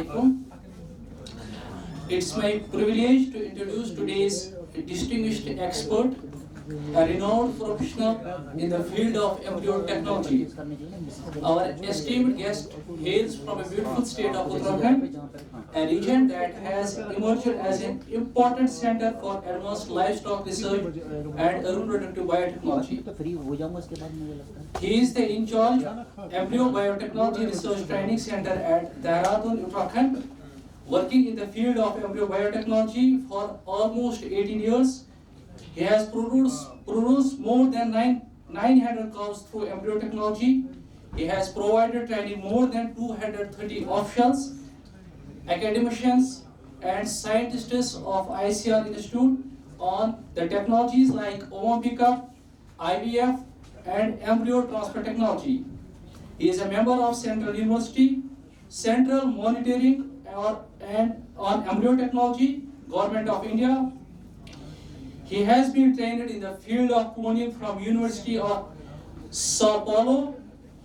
alaikum. It's my privilege to introduce today's distinguished expert, a renowned professional in the field of embryo technology. Our esteemed guest hails from a beautiful state of Uttarakhand, a region that has emerged as an important center for advanced livestock research and reproductive biotechnology. He is the in charge Embryo Biotechnology Research Training Center at Dehradun, Uttarakhand, working in the field of embryo biotechnology for almost 18 years. He has produced more than 900 cows through embryo technology. He has provided training more than 230 officials, academicians and scientists of ICR Institute on the technologies like ovum pickup, IVF and embryo transfer technology. He is a member of Central University, Central Monitoring and on Embryo Technology, Government of India. He has been trained in the field of cloning from University of Sao Paulo.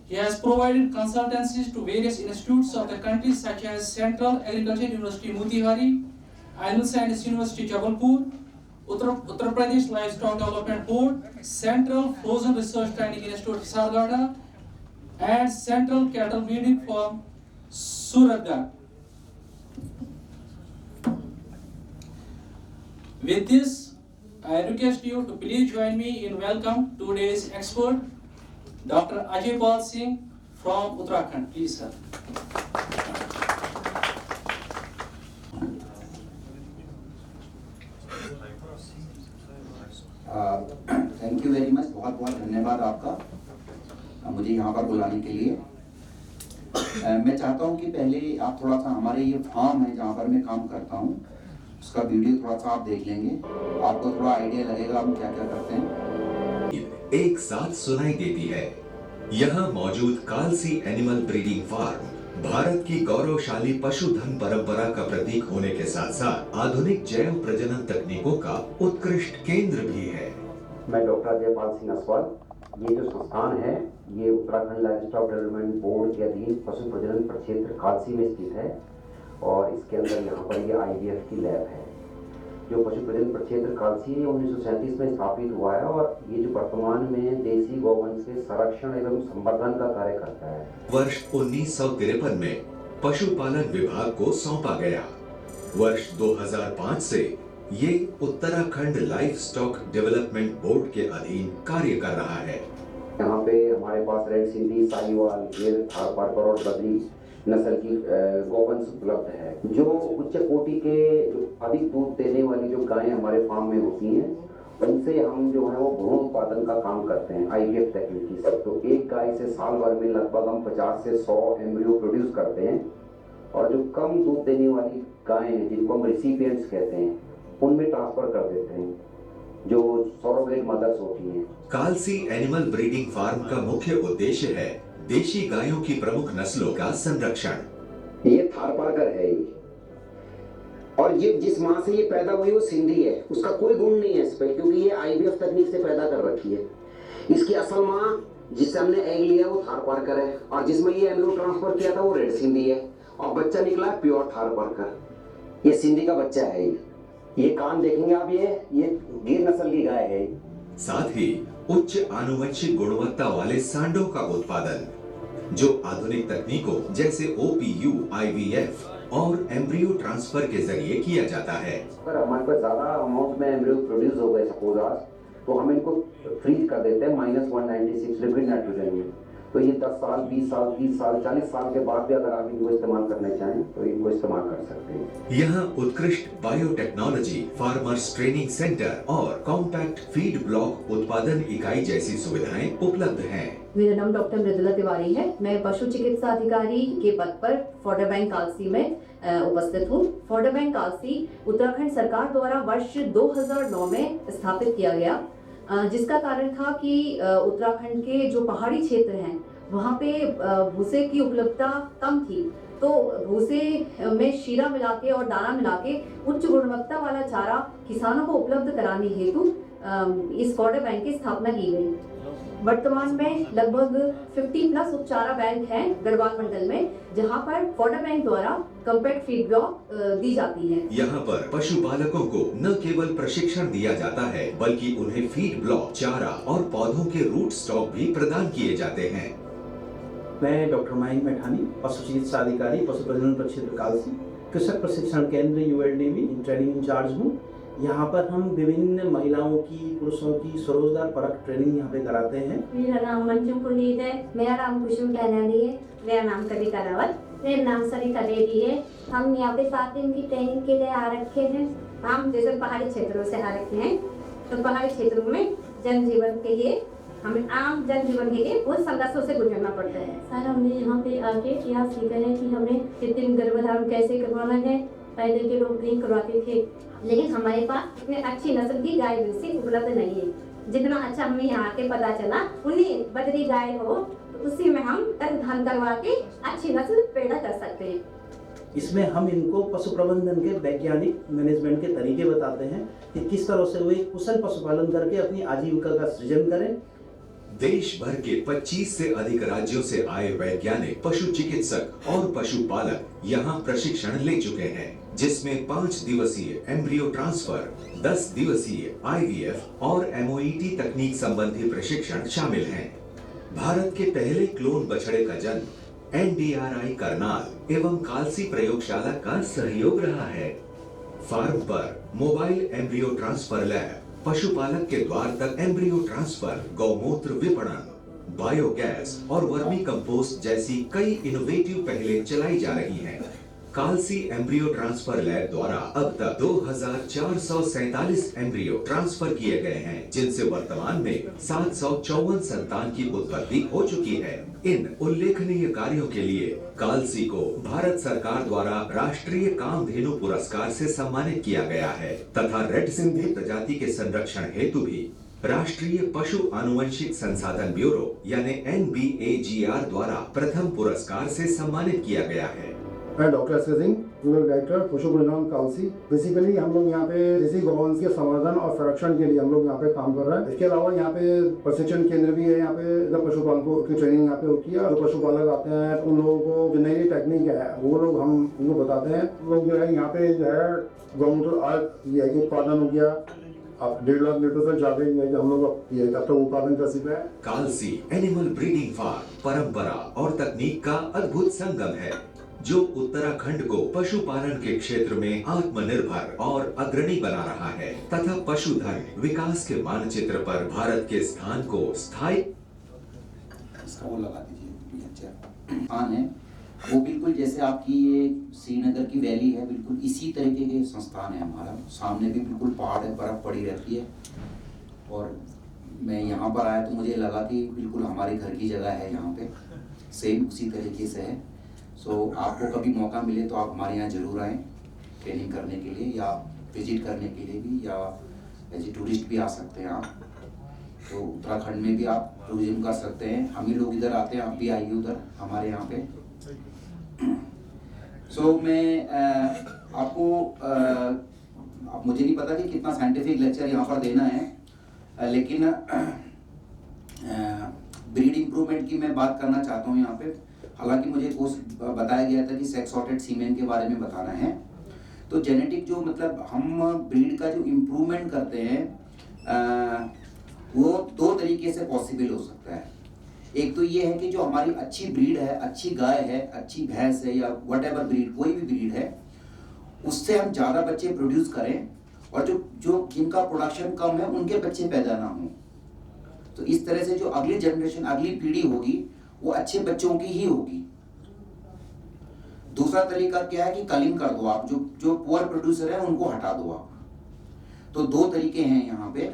He has provided consultancies to various institutes of the country such as Central Agriculture University Motihari, Animal Science University Jabalpur, Uttar Pradesh Livestock Development Board, Central Frozen Research Training Institute Hisargada, and Central Cattle Breeding Farm Suratgarh. With this, I request you to please join me in welcome today's expert, Dr. Ajay Pal Singh from Uttarakhand. Please, sir. Thank you very much, बहुत बहुत धन्यवाद आपका मुझे यहाँ पर बुलाने के लिए। मैं चाहता हूँ कि पहले आप थोड़ा सा हमारे ये फार्म है जहाँ पर मैं काम करता हूँ उसका वीडियो थोड़ा सा आप देख लेंगे, आपको थोड़ा आइडिया लगेगा हम क्या क्या करते हैं। एक साथ सुनाई देती है। यहाँ मौजूद Kalsi animal breeding farm Bharat की गौरवशाली पशुधन परंपरा का प्रतीक होने के साथ साथ आधुनिक जैव प्रजनन तकनीकों का उत्कृष्ट केंद्र भी है। मैं डॉक्टर अजय पाल सिंह असवाल, ये जो संस्थान है ये उत्तराखंड लाइवस्टॉक डेवलपमेंट बोर्ड के अधीन पशु प्रजनन प्रक्षेत्र कालसी में स्थित है और इसके अंदर यहाँ पर ये IVF की लैब है। जो पशु प्रजनन प्रक्षेत्र कालसी 1937 में स्थापित हुआ है और ये जो वर्तमान में देसी गौवंश के संरक्षण एवं संवर्धन का कार्य करता है। वर्ष 1953 में पशुपालन विभाग को सौंपा गया। वर्ष 2005 से ये Uttarakhand life stock development board के अधीन कार्य कर रहा है। यहाँ पे हमारे पास रेड सिंधी, साहिवाल, गिर, थारपारकर और बद्री नस्ल की गौवंश उपलब्ध है। जो उच्च कोटि के जो अधिक दूध देने वाली जो गायें हमारे फार्म में होती हैं उनसे हम जो है वो भ्रूण उत्पादन का काम करते हैं IVF तकनीकी से। तो एक गाय से साल भर में लगभग हम 50 से 100 एम्ब्रियो प्रोड्यूस करते हैं और जो कम दूध देने वाली गायें हैं जिनको हम रेसिपिएंट्स कहते हैं उनमें ट्रांसफर कर देते हैं, जो सरोगेट मदर्स होती हैं। कालसी एनिमल ब्रीडिंग फार्म का मुख्य उद्देश्य है देशी गायों की प्रमुख नस्लों का संरक्षण। ये थारपारकर है और ये जिस माँ से ये पैदा हुई वो सिंधी है, उसका कोई गुण नहीं है इस पे क्योंकि ये IVF तकनीक से पैदा कर रखी है। इसकी असल माँ जिससे हमने एग लिया वो थारपारकर है और जिसमें ये एम्ब्रियो ट्रांसफर किया था वो रेड सिंधी है और बच्चा निकला प्योर थारपारकर। ये सिंधी का बच्चा है। ये कान देखेंगे आप, ये गिर नस्ल की गाय है। साथ ही उच्च आनुवंशिक गुणवत्ता वाले सांडों का उत्पादन जो आधुनिक तकनीकों जैसे OPU, IVF और एम्ब्रियो ट्रांसफर के जरिए किया जाता है। अगर हमारे पास ज्यादा अमाउंट में एम्ब्रियो प्रोड्यूस हो गए सपोज आज, तो हम इनको फ्रीज कर देते हैं -196 लिक्विड नाइट्रोजन में। तो ये 10 साल, 20 साल, 30 साल, 40 साल के बाद भी अगर आप इनको इस्तेमाल करना चाहें तो इनको इस्तेमाल कर सकते हैं। यहाँ उत्कृष्ट बायोटेक्नोलॉजी, फार्मर्स ट्रेनिंग सेंटर और कॉम्पैक्ट फीड ब्लॉक उत्पादन इकाई जैसी सुविधाएं उपलब्ध हैं। मेरा नाम डॉक्टर मृदुला तिवारी है। मैं पशु चिकित्सा अधिकारी के पद पर फॉडर बैंक कालसी में उपस्थित हूँ। फॉडर बैंक कालसी उत्तराखंड सरकार द्वारा वर्ष 2009 में स्थापित किया गया, जिसका कारण था कि उत्तराखंड के जो पहाड़ी क्षेत्र हैं वहाँ पे भूसे की उपलब्धता कम थी, तो भूसे में शीरा मिला के और दाना मिला के उच्च गुणवत्ता वाला चारा किसानों को उपलब्ध कराने हेतु इस फॉडर बैंक की स्थापना की गई। वर्तमान में लगभग 50+ उपचारा बैंक हैं गढ़वाल मंडल में, जहां पर फॉडर बैंक द्वारा कॉम्पैक्ट फीड ब्लॉक दी जाती है। यहाँ पर पशुपालकों को न केवल प्रशिक्षण दिया जाता है बल्कि उन्हें फीड ब्लॉक, चारा और पौधों के रूट स्टॉक भी प्रदान किए जाते हैं। मैं डॉक्टर मयंक मैठानी, पशु चिकित्सा अधिकारी, पशु प्रजनन प्रक्षेत्र कालसी, कृषक प्रशिक्षण केंद्र ULDV ट्रेनिंग इंचार्ज हूँ। यहाँ पर हम विभिन्न महिलाओं की, पुरुषों की स्वरोजगार परक ट्रेनिंग यहाँ पे कराते हैं। मेरा नाम मंजू पुनीत है। मेरा नाम कुसुम टहनानी है। मेरा नाम कविता रावत। मेरा नाम सरिता देवी है। हम यहाँ पे 7 दिन की ट्रेनिंग के लिए आ रखे हैं। हम जैसे पहाड़ी क्षेत्रों से आ रखे हैं, तो पहाड़ी क्षेत्रों में जनजीवन के लिए हमें आम जनजीवन के लिए बहुत संघर्षों से गुजरना पड़ता है। सर हमने यहाँ पे आके यह सीखा है कि हमें कृत्रिम गर्भधारण कैसे करवाना है। पहले के लोग नहीं करवाते थे, लेकिन हमारे पास इतनी अच्छी नस्ल की गाय भैंसी उपलब्ध नहीं है। जितना अच्छा हमें यहाँ के पता चला, उन्हीं बदरी गाय हो तो उसी में हम गर्भधारण करवा के अच्छी नस्ल पैदा कर सकते हैं। इसमें हम इनको पशु प्रबंधन के वैज्ञानिक मैनेजमेंट के तरीके बताते हैं कि किस तरह से वो एक कुशल पशुपालन करके अपनी आजीविका का सृजन करें। देश भर के 25 से अधिक राज्यों से आए वैज्ञानिक, पशु चिकित्सक और पशुपालक यहाँ प्रशिक्षण ले चुके हैं, जिसमें 5 दिवसीय एम्ब्रियो ट्रांसफर, 10 दिवसीय IVF और MOET तकनीक संबंधी प्रशिक्षण शामिल हैं। भारत के पहले क्लोन बछड़े का जन्म NDRI करनाल एवं कालसी प्रयोगशाला का सहयोग रहा है। फार्म पर मोबाइल एम्ब्रियो ट्रांसफर लैब, पशुपालक के द्वार तक एम्ब्रियो ट्रांसफर, गौमूत्र विपणन, बायोगैस और वर्मी कंपोस्ट जैसी कई इनोवेटिव पहलें चलाई जा रही हैं। कालसी एम्ब्रियो ट्रांसफर लैब द्वारा अब तक 2447 एम्ब्रियो ट्रांसफर किए गए हैं, जिनसे वर्तमान में 754 संतान की उत्पत्ति हो चुकी है। इन उल्लेखनीय कार्यों के लिए कालसी को भारत सरकार द्वारा राष्ट्रीय कामधेनु पुरस्कार से सम्मानित किया गया है तथा रेड सिंधी प्रजाति के संरक्षण हेतु भी राष्ट्रीय पशु आनुवंशिक संसाधन ब्यूरो यानी NBAGR द्वारा प्रथम पुरस्कार से सम्मानित किया गया है। मैं डॉक्टर एस के सिंह, रूरल डायरेक्टर पशु प्रजनन कालसी। बेसिकली हम लोग यहाँ पे देसी गौवंश के संवर्धन और संरक्षण के लिए हम लोग यहाँ पे काम कर रहे हैं। इसके अलावा यहाँ पे प्रशिक्षण केंद्र भी है। यहाँ पे पशुपालकों की ट्रेनिंग यहाँ पे होती है। जो पशुपालक आते हैं उन लोगों को जो नई टेक्निक है वो लोग हम उनको बताते हैं। लोग जो है यहाँ पे जो है गौमूत्र ये है कि उत्पादन हो गया, अब 1.5 लाख लीटर से ज्यादा ही है हम लोग ये अब तक उत्पादन कर चुके हैं। कालसी एनिमल ब्रीडिंग फार्म परंपरा और तकनीक का अद्भुत संगम है, जो उत्तराखंड को पशुपालन के क्षेत्र में आत्मनिर्भर और अग्रणी बना रहा है तथा पशुधन विकास के मानचित्र पर भारत के स्थान को स्थायी वो लगा दीजिए स्थान है। वो बिल्कुल जैसे आपकी ये श्रीनगर की वैली है, बिल्कुल इसी तरीके के संस्थान है हमारा। सामने भी बिल्कुल पहाड़ है, बर्फ पड़ी रहती है। और मैं यहाँ पर आया तो मुझे लगा कि बिल्कुल हमारे घर की जगह है यहाँ पे, सेम उसी तरीके से है। सो आपको कभी मौका मिले तो आप हमारे यहाँ ज़रूर आएँ ट्रेनिंग करने के लिए या विजिट करने के लिए भी, या एज ए टूरिस्ट भी आ सकते हैं आप। तो उत्तराखंड में भी आप टूरिज्म कर सकते हैं। हम ही लोग इधर आते हैं, आप भी आइए उधर हमारे यहाँ पे। सो मैं आपको अब मुझे नहीं पता कि कितना साइंटिफिक लेक्चर यहाँ पर देना है, लेकिन ब्रीड इम्प्रूवमेंट की मैं बात करना चाहता हूँ यहाँ पे। हालांकि मुझे कोर्स बताया गया था कि सेक्स सॉर्टेड सीमेन के बारे में बताना है। तो जेनेटिक जो मतलब हम ब्रीड का जो इम्प्रूवमेंट करते हैं वो 2 तरीके से पॉसिबल हो सकता है। एक तो ये है कि जो हमारी अच्छी ब्रीड है, अच्छी गाय है, अच्छी भैंस है या व्हाटएवर ब्रीड, कोई भी ब्रीड है, उससे हम ज़्यादा बच्चे प्रोड्यूस करें और जो जिनका प्रोडक्शन कम है उनके बच्चे पैदा ना हों। तो इस तरह से जो अगली जनरेशन, अगली पीढ़ी होगी वो अच्छे बच्चों की ही होगी। दूसरा तरीका क्या है कि कलिंग कर दो आप, जो पुअर प्रोड्यूसर है उनको हटा दो आप। तो 2 तरीके हैं यहाँ पे।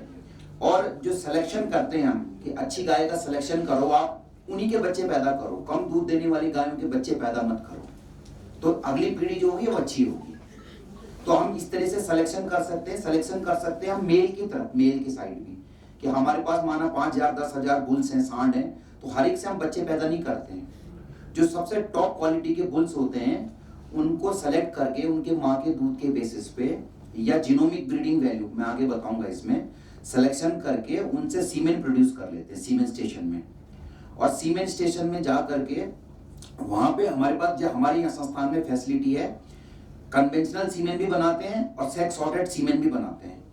और जो सिलेक्शन करते हैं हम कि अच्छी गाय का सिलेक्शन करो, आप उन्हीं के बच्चे पैदा करो, कम दूध देने वाली गायों के बच्चे पैदा मत करो, तो अगली पीढ़ी जो होगी वो अच्छी होगी। तो हम इस तरह से सिलेक्शन कर सकते हैं हम मेल की तरफ, मेल की साइड भी, कि हमारे पास माना 5000 10,000 बुल्स हैं, सांड हैं, तो हर एक से हम बच्चे पैदा नहीं करते हैं। जो सबसे टॉप क्वालिटी के बुल्स होते हैं उनको सेलेक्ट करके उनके माँ के दूध के बेसिस पे या जीनोमिक ब्रीडिंग वैल्यू, मैं आगे बताऊंगा इसमें, सिलेक्शन करके उनसे सीमेन प्रोड्यूस कर लेते हैं सीमेन स्टेशन में। और सीमेन स्टेशन में जा करके वहाँ पे हमारे पास जो हमारे यहाँ संस्थान में फैसिलिटी है कन्वेंशनल सीमेन भी बनाते हैं और सेक्स सॉर्टेड सीमेन भी बनाते हैं।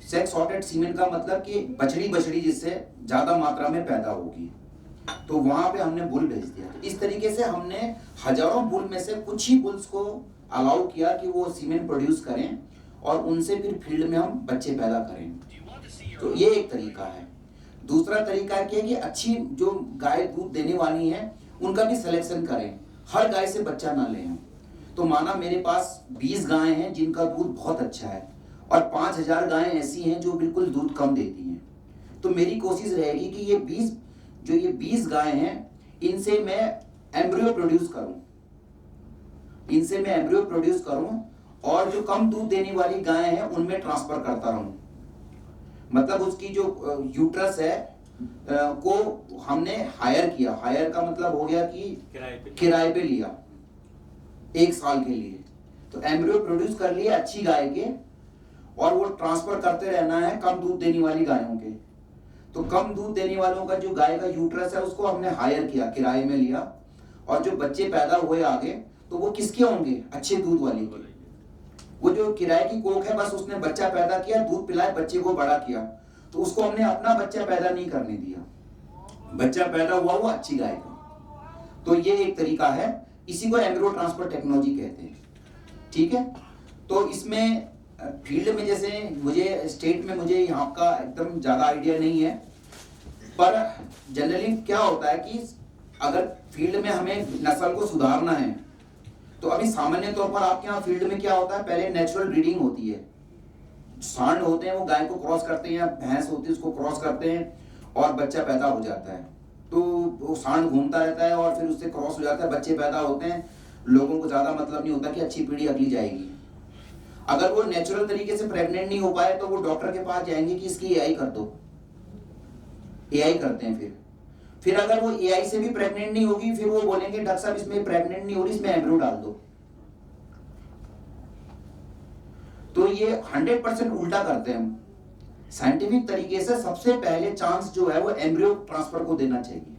सेक्स सॉर्टेड सीमेन का मतलब कि बछड़ी जिससे ज्यादा मात्रा में पैदा होगी, तो वहां पे हमने बुल भेज दिया। इस तरीके से हमने हजारों बुल में से कुछ ही बुल्स को अलाउ किया कि वो सीमेन प्रोड्यूस करें और उनसे फिर फील्ड में हम बच्चे पैदा करें। तो ये एक तरीका है। दूसरा तरीका क्या है कि अच्छी जो गाय दूध देने वाली हैं उनका भी सिलेक्शन करें, हर गाय से बच्चा ना लें। तो माना मेरे पास 20 गायें हैं जिनका दूध बहुत अच्छा है और 5000 गायें ऐसी हैं जो बिल्कुल दूध कम देती हैं, तो मेरी कोशिश रहेगी कि ये 20 गायें हैं इनसे मैं एम्ब्रियो प्रोड्यूस करूं और जो कम दूध देने वाली गायें हैं उनमें ट्रांसफर करता रहूं। मतलब उसकी जो यूट्रस है को हमने हायर किया। हायर का मतलब हो गया कि किराए पे लिया 1 साल के लिए। तो एम्ब्रियो प्रोड्यूस कर लिए अच्छी गाय के और वो ट्रांसफर करते रहना है कम दूध देने वाली गायों के। तो कम दूध देने वालों का जो गाय का यूट्रस है उसको हमने हायर किया, किराए में लिया, और जो बच्चे पैदा हुए आगे तो वो किसके होंगे? अच्छे दूध वाली के। वो जो किराए की कोख है बस उसने बच्चा पैदा किया, दूध पिलाए, बच्चे को बड़ा किया, तो उसको हमने अपना बच्चा पैदा नहीं करने दिया। बच्चा पैदा हुआ वो अच्छी गाय का। तो ये एक तरीका है, इसी को एम्ब्रियो ट्रांसफर टेक्नोलॉजी कहते हैं। ठीक है, तो इसमें फील्ड में जैसे मुझे स्टेट में मुझे यहाँ का एकदम ज्यादा आइडिया नहीं है, पर जनरली क्या होता है कि अगर फील्ड में हमें नस्ल को सुधारना है तो अभी सामान्य तौर पर आपके यहाँ फील्ड में क्या होता है, पहले नेचुरल ब्रीडिंग होती है। सांड होते हैं वो गाय को क्रॉस करते हैं, या भैंस होती है उसको क्रॉस करते हैं और बच्चा पैदा हो जाता है। तो वो सांड घूमता रहता है और फिर उससे क्रॉस हो जाता है, बच्चे पैदा होते हैं। लोगों को ज्यादा मतलब नहीं होता कि अच्छी पीढ़ी अगली जाएगी। अगर वो नेचुरल तरीके से प्रेग्नेंट नहीं हो पाए तो वो डॉक्टर के पास जाएंगे कि इसकी एआई कर दो। एआई करते हैं फिर अगर वो एआई से भी प्रेग्नेंट नहीं होगी फिर वो बोलेंगे डॉक्टर साहब इसमें प्रेग्नेंट नहीं हो रही, इसमें एम्ब्रियो डाल दो। तो ये 100% उल्टा करते हैं हम। साइंटिफिक तरीके से सबसे पहले चांस जो है वो एम्ब्रियो ट्रांसफर को देना चाहिए।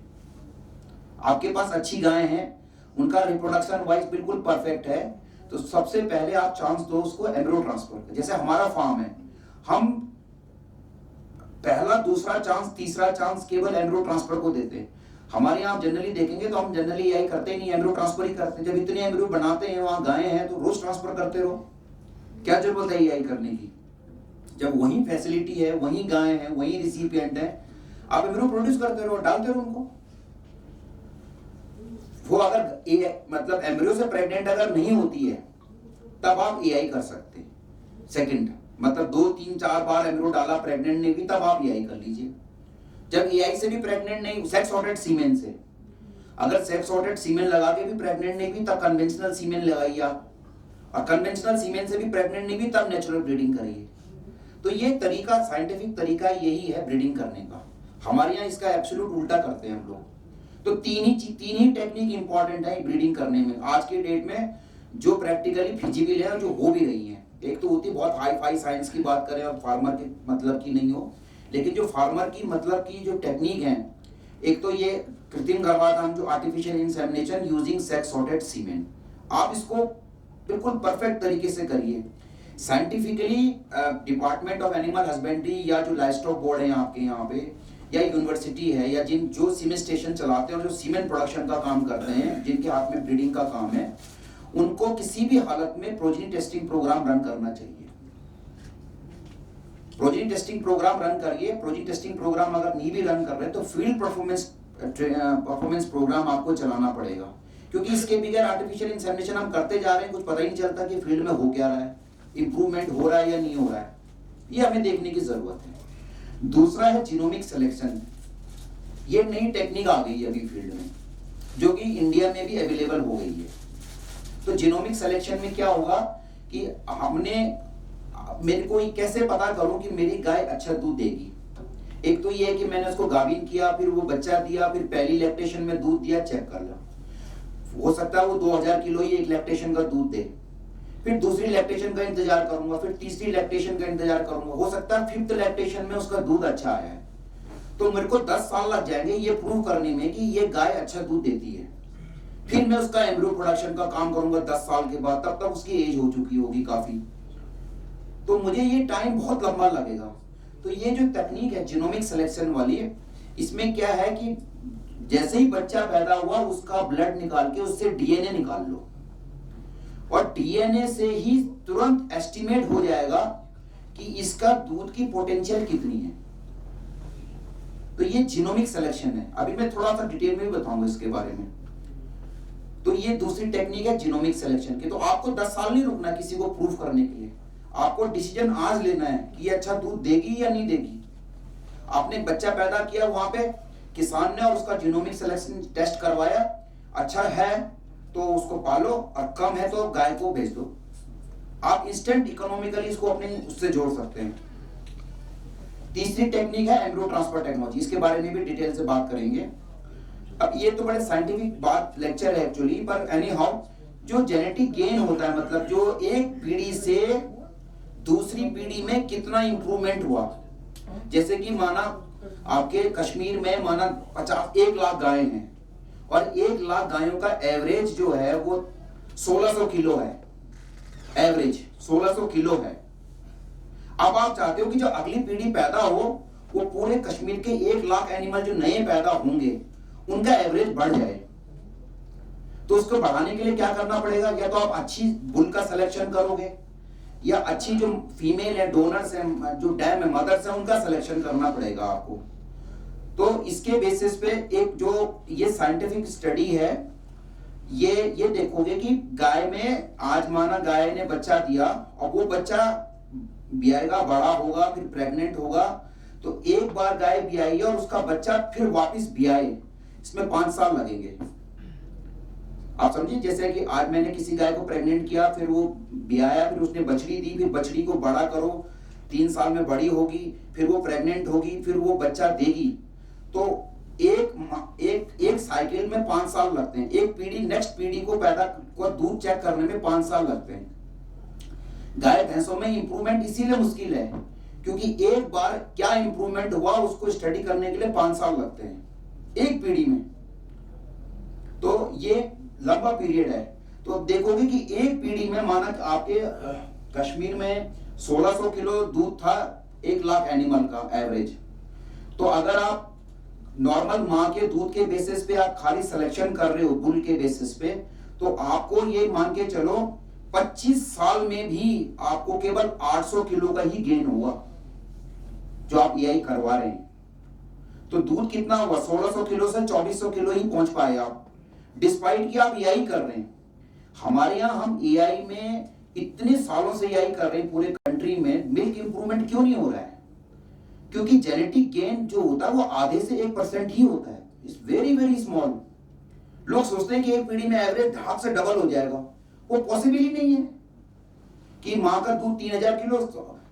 आपके पास अच्छी गायें हैं, उनका रिप्रोडक्शन वाइज बिल्कुल परफेक्ट है, तो सबसे पहले आप चांस दो उसको एम्ब्रियो ट्रांसफर। जैसे हमारा फार्म है, हम पहला, दूसरा चांस, तीसरा चांस केवल एम्ब्रियो ट्रांसफर को देते हैं। हमारे यहाँ आप जनरली देखेंगे तो हम जनरली यही करते ही नहीं, एम्ब्रियो ट्रांसफर ही करते हैं। जब इतने एम्ब्रियो बनाते हैं, वहां गायें हैं, तो रोज ट्रांसफर करते रहो, क्या जरूरत है एआई करने की? जब वही फैसिलिटी है, वही गाय है, वही रिसिपिएंट है, आप एम्ब्रियो प्रोड्यूस करते रहो, डालते रहो उनको। वो अगर मतलब एम्ब्रियो से प्रेग्नेंट अगर नहीं होती है तब आप एआई कर सकते हैं। सेकंड मतलब 2, 3, 4 बार एम्ब्रियो डाला, प्रेग्नेंट नहीं हुई, तब आप एआई कर लीजिए। जब एआई से भी प्रेग्नेंट नहीं, सेक्स सॉर्टेड सीमेन से, अगर सेक्स सॉर्टेड सीमेन लगा के भी प्रेग्नेंट नहीं हुई तब कन्वेंशनल सीमेन लगाइए आप, और कन्वेंशनल सीमेन से भी प्रेग्नेंट नहीं हुई तब नेचुरल ब्रीडिंग करिए। तो ये तरीका, साइंटिफिक तरीका यही है ब्रीडिंग करने का। हमारे यहाँ इसका एब्सोल्यूट उल्टा करते हैं हम लोग। तो तीन ही टेक्निक इंपॉर्टेंट है ब्रीडिंग करने में आज के डेट में, जो प्रैक्टिकली फिजिबल है और जो हो भी रही है। एक तो होती है बहुत हाई फाई साइंस की बात करें और फार्मर के मतलब की नहीं हो, लेकिन जो फार्मर की मतलब की जो टेक्निक है, एक तो ये कृत्रिम गर्भाधान, जो artificial insemination using sex sorted semen, आप इसको बिल्कुल परफेक्ट तरीके से करिए। Scientifically department of animal husbandry या जो लाइवस्टॉक बोर्ड है आपके यहाँ पे, या यूनिवर्सिटी है, या जो सीमेन स्टेशन चलाते हैं और जो सीमेन प्रोडक्शन का काम करते हैं, जिनके हाथ में ब्रीडिंग का काम है, उनको किसी भी हालत में प्रोजेनी टेस्टिंग प्रोग्राम रन करना चाहिए। प्रोजेनी टेस्टिंग प्रोग्राम रन करिए। प्रोजेनी टेस्टिंग प्रोग्राम अगर नहीं भी रन कर रहे तो फील्ड परफॉर्मेंस प्रोग्राम आपको चलाना पड़ेगा, क्योंकि इसके बगैर आर्टिफिशियल इंसेमिनेशन हम करते जा रहे हैं, कुछ पता ही नहीं चलता कि फील्ड में हो क्या रहा है, इंप्रूवमेंट हो रहा है या नहीं हो रहा है। ये हमें देखने की जरूरत है। दूसरा है जीनोमिक सिलेक्शन। ये नई टेक्निक आ गई है अभी फील्ड में, जो कि इंडिया में भी अवेलेबल हो गई है। तो जीनोमिक सिलेक्शन में क्या होगा कि मेरे को कैसे पता करूं कि मेरी गाय अच्छा दूध देगी। एक तो ये है कि मैंने उसको गाभिन किया, फिर वो बच्चा दिया, फिर पहली लैक्टेशन में दूध दिया, चेक कर लो, हो सकता है वो 2000 किलो ही एक लैक्टेशन का दूध दे, फिर दूसरी लैक्टेशन का इंतजार करूंगा, फिर तीसरी लैक्टेशन का इंतजार करूंगा, हो सकता है 5th लैक्टेशन में उसका दूध अच्छा आया है। तो मेरे को 10 साल लग जाएंगे ये प्रूव करने में कि ये गाय अच्छा दूध देती है, फिर मैं उसका एम्ब्रियो प्रोडक्शन का काम करूंगा 10 साल के बाद, तब तक उसकी एज हो चुकी होगी काफी, तो मुझे ये टाइम बहुत लंबा लगेगा। तो ये जो तकनीक है जीनोमिक सिलेक्शन वाली, इसमें क्या है कि जैसे ही बच्चा पैदा हुआ उसका ब्लड निकाल के उससे डीएनए निकाल लो, और डीएनए से ही तुरंत एस्टिमेट हो जाएगा कि इसका दूध की पोटेंशियल कितनी है। तो ये जीनोमिक सिलेक्शन है। अभी मैं थोड़ा सा डिटेल में भी बताऊंगा इसके बारे में। तो ये दूसरी टेक्निक है जीनोमिक सिलेक्शन की। तो आपको 10 साल नहीं रुकना किसी को प्रूव करने के लिए, आपको डिसीजन आज लेना है कि ये अच्छा दूध देगी या नहीं देगी। आपने बच्चा पैदा किया, वहां पे किसान ने और उसका जीनोमिक सिलेक्शन टेस्ट करवाया, अच्छा है तो उसको पालो और कम है तो गाय को भेज दो। आप इंस्टेंट इकोनॉमिकली इसको अपने उससे जोड़ सकते हैं। तीसरी टेक्निक है एम्ब्रियो ट्रांसफर टेक्नोलॉजी, इसके बारे में भी डिटेल से बात करेंगे। अब ये तो बड़े साइंटिफिक बात लेक्चर है एक्चुअली, पर एनी हाउ जो जेनेटिक गेन होता है, मतलब जो एक पीढ़ी से दूसरी पीढ़ी में कितना इंप्रूवमेंट हुआ। जैसे कि माना आपके कश्मीर में माना 1 लाख गायें हैं और 1 लाख गायों का एवरेज जो है वो 1600 किलो है, एवरेज 1600 किलो है। अब आप चाहते हो कि जो अगली पीढ़ी पैदा हो वो पूरे कश्मीर के 1 लाख एनिमल जो नए पैदा होंगे उनका एवरेज बढ़ जाए, तो उसको बढ़ाने के लिए क्या करना पड़ेगा? या तो आप अच्छी बुल का सिलेक्शन करोगे, या अच्छी जो फीमेल है, डोनर्स है, जो डैम है, मदर्स है, उनका सिलेक्शन करना पड़ेगा आपको। तो इसके बेसिस पे एक जो ये साइंटिफिक स्टडी है, ये देखोगे कि गाय में आज माना गाय ने बच्चा दिया और वो बच्चा ब्याएगा, बड़ा होगा, फिर प्रेग्नेंट होगा, तो एक बार गाय ब्याई और उसका बच्चा फिर वापस ब्याए, इसमें 5 साल लगेंगे। आप समझिए, जैसे कि आज मैंने किसी गाय को प्रेग्नेंट किया, फिर वो ब्याया, फिर उसने बछड़ी दी, फिर बछड़ी को बड़ा करो, 3 साल में बड़ी होगी, फिर वो प्रेग्नेंट होगी, फिर वो बच्चा देगी, तो एक साइकिल में 5 साल लगते हैं। एक पीढ़ी नेक्स्ट पीढ़ी को दूध चेक करने में 5 साल लगते हैं। गाय भैंसों में इंप्रूवमेंट इसीलिए मुश्किल है क्योंकि एक बार क्या इंप्रूवमेंट हुआ उसको स्टडी करने के लिए 5 साल लगते हैं एक पीढ़ी में। तो ये लंबा पीरियड है। तो अब देखोगे कि एक पीढ़ी में माना आपके कश्मीर में 1600 किलो दूध था 1 लाख एनिमल का एवरेज। तो अगर आप नॉर्मल माँ के दूध के बेसिस पे आप खाली सिलेक्शन कर रहे हो बुल के बेसिस पे, तो आपको ये मान के चलो 25 साल में भी आपको केवल 800 किलो का ही गेन होगा जो आप एआई करवा रहे हैं। तो दूध कितना हुआ? 1600 किलो से 2400 किलो ही पहुंच पाए आप, डिस्पाइट कि आप एआई कर रहे हैं। हमारे यहाँ हम एआई में इतने सालों से एआई कर रहे हैं, पूरे कंट्री में मिल्क इंप्रूवमेंट क्यों नहीं हो रहा है? क्योंकि जेनेटिक गेन जो होता है वो आधे से 1% ही होता है। It's very very small. लोग सोचते हैं कि एक पीढ़ी में एवरेज धड़ाक से डबल हो जाएगा, वो पॉसिबल ही नहीं है। कि माँ का दूध 3000 किलो,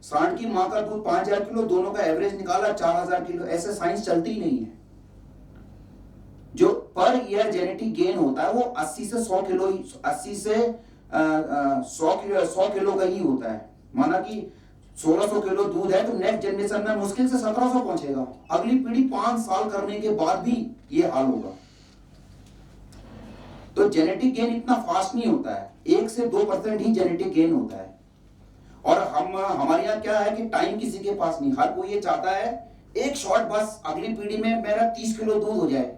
सांड की माँ का दूध 5000 किलो, दोनों का एवरेज निकाला 4000 किलो, ऐसे साइंस चलती ही नहीं है। जो पर ईयर जेनेटिक गेन होता है वो 80 से 100 किलो, 80 से 100 किलो का ही होता है। माना कि 1600 किलो दूध है तो नेक्स्ट जनरेशन में मुश्किल से 1700 पहुंचेगा। अगली पीढ़ी 5 साल करने के बाद भी ये हाल होगा। तो जेनेटिक गेन इतना फास्ट नहीं होता है, 1 से 2% ही जेनेटिक गेन होता है। और हमारे यहाँ क्या है कि टाइम किसी के पास नहीं, हर कोई ये चाहता है एक शॉट बस अगली पीढ़ी में मेरा 30 किलो दूध हो जाए।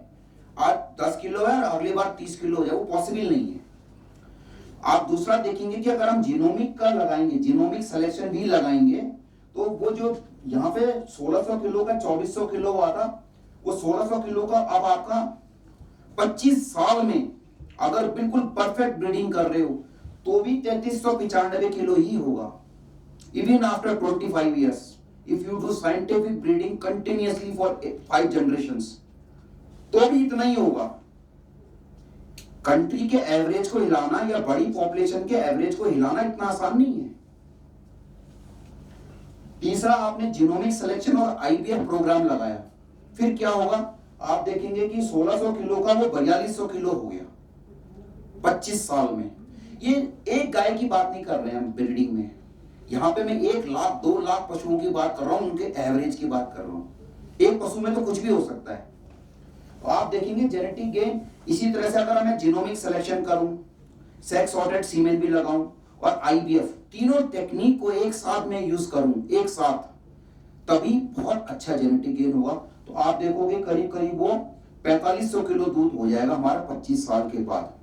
आज 10 किलो है और अगली बार 30 किलो हो जाए, वो पॉसिबल नहीं है। आप दूसरा देखेंगे कि अगर हम जीनोमिक का लगाएंगे, जीनोमिक सिलेक्शन भी लगाएंगे, तो वो जो यहाँ पे 1600 किलो का 2400 किलो हुआ था, वो 1600 किलो का अब आपका 25 साल में अगर बिल्कुल परफेक्ट ब्रीडिंग कर रहे हो तो भी 3395 किलो ही होगा। Even after 25 years if you do scientific breeding continuously for 5 generations तो भी इतना ही होगा। कंट्री के एवरेज को हिलाना या बड़ी पॉपुलेशन के एवरेज को हिलाना इतना आसान नहीं है। तीसरा, आपने जीनोमिक सिलेक्शन और आईवीएफ प्रोग्राम लगाया, फिर क्या होगा? आप देखेंगे कि 1600 किलो का वो 4200 किलो हो गया 25 साल में। ये एक गाय की बात नहीं कर रहे हैं हम ब्रीडिंग में, यहाँ पे मैं 1 लाख 2 लाख पशुओं की बात कर रहा हूँ, उनके एवरेज की बात कर रहा हूँ। एक पशु में तो कुछ भी हो सकता है। तो आप देखेंगे जेनेटिक गेन। इसी तरह से अगर मैं जीनोमिक सिलेक्शन करूं, सेक्स सॉर्टेड सीमेन भी लगाऊं और IVF, तीनों टेक्निक को एक साथ में यूज करूं एक साथ, तभी बहुत अच्छा जेनेटिक गेन होगा। तो आप देखोगे करीब करीब वो 4500 किलो दूध हो जाएगा हमारा 25 साल के बाद।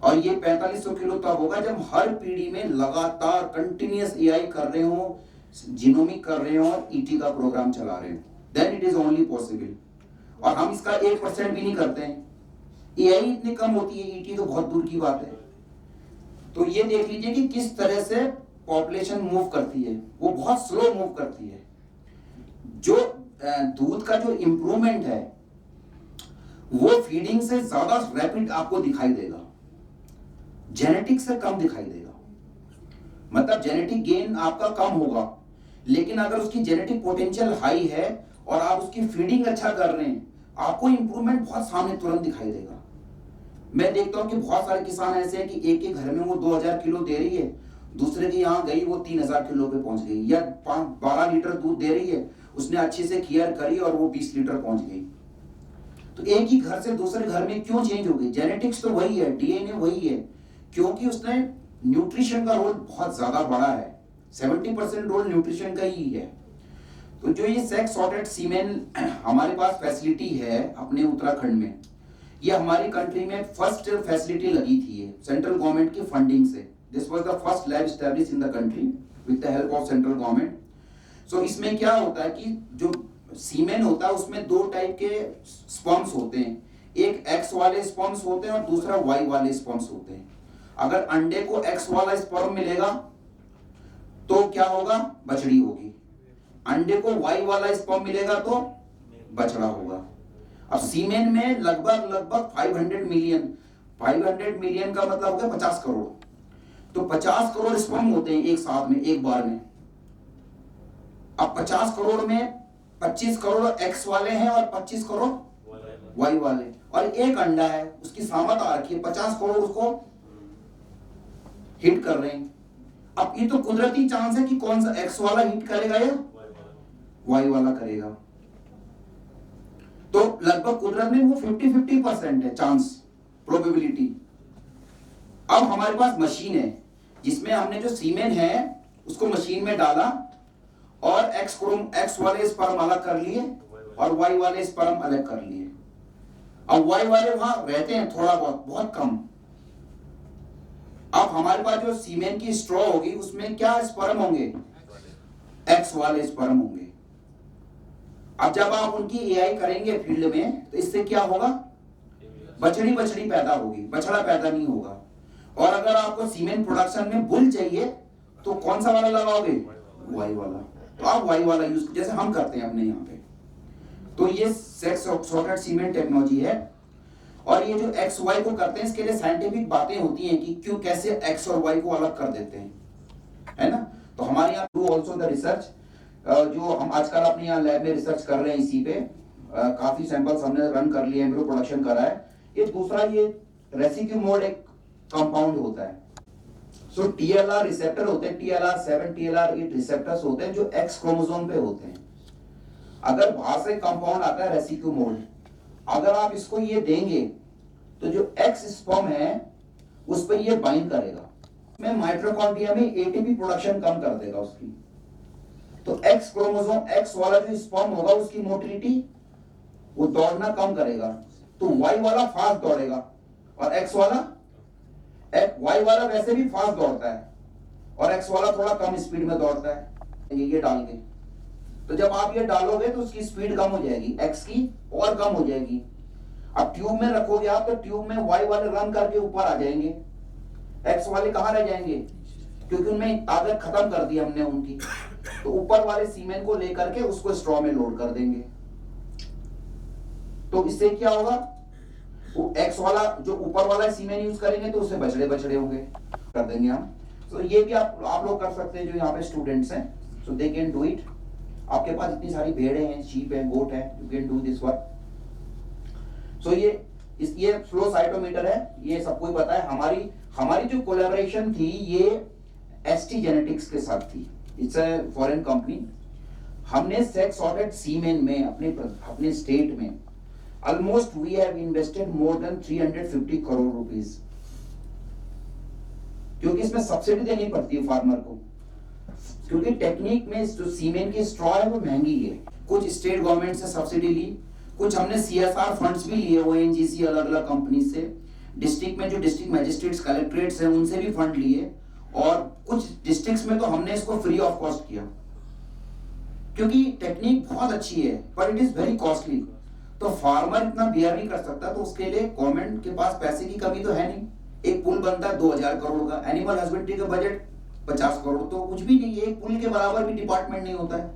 और ये 4500 किलो तब होगा जब हर पीढ़ी में लगातार कंटिन्यूअस AI कर रहे हो, जीनोमिक कर रहे हो और ET का प्रोग्राम चला रहे हो, then it is only possible. और हम इसका 1% भी नहीं करते हैं। AI इतनी कम होती है, ET तो बहुत दूर की बात है। तो ये देख लीजिए कि किस तरह से पॉपुलेशन मूव करती है, वो बहुत स्लो मूव करती है। जो दूध का जो इंप्रूवमेंट है वो फीडिंग से ज्यादा रैपिड आपको दिखाई देगा, जेनेटिक से कम दिखाई देगा। मतलब जेनेटिक गेन आपका कम होगा, लेकिन अगर उसकी जेनेटिक पोटेंशियल हाई है और आप उसकी फीडिंग अच्छा कर रहे हैं, आपको इंप्रूवमेंट बहुत सामने तुरंत दिखाई देगा। मैं देखता हूं कि बहुत सारे किसान ऐसे हैं कि एक के घर में वो 2000 किलो दे रही है, दूसरे के यहाँ गई वो 3000 किलो पे पहुंच गई, या 12 लीटर दूध दे रही है, उसने अच्छे से केयर करी और वो 20 लीटर पहुंच गई। तो एक ही घर से दूसरे घर में क्यों चेंज हो गई? जेनेटिक्स तो वही है, DNA वही है, क्योंकि उसने न्यूट्रिशन का रोल बहुत ज्यादा बड़ा है। 70% रोल न्यूट्रिशन का ही है। तो जो ये सेक्स सॉर्टेड सीमेन हमारे पास फैसिलिटी है अपने उत्तराखंड में, ये हमारी कंट्री में फर्स्ट फैसिलिटी लगी थी सेंट्रल गवर्नमेंट की फंडिंग से। This was the first lab established in the country with the help of central government. So इसमें क्या होता है कि जो सीमेन होता है उसमें 2 टाइप के स्पर्म्स होते हैं, एक X वाले स्पर्म्स होते हैं और दूसरा Y वाले स्पर्म्स होते हैं। अगर अंडे को X वाला स्पर्म मिलेगा तो क्या होगा? बछड़ी होगी। अंडे को Y वाला स्पर्म मिलेगा तो बछड़ा होगा। अब सीमेन में लगभग 500 मिलियन का मतलब हो गया 50 करोड़। तो 50 करोड़ स्पर्म होते हैं एक साथ में, एक बार में। अब 50 करोड़ में 25 करोड़ X वाले हैं और 25 करोड़ Y वाले, और एक अंडा है, उसकी सामत आ रखी है, 50 करोड़ उसको हिट कर रहे हैं। अब ये तो कुदरती चांस है कि कौन सा X वाला हिट करेगा या Y वाला करेगा। तो लगभग कुदरत में वो 50-50% है चांस, प्रोबेबिलिटी। अब हमारे पास मशीन है जिसमें हमने जो सीमेन है उसको मशीन में डाला और X वाले स्पर्म अलग कर लिए और Y वाले स्पर्म अलग कर लिए। अब Y वाले वहां रहते हैं थोड़ा बहुत कम। अब हमारे पास जो सीमेन की स्ट्रॉ होगी उसमें क्या स्पर्म होंगे? X वाले स्पर्म होंगे। अब जब आप उनकी AI करेंगे फील्ड में तो इससे क्या होगा? बछड़ी पैदा होगी, बछड़ा पैदा नहीं होगा। और अगर आपको सीमेन प्रोडक्शन में बुल चाहिए तो कौन सा वाला लगाओगे? Y वाला। तो आप Y वाला यूज जैसे हम करते हैं अपने यहाँ पे। तो ये सेक्स सॉर्टेड सीमेन टेक्नोलॉजी है। और ये जो XY को करते हैं इसके लिए साइंटिफिक बातें होती हैं कि क्यों, कैसे X और Y को अलग कर देते हैं, है ना। तो हमारे यहाँ डू ऑल्सो द रिसर्च, जो हम आजकल अपने यहाँ लैब में रिसर्च कर रहे हैं इसी पे। काफी सैंपल्स हमने रन कर लिए, एम्ब्रियो प्रोडक्शन करा है। ये दूसरा, ये रेसिक्यूमोड एक कंपाउंड होता है। सो TLR रिसेप्टर होते हैं, TLR7 TLR8 रिसेप्टर्स होते हैं जो X क्रोमोसोम पे होते हैं। अगर बाहर से कंपाउंड आता है रेसिक्यूमोड, अगर आप इसको ये देंगे तो जो X स्पर्म है उस पर ये बाइंड करेगा, में माइटोकॉन्ड्रिया में ATP प्रोडक्शन कम कर देगा उसकी। तो X क्रोमोसोम, X वाला जो स्पर्म होगा उसकी मोटिलिटी, वो दौड़ना कम करेगा, तो Y वाला फास्ट दौड़ेगा और X वाला, Y वाला वैसे भी फास्ट दौड़ता है और X वाला थोड़ा कम स्पीड में दौड़ता है। ये डाल के, तो जब आप ये डालोगे तो उसकी स्पीड कम हो जाएगी, X की और कम हो जाएगी। अब ट्यूब में रखोगे आप तो ट्यूब में Y वाले रन करके ऊपर आ जाएंगे, X वाले कहाँ रह जाएंगे, क्योंकि उनमें ताकत खत्म कर दी हमने उनकी। तो ऊपर वाले सीमेन को लेकर के उसको स्ट्रॉ में लोड कर देंगे। तो इससे क्या होगा, वो X वाला जो ऊपर वाला सीमेन यूज करेंगे तो उससे बछड़े होंगे, कर देंगे हम। तो ये भी आप लोग कर सकते हैं जो यहाँ पे स्टूडेंट्स हैं, सो दे कैन डू इट। आपके पास इतनी सारी भेड़े हैं, शीप है, गोट है, you can do this work. So ये फ्लो साइटोमीटर है, ये सबको ही पता है। हमारी जो कोलैबोरेशन थी ये ST जेनेटिक्स के साथ थी, इट्स अ फॉरेन कंपनी। हमने सेक्स सॉर्टेड सीमेन में अपने स्टेट में almost we have invested more than 350 crore rupees, क्योंकि इसमें सब्सिडी देनी पड़ती है फार्मर को, क्योंकि टेक्निक में जो सीमेंट की स्ट्रॉ है वो महंगी है। कुछ स्टेट गवर्नमेंट से सब्सिडी ली, कुछ हमने CSR फंड्स भी लिए ONGC अलग अलग कंपनी से, डिस्ट्रिक्ट में जो डिस्ट्रिक्ट मजिस्ट्रेट्स कलेक्ट्रेट्स हैं उनसे भी फंड लिए, और कुछ डिस्ट्रिक्ट्स में तो हमने इसको फ्री ऑफ कॉस्ट किया, क्योंकि टेक्निक बहुत अच्छी है पर इट इज वेरी कॉस्टली। तो फार्मर इतना बियर नहीं कर सकता, तो उसके लिए गवर्नमेंट के पास पैसे की कमी तो है नहीं। एक पुल बनता है 2000 करोड़ का, एनिमल हस्बेंड्री का बजट 50 करोड़, तो कुछ भी नहीं है। एक पुल के बराबर भी डिपार्टमेंट नहीं होता है।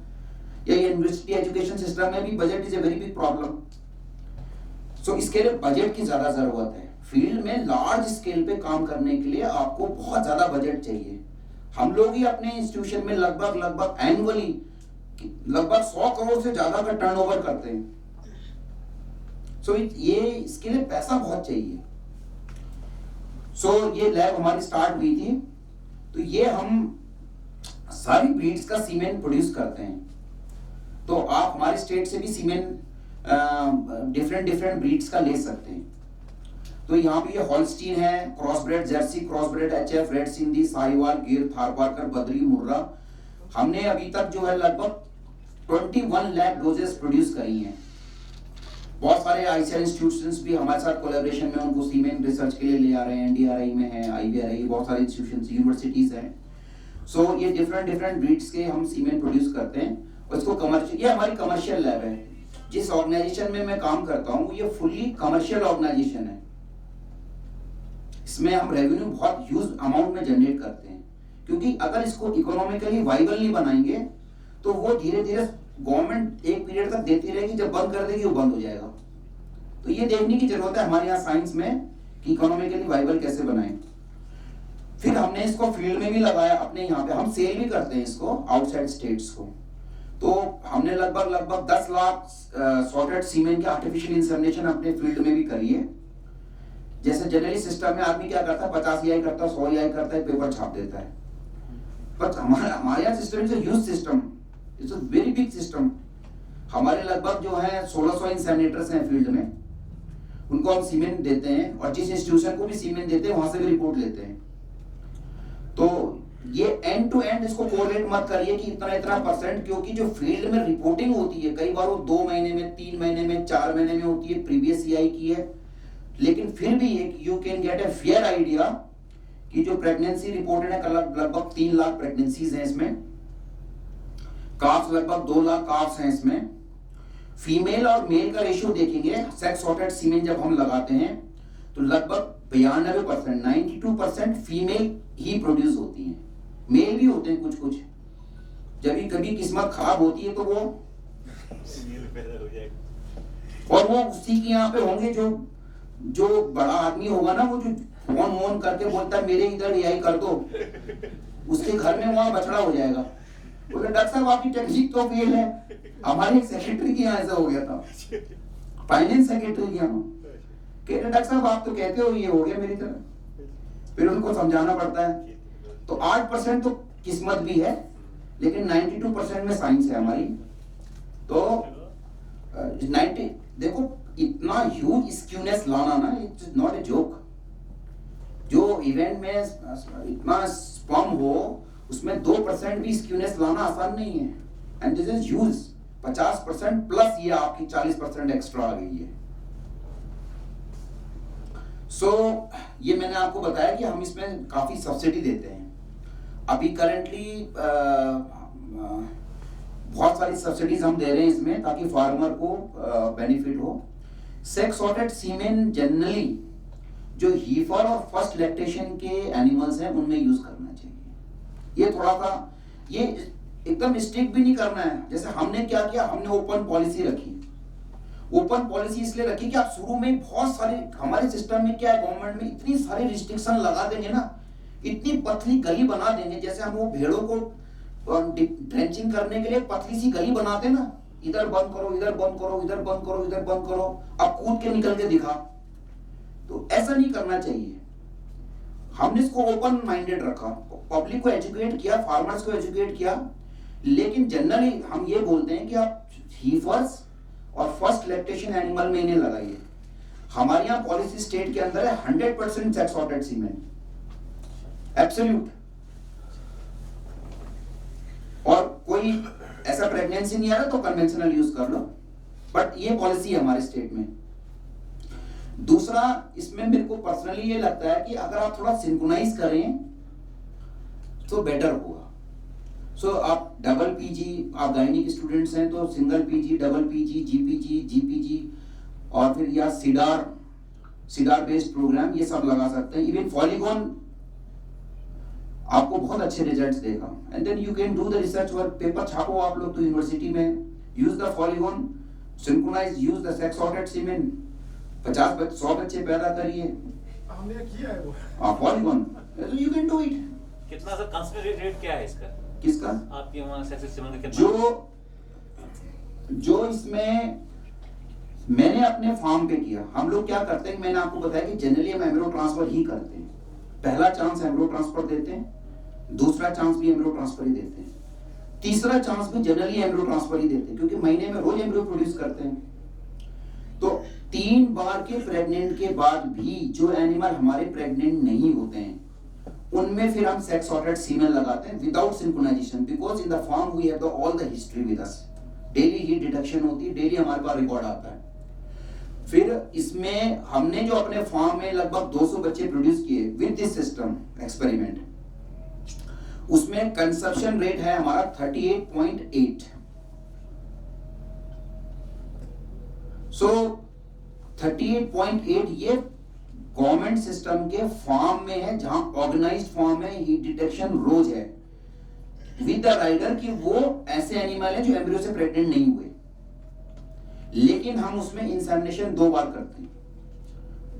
या यूनिवर्सिटी एजुकेशन सिस्टम में भी budget is a very big problem. So इसके लिए बजट की ज्यादा जरूरत है। फील्ड में लार्ज स्केल पे काम करने के लिए आपको बहुत ज्यादा बजट चाहिए। हम लोग ही अपने इंस्टीट्यूशन में लगभग एनुअली लगभग 100 करोड़ से ज्यादा का टर्नओवर करते हैं। सो ये इसके लिए पैसा बहुत चाहिए। सो ये लैब हमारी स्टार्ट हुई थी, तो ये हम सारी ब्रीड्स का सीमेंट प्रोड्यूस करते हैं। तो आप हमारे स्टेट से भी सीमेंट डिफरेंट ब्रीड्स का ले सकते हैं। तो यहाँ पे ये हॉलस्टीन है, crossbred Jersey, crossbred HF, red Sindhi, Sahiwal, Gir, Tharparkar, Badri, मुर्रा। हमने अभी तक जो है लगभग 21 लाख डोजेस प्रोड्यूस करी हैं। बहुत सारे ICAR इंस्टीट्यूशंस भी हमारे साथ कोलैबोरेशन में उनको सीमेंट रिसर्च के लिए ले आ रहे हैं। NDRI में है, IVRI, बहुत सारे इंस्टीट्यूशंस, यूनिवर्सिटीज हैं। सो ये डिफरेंट ब्रीड्स के हम सीमेंट प्रोड्यूस करते हैं और इसको कमर्शियल, ये हमारी कमर्शियल लैब है। जिस ऑर्गेनाइजेशन में मैं काम करता हूँ ये फुल्ली कमर्शियल ऑर्गेनाइजेशन है। इसमें हम रेवेन्यू बहुत ह्यूज अमाउंट में जनरेट करते हैं, क्योंकि अगर इसको इकोनॉमिकली वाइबल नहीं बनाएंगे तो वो धीरे धीरे गवर्नमेंट एक पीरियड तक देती रहेगी, जब बंद कर देगी वो बंद हो जाएगा। तो ये देखने की जरूरत है हमारे यहाँ साइंस में कि इकोनॉमिकली वाइबल कैसे बनाएं। फिर हमने इसको फील्ड में भी लगाया अपने यहाँ पे, हम सेल भी करते हैं इसको आउटसाइड स्टेट्स को। तो हमने लगभग 10 लाख सॉर्टेड सीमेंट के आर्टिफिशियल इंसेमिनेशन अपने फील्ड में भी करी है। जैसे जनरली सिस्टम में आदमी क्या करता है, 50 EI करता है, 100 EI करता है, पेपर छाप देता है। बट हमारे यहाँ system is a huge system, it's a very big system. हमारे लगभग जो है 1600 इंसेमिनेटर्स हैं फील्ड में, उनको हम सीमेंट देते हैं और जिस इंस्टीट्यूशन को भी सीमेंट देते हैं वहां से भी रिपोर्ट लेते हैं। तो ये एंड टू एंड इसको कोरिलेट मत करिए कि इतना %, क्योंकि जो फील्ड में रिपोर्टिंग होती है कई बार वो 2 महीने में, 3 महीने में, 4 महीने में होती है, प्रीवियस EI की है। लेकिन फिर भी एक you can get a fair idea कि जो प्रेगनेंसी रिपोर्टेड है लगभग 3 लाख प्रेगनेंसीज हैं इसमें, काफ्स लगभग 2 लाख काफ्स हैं इसमें। फीमेल और मेल का रेशियो देखेंगे, सेक्स सॉर्टेड सीमेंट जब हम लगाते हैं तो लगभग 92%, 92% फीमेल ही प्रोड्यूस होती हैं। मेल भी होते हैं कुछ, जब कभी किस्मत खराब होती है तो वो और वो उसी के यहाँ पे होंगे जो बड़ा आदमी होगा ना, वो जो फोन करके बोलता है मेरे इधर EI कर दो, उसके घर में वहां बछड़ा हो जाएगा। बोले डॉक्टर साहब आपकी टेक्निक तो फेल है। हमारे एक सेक्रेटरी के यहाँ ऐसा हो गया था, फाइनेंस सेक्रेटरी के यहाँ। कहते डॉक्टर साहब आप तो कहते हो ये हो गया मेरी तरह। फिर उनको समझाना पड़ता है। तो 8% तो किस्मत भी है, लेकिन 92% में साइंस है हमारी। तो 90 देखो इतना ह्यूज स्क्यूनेस लाना ना, इट्स नॉट ए जोक। जो इवेंट में इतना स्पर्म हो उसमें 2% भी स्क्यूनेस लाना आसान नहीं है। And this is huge, 50% plus ये आपकी 40% एक्स्ट्रा आ गई है। सो ये मैंने आपको बताया कि हम इसमें काफी सब्सिडी देते हैं। अभी करंटली बहुत सारी सब्सिडीज हम दे रहे हैं इसमें, ताकि फार्मर को बेनिफिट हो। सेक्स सॉर्टेड सीमेंट जनरली जो हीफर और फर्स्ट लैक्टेशन के एनिमल्स हैं उनमें यूज करना चाहिए। ये थोड़ा सा ये एकदम स्ट्रिक्ट भी नहीं करना है। जैसे हमने क्या किया, हमने ओपन पॉलिसी रखी। ओपन पॉलिसी इसलिए रखी कि आप शुरू में बहुत सारे, हमारे सिस्टम में क्या है, गवर्नमेंट में इतनी सारी रिस्ट्रिक्शन लगा देंगे ना, इतनी पतली गली बना देंगे। जैसे हम वो भेड़ों को ड्रेंचिंग करने के लिए पतली सी गली बनाते ना, इधर बंद करो, इधर बंद करो, इधर बंद करो, इधर बंद करो, अब कूद के निकल के दिखा। तो ऐसा नहीं करना चाहिए। हमने इसको ओपन माइंडेड रखा, पब्लिक को एजुकेट किया, फार्मर्स को एजुकेट किया लेकिन जनरली हम ये बोलते हैं कि आप हीफर्स और फर्स्ट लैक्टेशन एनिमल में इन्हें लगाइए। हमारे यहाँ पॉलिसी स्टेट के अंदर है 100% सेक्स सॉर्टेड सीमेन, एब्सोल्यूट। और कोई ऐसा प्रेगनेंसी नहीं आ रहा तो कन्वेंशनल यूज कर लो, बट ये पॉलिसी है हमारे स्टेट में। दूसरा, इसमें मेरे को पर्सनली ये लगता है कि अगर आप थोड़ा सिंक्रोनाइज करें तो बेटर होगा। सो आप डबल पीजी, आप गायनिक स्टूडेंट्स हैं तो single PG, double PG, GPG, GPG और फिर या सीडार बेस्ड प्रोग्राम ये सब लगा सकते हैं। इवन पॉलीगॉन आपको बहुत अच्छे रिजल्ट्स देगा। And then you can do the research work, paper छापो आप लोग तो यूनिवर्सिटी में, use the polygon, synchronise, use the sex sorted semen, 100 बच्चे पैदा करिए। हमने किया है वो। Polygon, you can do it. कितना सर कंसिडरेट रेट क्या है इसका? किसका? आपके वहाँ सेक्स सीमेन का कितना? जो इसमें मैंने अपने फार्म पे किया, हम लोग क्या करते हैं, मैंने आपको बताया कि जनरली हम एम्ब्रियो ट्रांसफर ही करते हैं। पहला चांस एम्ब्रियो ट्रांसफर देते हैं, दूसरा चांस भी एम्ब्रियो ट्रांसफर ही देते हैं, तीसरा चांस भी जनरली एम्ब्रियो ट्रांसफर ही देते हैं, क्योंकि महीने में रोज एम्ब्रियो प्रोड्यूस करते हैं। तो 3 बार के प्रेग्नेंट के बाद भी जो एनिमल हमारे प्रेग्नेंट नहीं होते हैं उनमें फिर हम सेक्स सॉर्टेड सीमेन लगाते हैं without synchronisation, because in the farm we have all the history with us. Daily heat detection होती है, डेली हमारे पास रिकॉर्ड आता है। फिर इसमें हमने जो अपने फार्म में लगभग 200 बच्चे प्रोड्यूस किए विद दिस सिस्टम एक्सपेरिमेंट, उसमें कंसेप्शन रेट है हमारा 38.8। सो 38.8 ये गवर्नमेंट सिस्टम के फार्म में है, जहां ऑर्गेनाइज्ड फार्म है, हीट डिटेक्शन रोज है विद द राइडर कि वो ऐसे एनिमल है जो एम्ब्रियो से प्रेग्नेंट नहीं हुए, लेकिन हम उसमें इंसेमिनेशन 2 बार करते हैं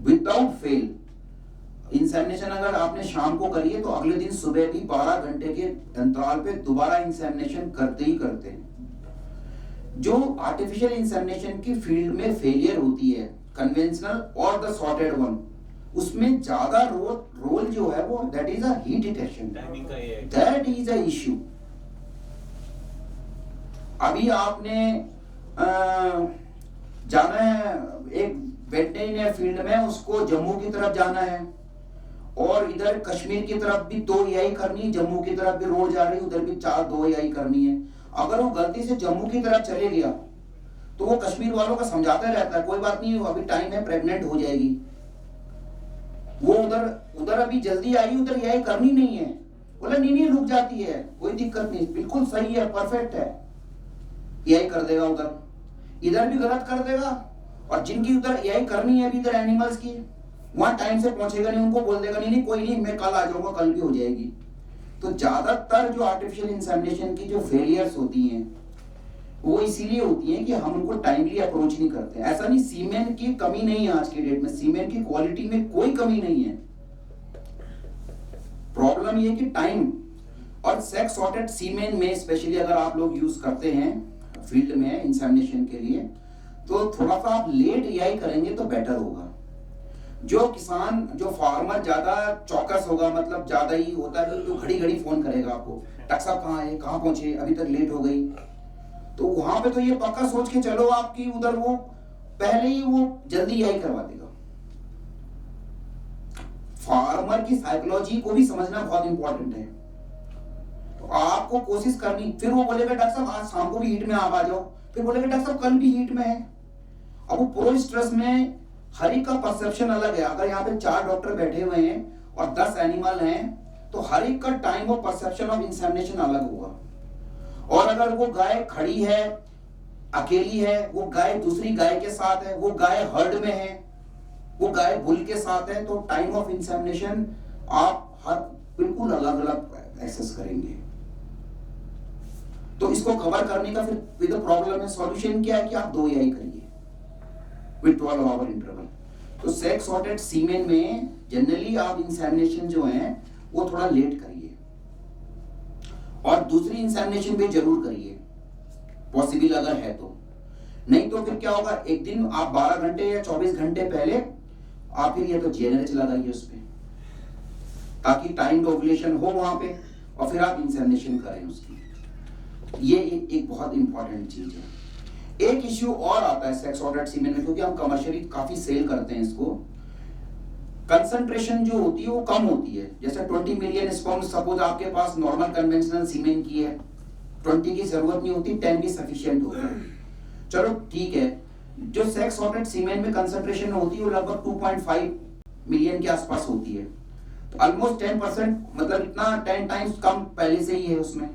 विदाउट फेल। इंसेमिनेशन अगर आपने शाम को करी है तो अगले दिन सुबह भी 12 घंटे के अंतराल पे दोबारा इंसेमिनेशन करते ही करते हैं। जो आर्टिफिशियल इंसेमिनेशन की फील्ड में फेलियर होती है, कन्वेंशनल और द सॉर्टेड वन, उसमें ज्यादा रोल जो है वो that is a heat detection, that is a issue. अभी आपने जाना है एक वेटरनरी फील्ड में, उसको जम्मू की तरफ जाना है और इधर कश्मीर की तरफ भी 2 EI करनी है, जम्मू की तरफ भी रोड जा रही है, उधर भी 2 EI करनी है। अगर वो गलती से जम्मू की तरफ चले गया तो वो कश्मीर वालों का समझाता रहता है, कोई बात नहीं अभी टाइम है, प्रेग्नेंट हो जाएगी। वो उधर अभी जल्दी आई, उधर EI करनी नहीं है, बोला नहीं रुक जाती है, कोई दिक्कत नहीं, बिल्कुल सही है, परफेक्ट है, EI कर देगा उधर, इधर भी गलत कर देगा। और जिनकी उधर EI करनी है अभी इधर एनिमल्स की, वहां टाइम से पहुंचेगा नहीं, उनको बोल देगा नहीं कोई नहीं मैं कल आ जाऊंगा, कल भी हो जाएगी। तो ज्यादातर जो आर्टिफिशियल इंसेमिनेशन की जो फेलियर्स होती हैं वो इसीलिए होती हैं कि हम उनको टाइमली अप्रोच नहीं करते। ऐसा नहीं, सीमेन की कमी नहीं है आज के डेट में, सीमेन की क्वालिटी में कोई कमी नहीं है, प्रॉब्लम ये कि टाइम। और सेक्स सॉर्टेड सीमेन में स्पेशली अगर आप लोग यूज करते हैं फील्ड में इंसेमिनेशन के लिए, तो थोड़ा सा आप लेट EI करेंगे तो बेटर होगा। जो किसान, जो फार्मर ज्यादा चौकस होगा, मतलब ज्यादा ही होता है तो घड़ी घड़ी फोन करेगा आपको, डॉक्टर साहब कहाँ है, कहाँ पहुंचे, अभी तक लेट हो गई, तो वहां पे तो ये पक्का सोच के चलो आपकी उधर वो पहले ही वो जल्दी EI करवा देगा। फार्मर की साइकोलॉजी को भी समझना बहुत इंपॉर्टेंट है। तो आपको कोशिश करनी, फिर वो बोलेगा डॉक्टर साहब आज शाम को भी हीट में आप आ जाओ, फिर बोलेगा डॉक्टर साहब कल भी हीट में है। अब वो प्रो स्ट्रेस में हर एक का परसेप्शन अलग है। अगर यहाँ पे 4 डॉक्टर बैठे हुए हैं और 10 एनिमल हैं तो हर एक का टाइम और परसेप्शन ऑफ इंसेमिनेशन अलग होगा। और अगर वो गाय खड़ी है, अकेली है, वो गाय दूसरी गाय के साथ है, वो गाय हर्ड में है, वो गाय बुल के साथ है, तो टाइम ऑफ इंसेमिनेशन आप हर बिल्कुल अलग अलग एक्सेस करेंगे। तो इसको कवर करने का फिर विद प्रॉब्लम है, सॉल्यूशन क्या है कि आप 2 EI करिए विद 12 आवर इंटरवल। तो सेक्स सॉर्टेड सीमेन में जनरली आप इंसेमिनेशन जो है वो थोड़ा लेट करिए और दूसरी इंसेमिनेशन भी जरूर करिए पॉसिबल अगर है तो। नहीं तो फिर क्या होगा, एक दिन आप 12 घंटे या 24 घंटे पहले आप फिर ये तो GnRH लगाइए उस पर, ताकि टाइम ओव्यूलेशन हो वहां पे और फिर आप इंसेमिनेशन करें उसकी। ये एक बहुत इंपॉर्टेंट चीज है। एक इश्यू और आता है सेक्स ऑर्डर्ड सीमेंट में, क्योंकि हम कमर्शियली काफी सेल करते हैं इसको। कंसंट्रेशन जो होती है वो कम होती है। जैसे 20 मिलियन स्पर्म सपोज आपके पास नॉर्मल कन्वेंशनल सीमेंट की है, 20 की जरूरत नहीं होती, 10 भी सफिशिएंट होता है। चलो ठीक है, जो सेक्स ऑर्डर्ड सीमेंट में कंसंट्रेशन होती है वो लगभग 2.5 मिलियन के आसपास होती है, तो ऑलमोस्ट 10%, मतलब इतना 10 टाइम्स कम पहले से ही है उसमें।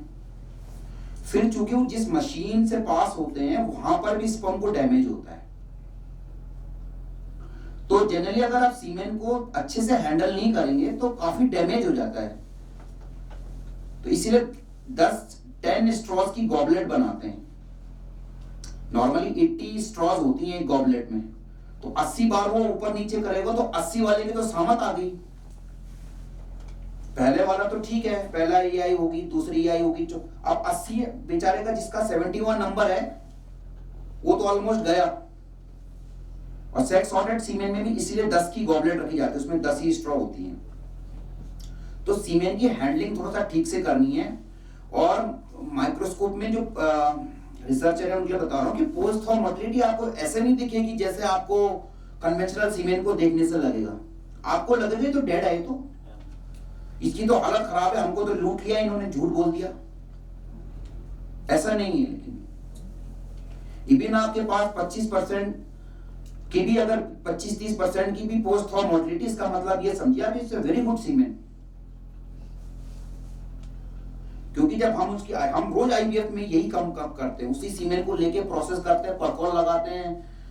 फिर चूंकि वो जिस मशीन से पास होते हैं वहां पर भी स्पर्म को डैमेज होता है, तो जनरली अगर आप सीमेंट को अच्छे से हैंडल नहीं करेंगे तो काफी डैमेज हो जाता है। तो इसीलिए 10 स्ट्रॉज की गॉबलेट बनाते हैं। नॉर्मली 80 स्ट्रॉज होती हैं एक गॉबलेट में, तो 80 बार वो ऊपर नीचे करेगा तो 80 वाले की तो सामत आ गई। पहले वाला तो ठीक है, पहला EI होगी, दूसरी EI होगी, अब 80 बेचारे का जिसका 71 नंबर है वो तो ऑलमोस्ट गया। और सेक्स ऑर्डर्ड सीमेंट में भी इसीलिए 10 की गॉबलेट रखी जाती है, उसमें 10 ही स्ट्रॉ होती हैं। तो सीमेंट की हैंडलिंग थोड़ा सा ठीक से करनी है। और माइक्रोस्कोप में जो रिसर्चर है उनके बता रहा हूँ कि पोस्ट थॉर्म मोटिलिटी आपको ऐसे नहीं दिखेगी जैसे आपको कन्वेंशनल सीमेंट को देखने से लगेगा। आपको लगेगा तो डेड है, तो इसकी तो हालत खराब है, हमको तो लूट लिया इन्होंने, झूठ बोल दिया, ऐसा नहीं है। लेकिन इवन आपके पास 25% की भी अगर 25-30% की भी पोस्ट थॉर्म मोटिलिटी, इसका मतलब ये समझिए आप it's a very good cement. क्योंकि जब हम रोज IVF में यही काम करते हैं, उसी सीमेंट को लेके प्रोसेस करते हैं, परकॉल लगाते हैं,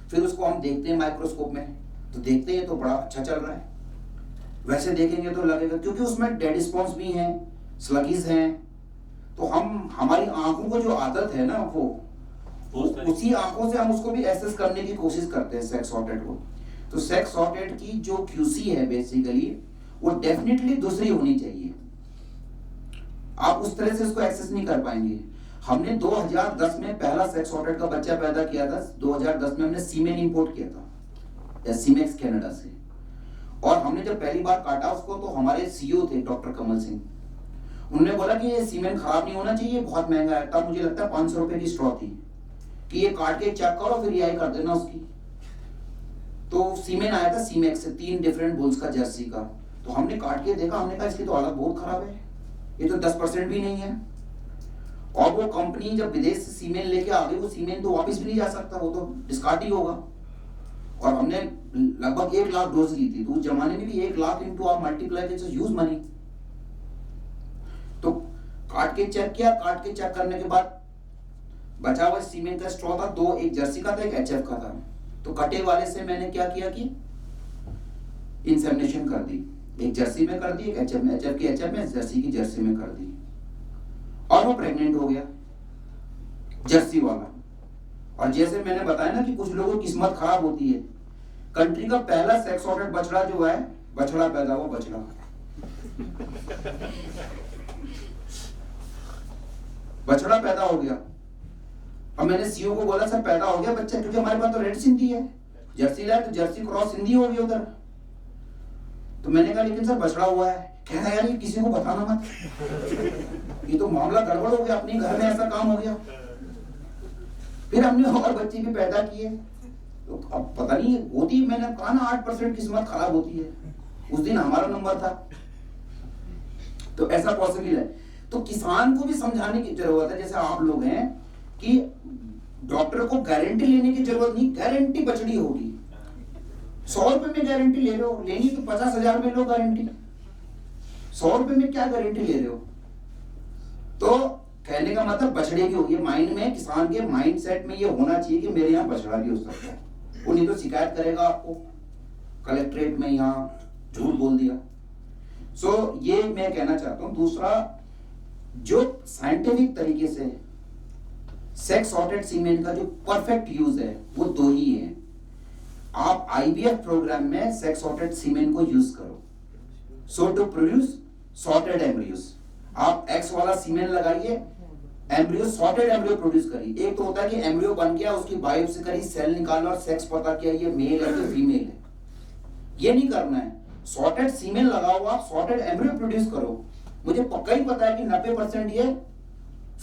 फिर उसको हम देखते हैं माइक्रोस्कोप में, तो देखते हैं तो बड़ा अच्छा चल रहा है। वैसे देखेंगे तो लगेगा, क्योंकि उसमें डेड स्पॉन्स भी हैं, स्लगीज हैं, तो हमारी आंखों को जो आदत है ना वो उसी आंखों से हम उसको भी एसेस करने की कोशिश करते हैं सेक्स ऑर्डर्ड को। तो सेक्स ऑर्डर्ड की जो QC है बेसिकली वो डेफिनेटली दूसरी होनी चाहिए। आप उस तरह से उसको एक्सेस नहीं कर पाएंगे। हमने 2010 में पहला सेक्स ऑर्डर्ड का बच्चा पैदा किया था। 2010 में हमने सीमेन इंपोर्ट किया था सीमेक्स कनाडा से, और हमने जब पहली बार काटा उसको तो हमारे CEO थे डॉक्टर कमल सिंह, उन्होंने बोला कि ये सीमेन खराब नहीं होना चाहिए, बहुत महंगा है। तब मुझे लगता है 500 रुपए की स्ट्रॉ थी कि ये काट के चेक करो फिर EI कर देना उसकी। तो सीमेन आया था सीमेक्स से, 3 डिफरेंट बुल्स का जर्सी का। तो हमने काट के देखा, हमने कहा इसकी तो हालत बहुत खराब है, ये तो 10% भी नहीं है। और वो कंपनी जब विदेश से सीमेन लेके आ गई, वो सीमेन तो वापस भी नहीं जा सकता, वो तो डिस्कार्ड ही होगा। और हमने लगभग 1 लाख डोज ली थी, तो उस जमाने में भी 1 लाख इंटू आप मल्टीप्लाई इट्स ह्यूज मनी। तो काट के चेक किया, काट के चेक करने के बाद बचा हुआ सीमेंट का स्ट्रॉ था 2, एक जर्सी का था, एक HF का था। तो कटे वाले से मैंने क्या किया कि इंसेमिनेशन कर दी, एक जर्सी में कर दी, एक HF में, HF की HF में, जर्सी की जर्सी में कर दी, और वो प्रेग्नेंट हो गया जर्सी वाला। और जैसे मैंने बताया ना कि कुछ लोगों की किस्मत खराब होती है, कंट्री का पहला सेक्स ऑर्डर्ड बछड़ा जो है, बछड़ा पैदा हुआ, बछड़ा पैदा हो गया। अब मैंने CEO को बोला सर पैदा हो गया बच्चा, क्योंकि हमारे पास तो रेड सिंधी है, जर्सी लाए तो जर्सी क्रॉस सिंधी हो गई उधर। तो मैंने कहा लेकिन सर बछड़ा हुआ है। कह रहा यार ये किसी को बताना मत, ये तो मामला गड़बड़ हो गया, अपने घर में ऐसा काम हो गया। फिर हमने और बच्चे भी पैदा किए, तो अब पता नहीं होती, मैंने कहा ना 8% किस्मत खराब होती है, उस दिन हमारा नंबर था। तो ऐसा पॉसिबल है। तो किसान को भी समझाने की जरूरत है, जैसे आप लोग हैं, कि डॉक्टर को गारंटी लेने की जरूरत नहीं, गारंटी बछड़ी होगी। 100 रुपए में गारंटी ले रहे हो, लेनी तो 50,000 में लो गारंटी, 100 रुपए में क्या गारंटी ले रहे हो। तो कहने का मतलब बछड़े की होगी, माइंड में, किसान के माइंड सेट में ये होना चाहिए कि मेरे यहाँ बछड़ा भी हो सकता है। वो नहीं तो शिकायत करेगा आपको कलेक्ट्रेट में, यहाँ झूठ बोल दिया। सो ये मैं कहना चाहता हूँ। दूसरा, जो साइंटिफिक तरीके से सेक्स ऑर्डर्ड सीमेंट का जो परफेक्ट यूज है वो 2 ही है। आप IVF प्रोग्राम में सेक्स ऑर्डर्ड सीमेंट को यूज करो, सो टू प्रोड्यूस सॉर्टेड एम्ब्रियोस। आप X वाला सीमेंट लगाइए, एम्ब्रियो, सॉर्टेड एम्ब्रियो प्रोड्यूस करिए। एक तो होता है कि एम्ब्रियो बन गया, उसकी बायोप्सी करी, सेल निकाला और सेक्स पता किया ये मेल है कि फीमेल है, ये नहीं करना है। सॉर्टेड सीमेंट लगाओ, आप सॉर्टेड एम्ब्रियो प्रोड्यूस करो। मुझे पक्का ही पता है कि 90% ये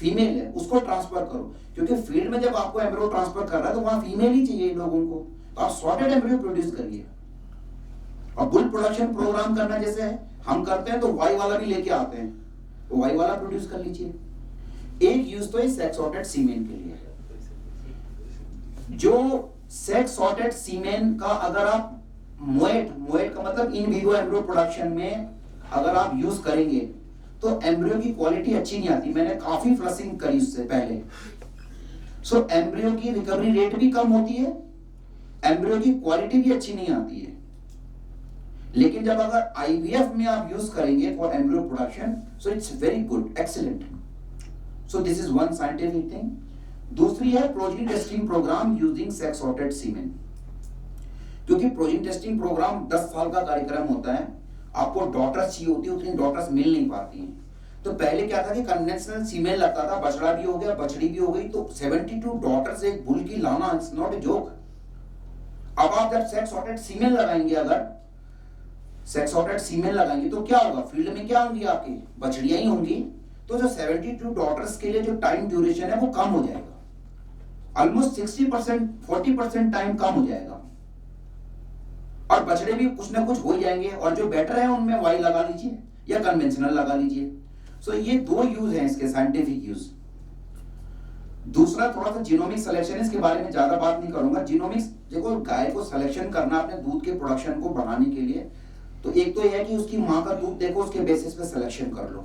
फीमेल है उसको ट्रांसफर करो, क्योंकि फील्ड में जब आपको एम्ब्रियो ट्रांसफर कर रहा है तो वहां फीमेल ही चाहिए लोगों को, तो आप सॉर्टेड एम्ब्रियो प्रोड्यूस करिए। और बुल प्रोडक्शन प्रोग्राम करना जैसे है हम करते हैं तो वाई वाला भी लेके आते हैं, तो वाई वाला प्रोड्यूस कर लीजिए। एक यूज तो है सेक्स सॉर्टेड सीमेन के लिए, जो सेक्स सॉर्टेड सीमेन का अगर आप मोएट का मतलब इन विवो एम्ब्रियो प्रोडक्शन में अगर आप यूज करेंगे तो एम्ब्रियो की क्वालिटी अच्छी नहीं आती। मैंने काफी फ्लशिंग करी उससे पहले, सो एम्ब्रियो की रिकवरी रेट भी कम होती है, एम्ब्रियो की क्वालिटी भी अच्छी नहीं आती है। लेकिन जब अगर आईवीएफ में आप यूज करेंगे for embryo production, so it's very good, excellent. So this is one scientific thing. दूसरी है progeny testing programme using sex sorted semen, क्योंकि प्रोजीन टेस्टिंग प्रोग्राम 10 साल का कार्यक्रम होता है, आपको डॉटर्स चाहिए होती है, उतनी डॉटर्स मिल नहीं पाती हैं। तो पहले क्या था कि कन्वेंशनल सीमेन लगता था, बछड़ा भी हो गया बछड़ी भी हो गई, तो 72 डॉटर्स एक बुल की लाना इट्स नॉट ए जोक। अब आप जब सेक्स सॉर्टेड सीमेन लगाएंगे, अगर सेक्स सॉर्टेड सीमेन लगाएंगे तो क्या होगा, फील्ड में क्या होंगी आपकी बछड़ियां ही होंगी, तो जो 72 डॉटर्स के लिए जो टाइम ड्यूरेशन है वो कम हो जाएगा, ऑलमोस्ट 60% 40% टाइम कम हो जाएगा, और बछड़े भी कुछ ना कुछ हो ही जाएंगे, और जो बेटर है उनमें वाई लगा लीजिए या कन्वेंशनल लगा लीजिए। सो ये दो यूज हैं इसके, साइंटिफिक यूज। दूसरा थोड़ा सा जीनोमिक सिलेक्शन, इसके बारे में ज्यादा बात नहीं करूंगा। जीनोमिक्स देखो, गाय को सिलेक्शन करना अपने दूध के प्रोडक्शन को बढ़ाने के लिए, तो एक तो यह है कि उसकी माँ का दूध देखो, उसके बेसिस पे सिलेक्शन कर लो।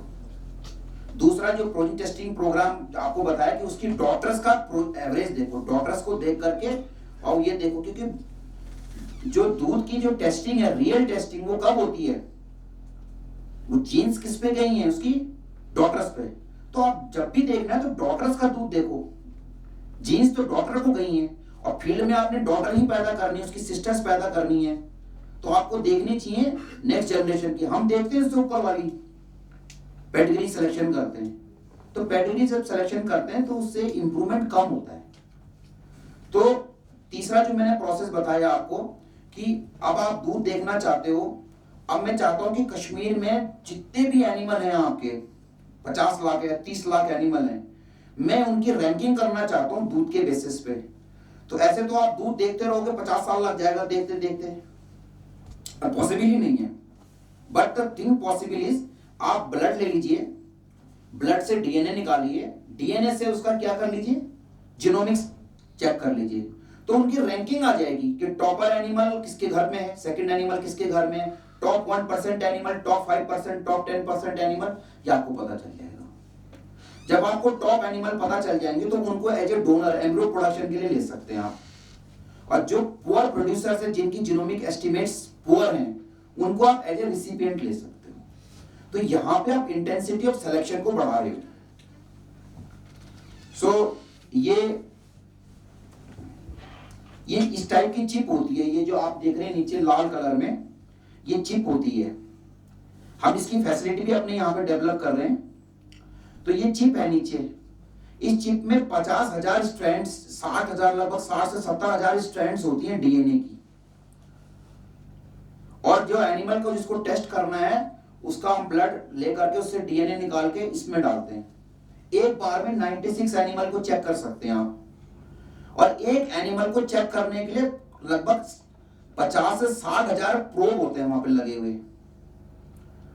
दूसरा जो प्रोजीन टेस्टिंग प्रोग्राम आपको बताया कि उसकी डॉटर्स का एवरेज देखो, डॉटर्स को देख करके और ये देखो, क्योंकि जो दूध की जो टेस्टिंग है, रियल टेस्टिंग, वो कब होती है, वो जीन्स किस पे गई हैं, उसकी डॉटर्स पे। तो आप जब भी देखना है तो डॉटर्स का दूध देखो, जीन्स तो डॉटर को गई हैं, और फील्ड में आपने डॉटर ही पैदा करनी है, उसकी सिस्टर्स पैदा करनी है, तो आपको देखनी चाहिए नेक्स्ट जनरेशन की। हम देखते हैं उससे ऊपर वाली पेडिग्री सिलेक्शन करते हैं, तो पेडिग्री जब सिलेक्शन करते हैं तो उससे इंप्रूवमेंट कम होता है। तो तीसरा जो मैंने प्रोसेस बताया आपको कि अब आप दूध देखना चाहते हो, अब मैं चाहता हूं कि कश्मीर में जितने भी एनिमल हैं आपके 50 लाख या 30 लाख एनिमल हैं, मैं उनकी रैंकिंग करना चाहता हूं दूध के बेसिस पे। तो ऐसे तो आप दूध देखते रहोगे, 50 साल लग जाएगा देखते देखते, पॉसिबल ही नहीं है। But the thing possible is, आप ब्लड ले लीजिए, ब्लड से डीएनए निकालिए, डीएनए से उसका क्या कर लीजिए, जीनोमिक्स चेक कर लीजिए, तो उनकी रैंकिंग आ जाएगी कि टॉपर एनिमल किसके घर में है, सेकंड एनिमल किसके घर में है, top 1% animal, top 5%, top 10% animal, ये आपको पता चल जाएगा। जब आपको टॉप एनिमल पता चल जाएंगे तो उनको as a donor embryo production के लिए ले सकते हैं आप। और जो पुअर प्रोड्यूसर्स हैं, जिनकी जीनोमिक एस्टिमेट्स पुअर हैं, उनको आप एज ए रिसिपिएंट ले सकते हो। तो यहां पे आप इंटेंसिटी ऑफ सिलेक्शन को बढ़ा रहे हो। सो ये इस टाइप की चिप होती है, ये जो आप देख रहे हैं नीचे लाल कलर में, ये चिप होती है। हम इसकी फैसिलिटी भी अपने यहाँ पे डेवलप कर रहे हैं। तो ये चिप है नीचे, इस चिप में 50,000 स्ट्रैंड्स, 60,000 लगभग 60 से 70,000 स्ट्रैंड्स होती हैं डीएनए की। और जो एनिमल को जिसको टेस्ट करना है, उसका हम ब्लड लेकर के उससे डीएनए निकाल के इसमें डालते हैं। एक बार में 96 एनिमल को चेक कर सकते हैं आप। और एक एनिमल को चेक करने के लिए लगभग 50 से 60,000 प्रोब होते हैं वहां पे लगे हुए।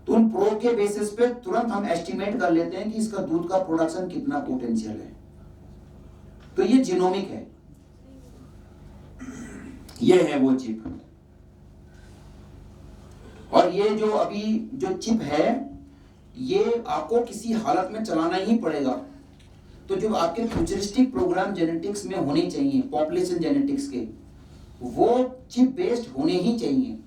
तो उन प्रोब के बेसिस पे तुरंत हम एस्टिमेट कर लेते हैं कि इसका दूध का प्रोडक्शन कितना पोटेंशियल है। तो ये जीनोमिक है, ये है वो चिप। और ये जो अभी जो चिप है, ये आपको किसी हालत में चलाना ही पड़ेगा। तो जो आपके फ्यूचरिस्टिक प्रोग्राम जेनेटिक्स में होने चाहिए, पॉपुलेशन जेनेटिक्स के, वो चिप बेस्ड होने ही चाहिए।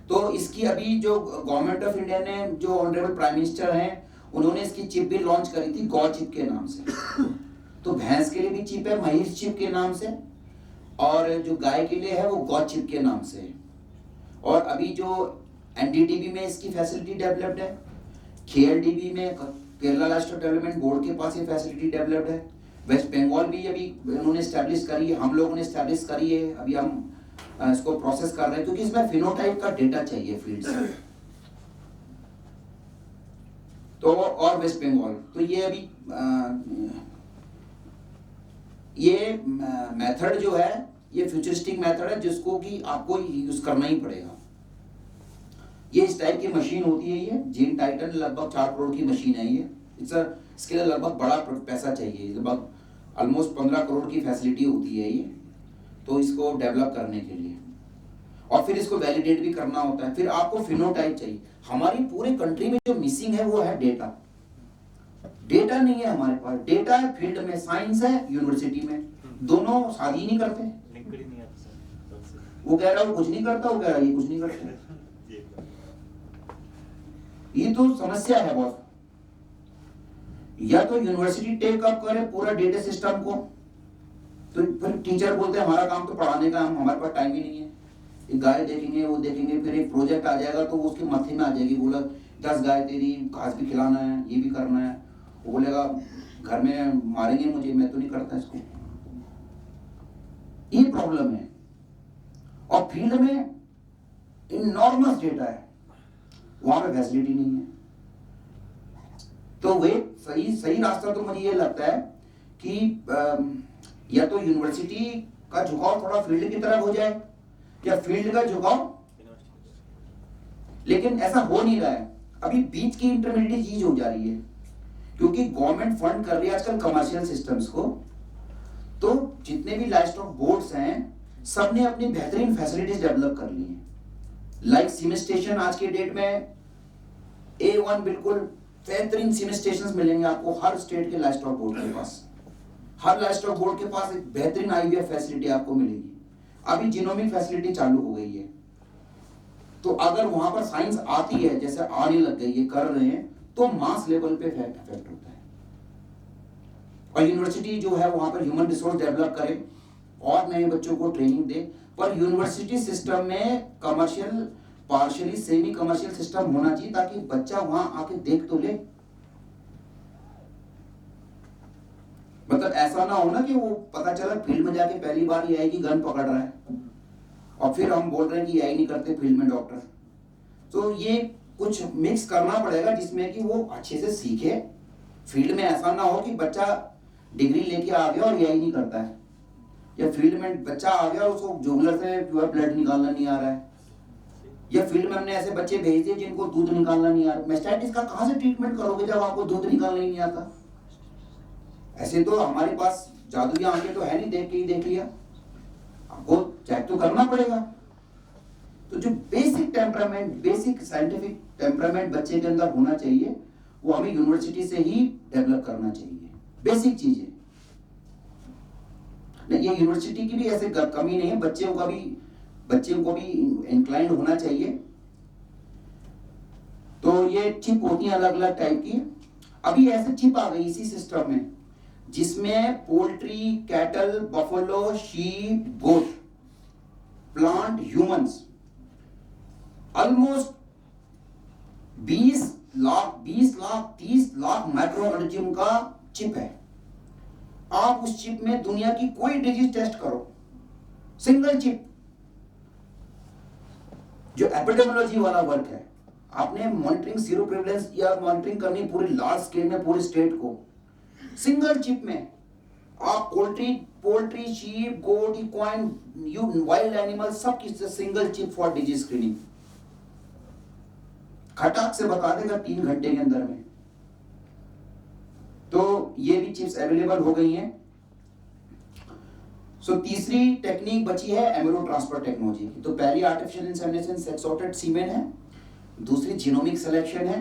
तो इसकी अभी जो गवर्नमेंट ऑफ इंडिया ने, जो ऑनरेबल प्राइम मिनिस्टर हैं, उन्होंने इसकी चिप भी लॉन्च करी थी गौ चिप के नाम से। तो भैंस के लिए भी चिप है महिष चिप के नाम से, और जो गाय के लिए है वो गौ चिप के नाम से। और अभी जो एनडीडीबी में इसकी फैसिलिटी डेवलप्ड है, केएलडीबी में, केरला लाइवस्टॉक डेवलपमेंट बोर्ड के पास ये फैसिलिटी डेवलप्ड है, वेस्ट बंगाल भी अभी उन्होंने एस्टैब्लिश करी है, हम लोगों ने एस्टैब्लिश करी है। अभी हम इसको प्रोसेस कर रहे हैं, क्योंकि इसमें फिनोटाइप का डेटा चाहिए फील्ड से। तो और वेस्ट बंगाल। तो ये अभी ये मेथड जो है ये फ्यूचरिस्टिक मेथड है जिसको कि आपको यूज करना ही पड़ेगा। ये इस टाइप की मशीन होती है, ये जीन टाइटन लगभग 4 करोड़ की मशीन है ये। इसके लिए लगभग बड़ा पैसा चाहिए, लगभग ऑलमोस्ट 15 करोड़ की फैसिलिटी होती है ये, तो इसको डेवलप करने के लिए, और फिर इसको वैलिडेट भी करना होता है। फिर आपको फिनोटाइप चाहिए। हमारी पूरे कंट्री में जो मिसिंग है वो है डेटा। डेटा नहीं है हमारे पास, डेटा है फील्ड में, साइंस है यूनिवर्सिटी में, दोनों शादी नहीं करते। वो कह रहा है वो कुछ नहीं करता, वो कह रहा है ये कुछ नहीं करता। ये तो समस्या है बहुत। या तो यूनिवर्सिटी टेक अप करे पूरा डेटा सिस्टम को, तो फिर टीचर बोलते हैं हमारा काम तो पढ़ाने का, हमारे पास टाइम ही नहीं है। एक गाय देखेंगे, वो देखेंगे, फिर एक प्रोजेक्ट आ जाएगा तो उसके माथे में आ जाएगी, बोला 10 गाय तेरी, घास भी खिलाना है, ये भी करना है। वो बोलेगा घर में मारेंगे मुझे, मैं तो नहीं करता इसको। ये प्रॉब्लम है। और फील्ड में इनॉर्मस डेटा है, वहां पे फैसिलिटी नहीं है। तो वे सही रास्ता तो मुझे ये लगता है कि या तो यूनिवर्सिटी का झुकाव थोड़ा फील्ड की तरफ हो जाए, या फील्ड का झुकाव, लेकिन ऐसा हो नहीं रहा है। अभी बीच की इंटरमीडिएट चीज हो जा रही है, क्योंकि गवर्नमेंट फंड कर रही है आजकल कमर्शियल सिस्टम्स को। तो जितने भी लाइवस्टॉक बोर्ड्स हैं, सबने अपनी बेहतरीन फैसिलिटीज डेवलप कर ली हैं। लाइक सिम स्टेशन, आज के डेट में A1 बिल्कुल बेहतरीन सिम स्टेशन मिलेंगे आपको हर स्टेट के लाइवस्टॉक बोर्ड के पास। हर लाइवस्टॉक बोर्ड के पास एक बेहतरीन IVF फैसिलिटी आपको मिलेगी। अभी जीनोमिक फैसिलिटी चालू हो गई है, तो अगर वहां पर साइंस आती है, जैसे आने लग गई है, कर रहे हैं, तो मास लेवल पे इफेक्ट होता है। और यूनिवर्सिटी जो है वहां पर ह्यूमन रिसोर्स डेवलप करे और नए बच्चों को ट्रेनिंग दे। पर यूनिवर्सिटी सिस्टम में commercial, partially semi commercial system होना चाहिए, ताकि बच्चा वहां आके देख तो ले। मतलब ऐसा ना हो ना कि वो पता चला फील्ड में जाके पहली बार AI की गन पकड़ रहा है और फिर हम बोल रहे हैं कि AI नहीं करते फील्ड में डॉक्टर। तो ये कुछ मिक्स करना पड़ेगा जिसमें कि वो अच्छे से सीखे। फील्ड में ऐसा ना हो कि बच्चा डिग्री लेके आ गया और AI नहीं करता है, या फील्ड में बच्चा आ गया और उसको जुगलर से प्योर ब्लड निकालना नहीं आ रहा है, या फील्ड में हमने ऐसे बच्चे भेज दिए जिनको दूध निकालना नहीं आ रहा। मेस्टाइटिस का कहां से ट्रीटमेंट करोगे जब आपको दूध निकालना ही नहीं आता? ऐसे तो हमारे पास जादुई आंखें तो है नहीं, देख के ही देख लिया, आपको चेक तो करना पड़ेगा। तो जो basic temperament, basic scientific temperament बच्चे के अंदर होना चाहिए, वो हमें यूनिवर्सिटी से ही डेवलप करना चाहिए। बेसिक चीजें नहीं, ये यूनिवर्सिटी की भी ऐसे कमी नहीं है, बच्चों को भी इंक्लाइंड होना चाहिए। तो ये चिप होती है अलग अलग टाइप की। अभी ऐसे चिप आ गई इसी सिस्टम में, जिसमें poultry, cattle, buffalo, sheep, goat, plant, humans, almost 20 lakh 30 lakh microorganism का चिप है। आप उस चिप में दुनिया की कोई डिजीज टेस्ट करो, सिंगल चिप। जो एपिडेमियोलॉजी वाला वर्क है, आपने मॉनिटरिंग सीरो प्रेवलेंस या मॉनिटरिंग करनी पूरे लार्ज स्केल में पूरे स्टेट को, सिंगल चिप में आप poultry, sheep, goat, equine, wild animal, सब की single chip for disease screening, खटाक से बता देगा 3 घंटे के अंदर में। तो ये भी चिप्स अवेलेबल हो गई हैं। सो तीसरी टेक्निक बची है एम्ब्रियो ट्रांसफर टेक्नोलॉजी की। तो पहली आर्टिफिशियल इंसेमिनेशन सेक्स सॉर्टेड सीमेन है, दूसरी जीनोमिक सिलेक्शन है,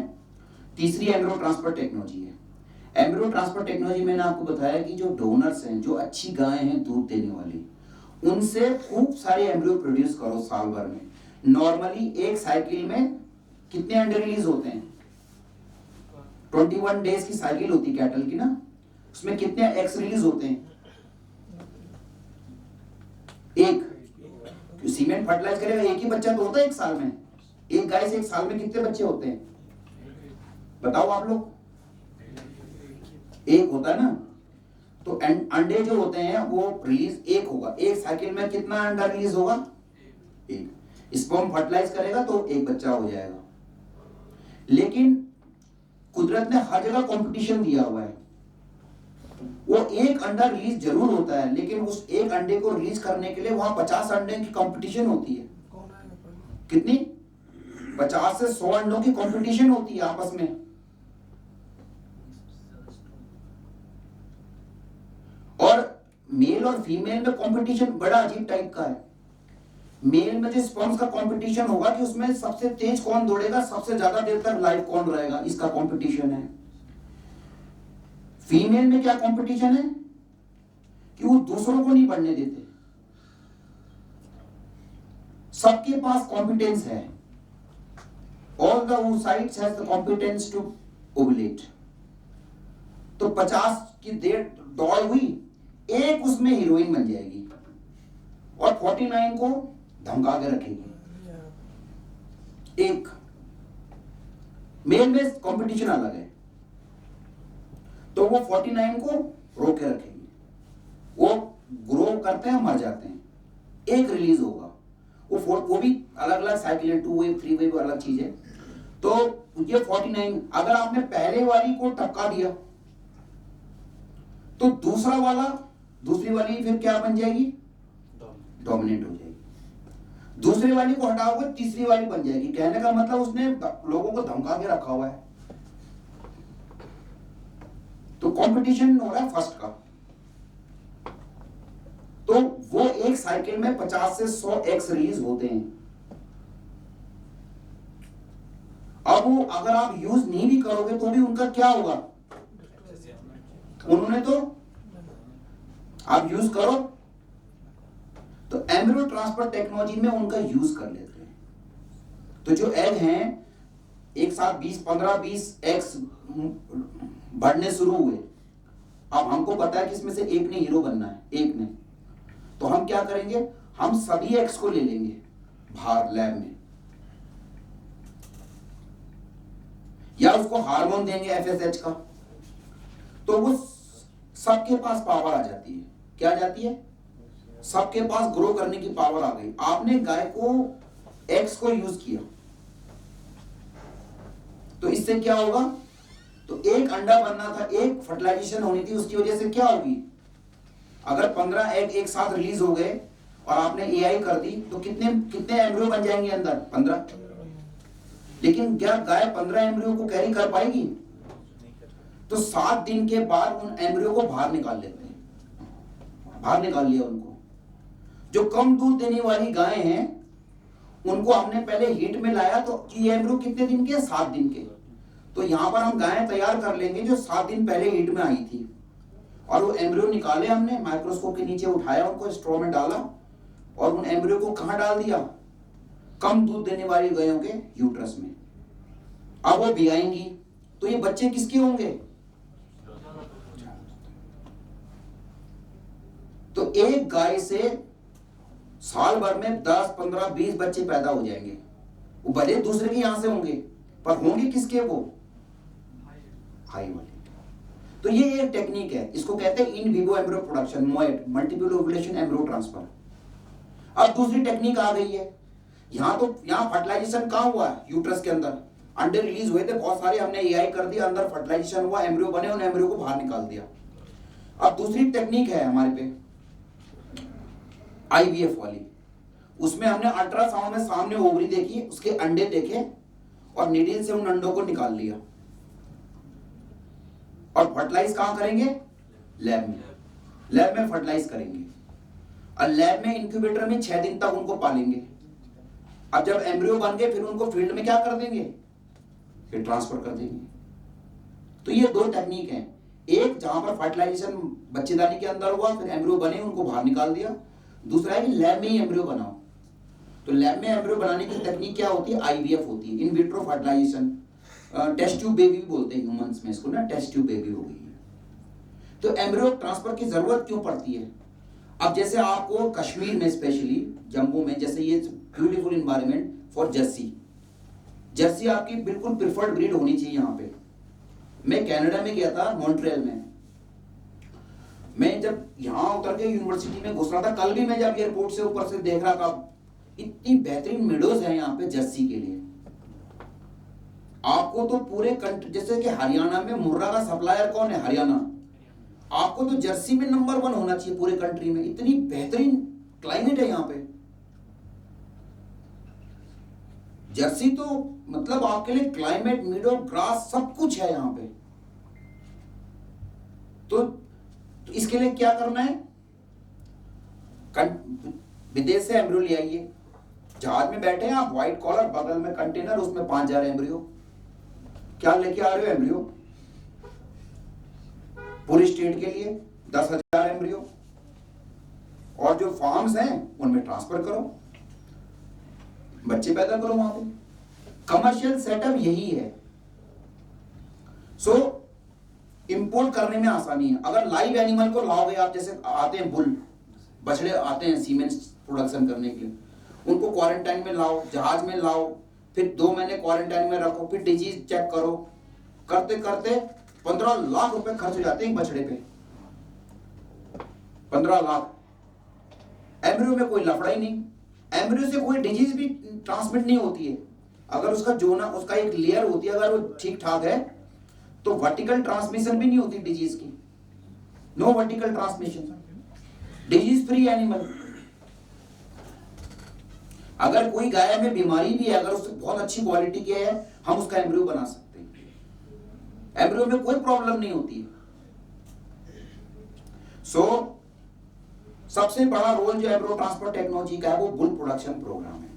तीसरी एम्ब्रियो ट्रांसफर टेक्नोलॉजी है। एम्ब्रियो ट्रांसफर टेक्नोलॉजी मैंने आपको बताया कि जो डोनर्स हैं, जो अच्छी गाय हैं दूध देने वाली, उनसे खूब सारे एम्ब्रियो प्रोड्यूस करो साल भर में। नॉर्मली एक साइकिल में कितने अंडे रिलीज होते हैं? 21 डेज की साइकिल होती है कैटल की ना, उसमें कितने एग्स रिलीज होते हैं? एक। सीमेंट फर्टिलाइज करेगा एक ही बच्चा तो होता है एक साल में। एक गाय से एक साल में कितने बच्चे होते हैं बताओ आप लोग? एक होता है ना। तो अंडे जो होते हैं वो रिलीज एक होगा, एक साइकिल में कितना अंडा रिलीज होगा? एक। स्पर्म फर्टिलाइज करेगा तो एक बच्चा हो जाएगा। लेकिन कुदरत ने हर जगह कंपटीशन दिया हुआ है। वो एक अंडा रिलीज जरूर होता है, लेकिन उस एक अंडे को रिलीज करने के लिए वहां 50 अंडे की कंपटीशन होती है। कितनी? 50 से 100 अंडों की कंपटीशन होती है आपस में। और मेल और फीमेल में कंपटीशन बड़ा अजीब टाइप का है। मेल में जो स्पर्म्स का कंपटीशन होगा कि उसमें सबसे तेज कौन दौड़ेगा, सबसे ज्यादा देर तक लाइव कौन रहेगा, इसका कंपटीशन है। फीमेल में क्या कंपटीशन है कि वो दूसरों को नहीं बढ़ने देते, सबके पास कॉम्पिटेंस है। All the oocytes has the competence to ovulate। तो 50 की देर दौड़ हुई, एक उसमें हीरोइन बन जाएगी और 49 को धमका के रखेगी। एक मेल में कंपटीशन अलग है, तो वो 49 को रोक के रखेगी। वो ग्रो करते हैं, मर जाते हैं, एक रिलीज होगा। वो भी अलग अलग साइकिल है, 2 वेव 3 वेव अलग चीज है। तो ये 49 अगर आपने पहले वाली को टपका दिया तो दूसरी वाली फिर क्या बन जाएगी? डोमिनेंट हो जाएगी। दूसरी वाली को हटाओगे, तीसरी वाली बन जाएगी। कहने का मतलब उसने लोगों को धमका के रखा हुआ है। तो कंपटीशन हो रहा है फर्स्ट का। तो वो एक साइकिल में 50 से 100 एग्स रिलीज होते हैं। अब वो अगर आप यूज नहीं भी करोगे तो भी उनका क्या होगा? उन्होंने तो आप यूज करो तो एम्ब्रियो ट्रांसफर टेक्नोलॉजी में उनका यूज कर लेते हैं। तो जो एग हैं एक साथ 15-20 एग्स बढ़ने शुरू हुए। अब हमको पता है कि इसमें से एक ने हीरो बनना है, एक ने, तो हम क्या करेंगे? हम सभी एग्स को ले लेंगे बाहर लैब में, या उसको हार्मोन देंगे FSH का, तो वो सबके पास पावर आ जाती है। क्या आ जाती है? सबके पास ग्रो करने की पावर आ गई। आपने गाय को एग्स को यूज किया तो इससे क्या होगा? तो एक अंडा बनना था, एक फर्टिलाइजेशन होनी थी, उसकी वजह से क्या होगी? अगर 15 एग एक साथ रिलीज हो गए और आपने AI कर दी तो कितने एम्ब्रियो बन जाएंगे अंदर? 15। लेकिन क्या गाय 15 एम्ब्रियो को कैरी कर पाएगी? तो 7 दिन के बाद उन एम्ब्रियो को बाहर निकाल लेते हैं। बाहर निकाल लिया उनको। जो कम दूध देने वाली गायें हैं उनको हमने पहले हीट में लाया, तो ये एम्ब्रियो कितने दिन के? 7 दिन के। तो यहां पर हम गायें तैयार कर लेंगे जो 7 दिन पहले हीट में आई थी, और वो एम्ब्रियो निकाले हमने, माइक्रोस्कोप के नीचे उठाया, उनको स्ट्रॉ में डाला और उन एम्ब्रियो को कहां डाल दिया? कम दूध देने वाली गायों के यूट्रस में। अब वो बिगाएंगी तो ये बच्चे किसके होंगे? तो एक गाय से साल भर में 10, 15, 20 बच्चे पैदा हो जाएंगे। वो भले दूसरे के यहां से होंगे, पर होंगे किसके? वो हाई वाले। तो ये एक टेक्निक है, इसको कहते हैं in vivo embryo production, MOET, multiple ovulation embryo transfer. अब दूसरी टेक्निक आ गई है। यहां फर्टिलाइजेशन कहां हुआ? यूट्रस के अंदर अंडे रिलीज हुए थे बहुत सारे, हमने AI कर दिया, अंदर फर्टिलाइजेशन हुआ, एम्ब्रियो बने, उन एम्ब्रियो को बाहर निकाल दिया। अब दूसरी टेक्निक है हमारे पे IVF वाली। उसमें हमने अल्ट्रासाउंड में सामने ओवरी देखी, उसके अंडे देखे और नीडल से उन अंडों को निकाल लिया। और फर्टिलाइज कहां करेंगे? लैब में। लैब में फर्टिलाइज करेंगे और लैब में इंक्यूबेटर में 6 दिन तक उनको पालेंगे। अब जब एम्ब्रियो बन गए फिर उनको फील्ड में क्या कर देंगे? फिर ट्रांसफर कर देंगे। तो ये 2 टेक्निक हैं। एक जहां पर फर्टिलाइजेशन बच्चेदानी के अंदर हुआ, फिर एम्ब्रियो बने, उनको बाहर निकाल दिया। दूसरा है कि लैब में ही एम्ब्रियो बनाओ। तो लैब में एम्ब्रियो बनाने की टेक्निक क्या होती है? IVF होती है, in vitro fertilisation. Test tube baby बोलते हैं ह्यूमंस में इसको ना, टेस्ट ट्यूब बेबी हो गई है। तो एम्ब्रियो ट्रांसफर की जरूरत क्यों पड़ती है? अब जैसे आपको कश्मीर में, स्पेशली जम्मू में, जैसे ये ब्यूटीफुल इन्वायरमेंट फॉर जर्सी आपकी बिल्कुल प्रिफर्ड ब्रीड होनी चाहिए। यहाँ पे मैं कनाडा में गया था, मॉन्ट्रियल में। मैं जब यहाँ उतर के यूनिवर्सिटी में घुस रहा था, कल भी मैं जब एयरपोर्ट से ऊपर से देख रहा था, इतनी बेहतरीन मेडोज है यहाँ पे जर्सी के लिए। आपको तो पूरे कंट्री, जैसे कि हरियाणा में मुर्रा का सप्लायर कौन है, हरियाणा, आपको तो जर्सी में नंबर 1 होना चाहिए पूरे कंट्री में। इतनी बेहतरीन क्लाइमेट है यहाँ पे। जर्सी तो मतलब आपके लिए क्लाइमेट, मीडो, ग्रास सब कुछ है यहाँ पे। तो इसके लिए क्या करना है, विदेश से एम्ब्रियो ले आइए। जहाज में बैठे हैं आप, व्हाइट कॉलर, बगल में कंटेनर, उसमें 5000 एम्ब्रियो। क्या लेके आ रहे हो एम्ब्रियो? पूरी स्टेट के लिए 10,000 एम्ब्रियो, और जो फार्म्स हैं उनमें ट्रांसफर करो, बच्चे पैदा करो वहां पे। कमर्शियल सेटअप यही है। सो इंपोर्ट करने में आसानी है। अगर लाइव एनिमल को लाओगे आप, जैसे आते हैं बुल, बछड़े आते हैं सीमेंट प्रोडक्शन करने के लिए, उनको क्वारंटाइन में लाओ, जहाज में लाओ, फिर 2 महीने क्वारंटाइन में रखो, फिर डिजीज चेक करो, करते करते 15 लाख रुपए खर्च हो जाते हैं बछड़े पे। 15 लाख। एम्ब्रियो में कोई लफड़ा ही नहीं, एम्ब्रियो से कोई डिजीज भी ट्रांसमिट नहीं होती है। अगर उसका जोना, उसका एक लेयर होती है, अगर वो ठीक ठाक है तो वर्टिकल ट्रांसमिशन भी नहीं होती डिजीज की। No vertical transmission, disease free animal. अगर कोई गाय में बीमारी भी है, अगर उससे बहुत अच्छी क्वालिटी की है, हम उसका एम्ब्रियो बना सकते हैं। एम्ब्रियो में कोई प्रॉब्लम नहीं होती है। सबसे बड़ा रोल जो एम्ब्रियो ट्रांसफर टेक्नोलॉजी का है वो बुल प्रोडक्शन प्रोग्राम है।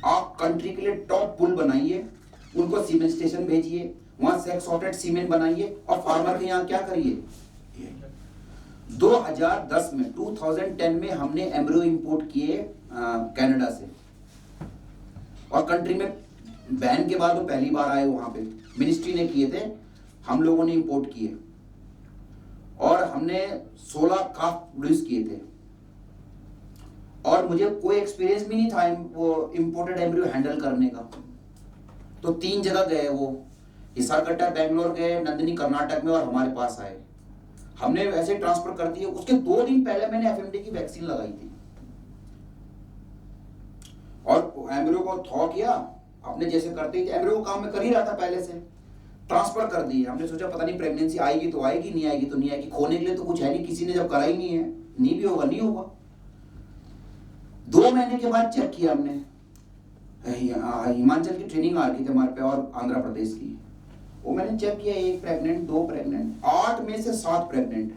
आप कंट्री के लिए टॉप बुल बनाइए, उनको सीमेंट स्टेशन भेजिए, वहां सेक्स सॉर्टेड सीमेंट बनाइए, और फार्मर के यहाँ क्या करिए। 2010 में 2010 में हमने एम्ब्रियो इंपोर्ट किए कनाडा से, और कंट्री में बैन के बाद वो पहली बार आए, वहां पे मिनिस्ट्री ने किए थे, हम लोगों ने इंपोर्ट किए, और हमने 16 काफ प्रोड्यूस किए थे। और मुझे कोई एक्सपीरियंस भी नहीं था वो इंपोर्टेड एम्ब्रियो हैंडल करने का। तो 3 जगह गए वो, हिसारकट्टा बेंगलोर गए, नंदिनी कर्नाटक में, और हमारे पास आए। हमने वैसे ट्रांसफर कर दिए। उसके 2 दिन पहले मैंने एफएमडी की वैक्सीन लगाई थी, और एम्ब्रियो को थॉ किया अपने जैसे करते ही। एम्ब्रियो काम में कर ही रहा था पहले से, ट्रांसफर कर दिए। हमने सोचा पता नहीं प्रेगनेंसी आएगी तो आएगी, नहीं आएगी तो नहीं आएगी, खोने के लिए तो कुछ है नहीं, किसी ने जब करा ही नहीं है, नहीं भी होगा, नहीं होगा। 2 महीने के बाद चेक किया हमने, हिमाचल की ट्रेनिंग आ रही थी हमारे पे, और आंध्र प्रदेश की। वो मैंने चेक किया, 1 प्रेग्नेंट, 2 प्रेग्नेंट, 8 में से 7 प्रेग्नेंट।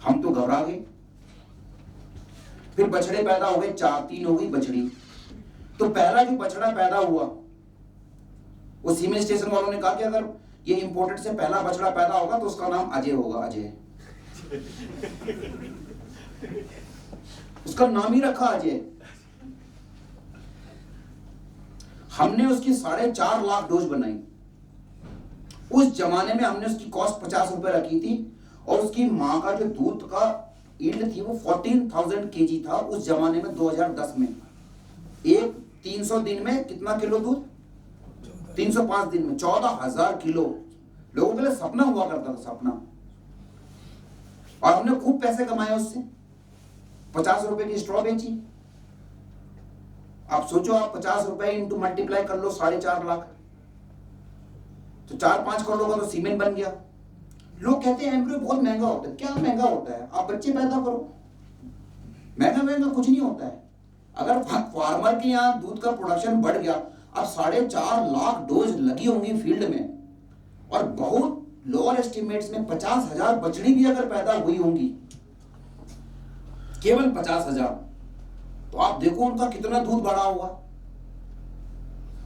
हम तो घबरा गए। फिर बछड़े पैदा हो गए, 3 हो गई बछड़ी। तो पहला जो बछड़ा पैदा हुआ, वो सीमेंट स्टेशन वालों ने कहा कि अगर ये इंपोर्टेड से पहला बछड़ा पैदा होगा तो उसका नाम अजय होगा, अजय। उसका नाम ही रखा अजय। हमने उसकी 4.5 लाख डोज बनाई। उस जमाने में हमने उसकी कॉस्ट 50 रुपए रखी थी, और उसकी मां का जो दूध का यील्ड थी वो 14,000 kg था उस जमाने में, 2010 में। 300 दिन में कितना किलो दूध? 305 दिन में 14,000 किलो। लोगों के लिए सपना हुआ करता था, सपना। और हमने खूब पैसे कमाए उससे। 50 रुपए की स्ट्रॉ बेची। आप सोचो, आप 50 रुपए इंटू मल्टीप्लाई कर लो, 4.5 लाख, तो 4-5 करोड़ का तो सीमेंट बन गया। लोग कहते हैं एम्ब्रियो बहुत महंगा होता है। क्या महंगा होता है? आप बच्चे पैदा करो, महंगा कुछ नहीं होता है। अगर फार्मर के यहाँ दूध का प्रोडक्शन बढ़ गया, अब 4.5 लाख डोज लगी होंगी फील्ड में, और बहुत लोअर एस्टिमेट्स में 50,000 बछड़ी भी अगर पैदा हुई होंगी, केवल 50,000, तो आप देखो उनका कितना दूध बढ़ा होगा।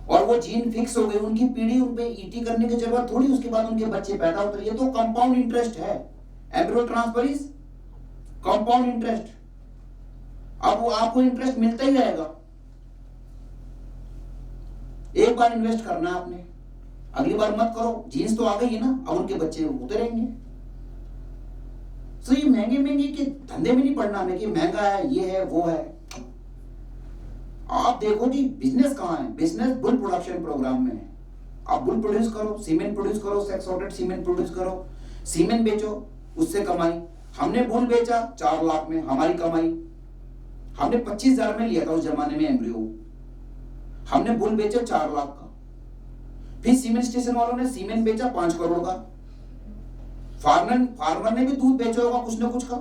और वो जीन फिक्स हो गई, उनकी पीढ़ी, उन पे ईटी करने की जरूरत थोड़ी, उसके बाद उनके बच्चे पैदा होते। ये तो कंपाउंड इंटरेस्ट है। Embryo transfer is compound interest. अब वो आपको इंटरेस्ट मिलता ही रहेगा। एक बार इन्वेस्ट करना है आपने, अगली बार मत करो। जीन्स तो आ गई है ना, अब उनके बच्चे होते रहेंगे। तो ये महंगे के धंधे में नहीं पड़ना हमें कि महंगा है, ये है, वो है। आप देखो जी बिजनेस कहाँ है? बिजनेस बुल प्रोडक्शन प्रोग्राम में है। आप बुल प्रोड्यूस करो, सीमेंट प्रोड्यूस करो, सेक्स सॉर्टेड सीमेंट प्रोड्यूस करो, सीमेंट बेचो, उससे कमाई। हमने बुल बेचा 4 लाख में, हमारी कमाई। हमने 25,000 में लिया था उस जमाने में एम्ब्रियो, हमने बुल बेचा 4 लाख का। फिर सीमेंट स्टेशन वालों ने सीमेंट बेचा 5 करोड़ का, फार्मर ने भी दूध बेचा होगा कुछ ना कुछ का।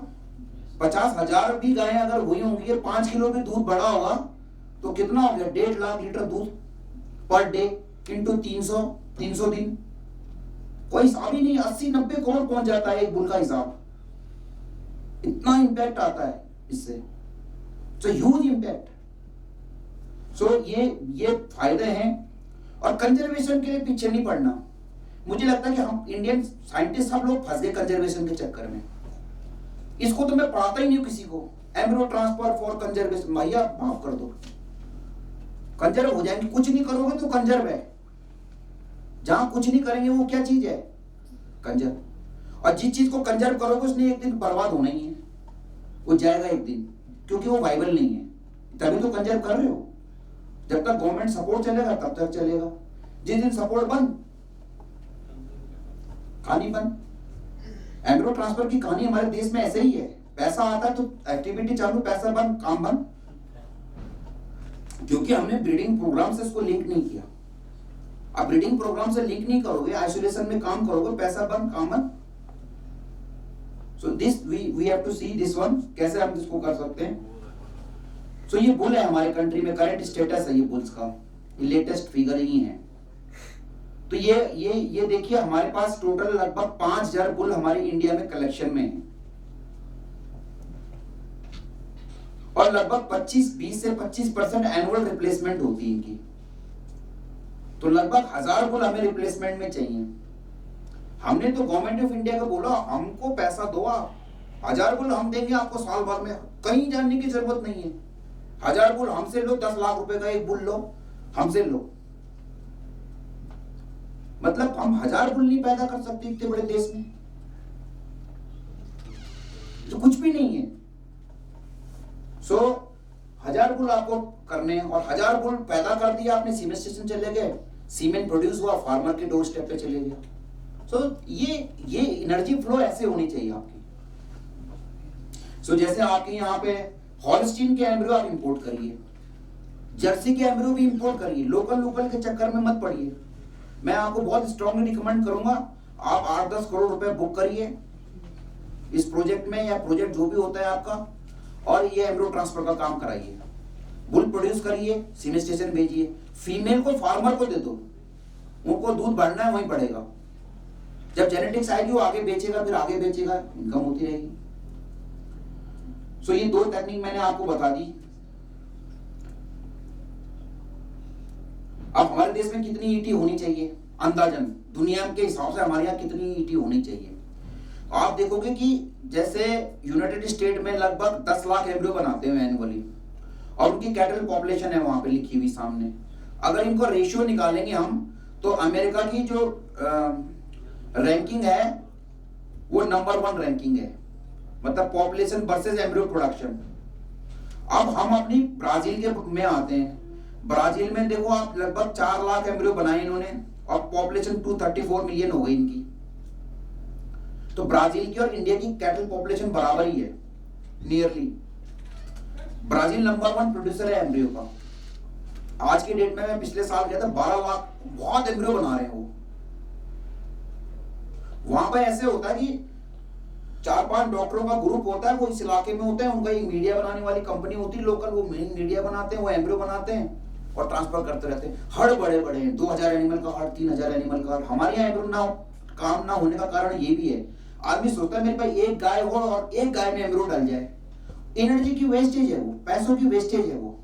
50,000 भी गायें अगर हुई होंगी, 5 किलो भी दूध बढ़ा होगा तो कितना हो गया? 1.5 लाख लीटर दूध पर डे इंटू 300 दिन, कोई हिसाब ही नहीं। 80-90 करोड़ पहुंच जाता है एक बुल का हिसाब, इतना इंपैक्ट आता है इससे, सो ह्यूज इंपैक्ट। सो ये फायदे हैं। और कंजर्वेशन के लिए पीछे नहीं पड़ना। मुझे लगता है कि हम इंडियन साइंटिस्ट सब लोग फंस गए कंजर्वेशन के चक्कर में। इसको तो मैं पढ़ाता ही नहीं हूं किसी को, एम्ब्रियो ट्रांसफर फॉर कंजर्वेशन। भैया माफ कर दो, कंजर्व हो जाएंगे। कुछ नहीं करोगे तो कंजर्व है, जहां कुछ नहीं करेंगे वो क्या चीज है? कंजर्व। और जिस चीज को कंजर्व करोगे उसने एक दिन बर्बाद होना ही है, वो जाएगा एक दिन, क्योंकि वो वाइबल नहीं है। तभी तो कंजर्व कर रहे हो। जब तक गवर्नमेंट सपोर्ट चलेगा तब तक चलेगा, जिस दिन सपोर्ट बंद, कहानी बंद। एम्ब्रियो ट्रांसफर की कहानी हमारे देश में ऐसे ही है। पैसा आता है तो एक्टिविटी चालू, पैसा बंद, काम बंद, क्योंकि हमने ब्रीडिंग प्रोग्राम से इसको लिंक नहीं किया। अब ब्रीडिंग प्रोग्राम से लिंक नहीं करोगे, आइसोलेशन में काम करोगे, पैसा बंद, काम बंद। So this we have to see this one, कैसे हम इसको कर सकते हैं। सो ये बुल है हमारे कंट्री में, करंट स्टेटस है ये बुल्स का, ये लेटेस्ट फिगर ही है। तो ये देखिए हमारे पास टोटल लगभग 5,000 बुल हमारी इंडिया में कलेक्शन में है, और लगभग 20 से 25% एनुअल रिप्लेसमेंट होती है इनकी। तो लगभग 1,000 बुल हमें रिप्लेसमेंट में चाहिए। हमने तो गवर्नमेंट ऑफ इंडिया को बोला हमको पैसा दो, आप 1,000 बुल हम देंगे आपको साल भर में, कहीं जाने की जरूरत नहीं है। 1,000 बुल हमसे लो, 10 लाख रुपए का एक बुल लो, हमसे लो। मतलब हम 1,000 बुल नहीं पैदा कर सकते इतने बड़े देश में, तो कुछ भी नहीं है। सो 1,000 बुल आपको करने, और 1,000 बुल पैदा कर दिया आपने, सीमेंट स्टेशन चले गए, सीमेंट प्रोड्यूस हुआ, फार्मर के डोर स्टेप पे चले गए। सो ये एनर्जी फ्लो ऐसे होनी चाहिए आपकी। सो जैसे आपके यहाँ पे हॉलस्टीन के एम्ब्रियो आप इंपोर्ट करिए, जर्सी के एम्ब्रियो भी इंपोर्ट करिए, लोकल के चक्कर में मत पड़िए। मैं आपको बहुत स्ट्रांगली रिकमेंड करूंगा, आप 8-10 करोड़ रुपए बुक करिए इस प्रोजेक्ट में, या प्रोजेक्ट जो भी होता है आपका, और ये एम्ब्रियो ट्रांसफर का काम कराइए। बुल प्रोड्यूस करिए, सीमेंट स्टेशन भेजिए, फीमेल को फार्मर को दे दो, उनको दूध बढ़ना है वहीं बढ़ेगा। जब जेनेटिक्स आएगी वो आगे बेचेगा, फिर आगे बेचेगा, इनकम होती रहेगी। सो ये 2 टेक्निक मैंने आपको बता दी। अब हमारे देश में कितनी ईटी होनी चाहिए अंदाजन, दुनिया के हिसाब से हमारे यहाँ कितनी ईटी होनी चाहिए? आप देखोगे कि जैसे यूनाइटेड स्टेट में लगभग 10 लाख एम्ब्रियो बनाते हैं एनुअली, और उनकी कैटल पॉपुलेशन है वहां पे लिखी हुई सामने। अगर इनको रेशियो निकालेंगे हम, तो अमेरिका की जो रैंकिंग है वो नंबर 1 रैंकिंग है, मतलब पॉपुलेशन वर्सेस एम्ब्रियो प्रोडक्शन। अब हम अपनी ब्राजील के में आते हैं। ब्राजील में देखो आप, लगभग 4 लाख एम्ब्रियो बनाए इन्होंने, और पॉपुलेशन 234 मिलियन हो गई इनकी। तो ब्राजील की और इंडिया की कैटल पॉपुलेशन बराबर ही है, नियरली। ब्राजील नंबर 1 प्रोड्यूसर है एम्ब्रियो का। आज के डेट में, मैं पिछले साल गया था, 12 लाख बहुत एम्ब्रियो बना रहे हैं वो। वहां पर ऐसे होता है कि 4-5 डॉक्टरों का ग्रुप होता है, वो इस इलाके में होते हैं, उनका एक मीडिया बनाने वाली कंपनी होती है लोकल, वो मेन मीडिया बनाते हैं, वो एम्ब्रियो बनाते हैं और ट्रांसफर करते रहते हैं। हड़ बड़े बड़े हैं, 2,000 एनिमल का हड़, 3,000 एनिमल का हड़। हमारे यहाँ एम्ब्रियो काम ना होने का कारण ये भी है, आदमी सोचता है मेरे पास एक गाय हो और एक गाय में एम्ब्रियो डल जाए। एनर्जी की वेस्टेज है वो, पैसों की वेस्टेज है वो।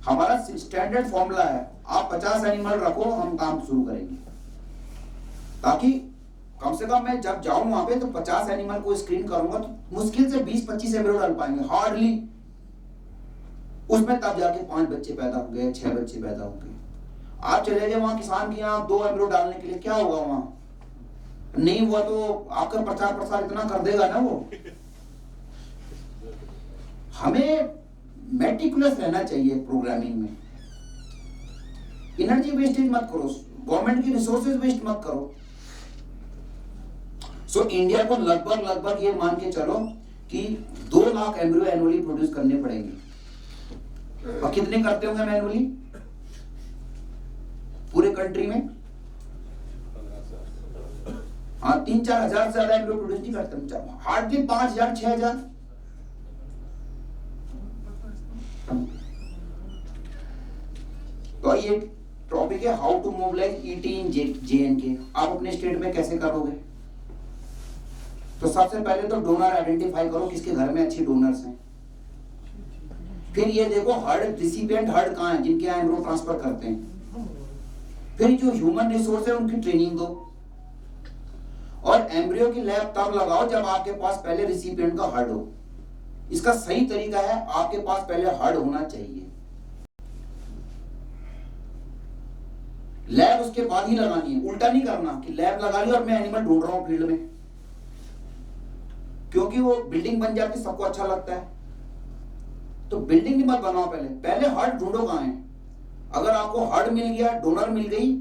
हमारा स्टैंडर्ड फॉर्मूला है, आप 50 एनिमल रखो, हम काम शुरू करेंगे, ताकि कम से कम मैं जब जाऊं वहां पे तो 50 एनिमल को स्क्रीन करूंगा, तो मुश्किल से 20-25 एम्ब्रियो डाल पाएंगे, हार्डली। उसमें तब जाके 5 बच्चे पैदा हो गए, 6 बच्चे पैदा हो गए। आप चले गए वहां किसान के यहाँ 2 एम्ब्रियो डालने के लिए, क्या होगा वहां? नहीं हुआ तो आपका प्रचार प्रसार इतना कर देगा ना वो। हमें मेटिकुलस रहना चाहिए प्रोग्रामिंग में। एनर्जी वेस्टेज मत करो, गवर्नमेंट की रिसोर्सेज वेस्ट मत करो। सो इंडिया को लगभग ये मान के चलो कि 2 लाख एम्ब्रियो एनुअली प्रोड्यूस करने पड़ेंगे। और कितने करते होंगे एनुअली पूरे कंट्री में? 3-4 हजार से ज्यादा एम्ब्रियो प्रोड्यूस नहीं करते, हार्डली 5,000-6,000। तो ये टॉपिक है how to mobilise ET in JNK। आप अपने स्टेट में कैसे करोगे? तो सबसे पहले तो डोनर आइडेंटिफाई करो, किसके घर में अच्छी डोनर्स हैं। फिर ये देखो हर्ड रिसिपिएंट हर्ड कहाँ है जिनके यहाँ एम्ब्रियो ट्रांसफर करते हैं। फिर जो ह्यूमन रिसोर्स है उनकी ट्रेनिंग दो, और एम्ब्रियो की लैब तब लगाओ जब आपके पास पहले रिसिपिएंट का हर्ड हो। इसका सही तरीका है, आपके पास पहले हर्ड होना चाहिए, लैब उसके बाद ही लगानी है। उल्टा नहीं करना कि लैब लगा ली और मैं एनिमल ढूंढ रहा हूं फील्ड में, क्योंकि वो बिल्डिंग बन जाती सबको अच्छा लगता है। तो बिल्डिंग नहीं मत बनाओ, पहले हर्ड ढूंढो कहां है। अगर आपको हर्ड मिल गया, डोनर मिल गई,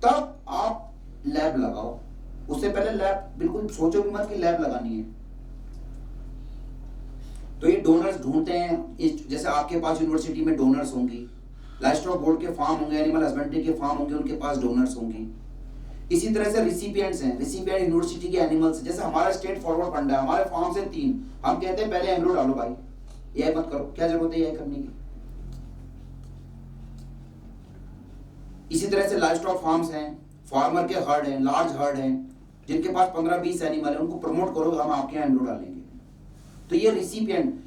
तब आप लैब लगाओ। उससे पहले लैब बिल्कुल सोचो भी मत कि लैब लगानी है। तो ये डोनर्स ढूंढते हैं, जैसे आपके पास यूनिवर्सिटी में डोनर्स होंगी, लाइवस्टॉक बोर्ड के फार्म होंगे, एनिमल हस्बेंड्री के फार्म होंगे, उनके पास डोनर्स होंगी। इसी तरह से रिसिपिएंट्स हैं, रिसिपिएंट यूनिवर्सिटी के एनिमल्स। जैसे हमारा स्टेट फॉरवर्ड फंड है, हमारे फार्म से 3, हम कहते हैं पहले एम्ब्रियो डालो भाई, यह मत करो, क्या जरूरत है यह करने की। इसी तरह से लाइवस्टॉक फार्म्स हैं, फार्मर के हर्ड हैं, लार्ज हर्ड हैं, जिनके पास 15-20 एनिमल है, उनको प्रमोट करो, हम आपके यहाँ एम्ब्रियो डालेंगे। तो ये रिसिपिएंट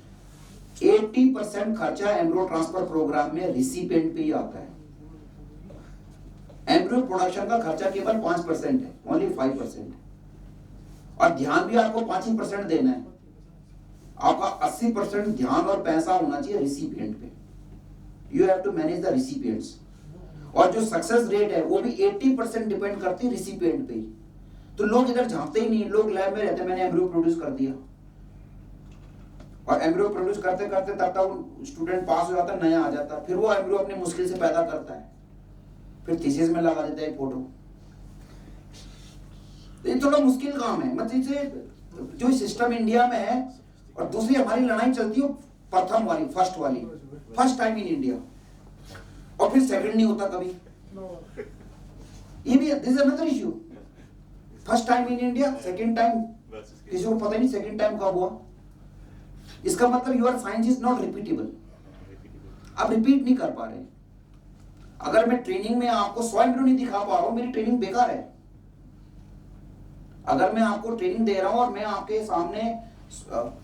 80% खर्चा एम्ब्रियो ट्रांसफर प्रोग्राम में रिसिपिएंट पे ही आता है। एम्ब्रियो प्रोडक्शन का खर्चा केवल 5% है, ओनली 5%। और ध्यान भी आपको 5% देना है। आपका 80% ध्यान और पैसा होना चाहिए रिसिपिएंट पे। You have to manage the recipients. और जो सक्सेस रेट है वो भी 80% डिपेंड करती है रिसिपिएंट पे ही। तो लोग इधर झांकते ही नहीं, लोग लैब में रहते, मैंने एम्ब्रियो प्रोड्यूस कर दिया, और एम्ब्रियो प्रोड्यूस करते करते तब तक स्टूडेंट पास हो जाता है, नया आ जाता है, फिर वो एम्ब्रियो अपनी मुश्किल से पैदा करता है, फिर थीसिस में लगा देता है एक फोटो। तो ये थोड़ा मुश्किल काम है। मतलब जो सिस्टम इंडिया में है, और दूसरी हमारी लड़ाई चलती है प्रथम वाली, फर्स्ट टाइम इन इंडिया, और फिर सेकंड नहीं होता कभी। ये भी this is another issue. First time in India, second time किसी को पता नहीं सेकंड टाइम कब हुआ। इसका मतलब your science is not repeatable, आप रिपीट नहीं कर पा रहे। अगर मैं ट्रेनिंग में आपको 100 एम्ब्रियो नहीं दिखा पा रहा हूं, मेरी ट्रेनिंग बेकार है। अगर मैं आपको ट्रेनिंग दे रहा हूं और मैं आपके सामने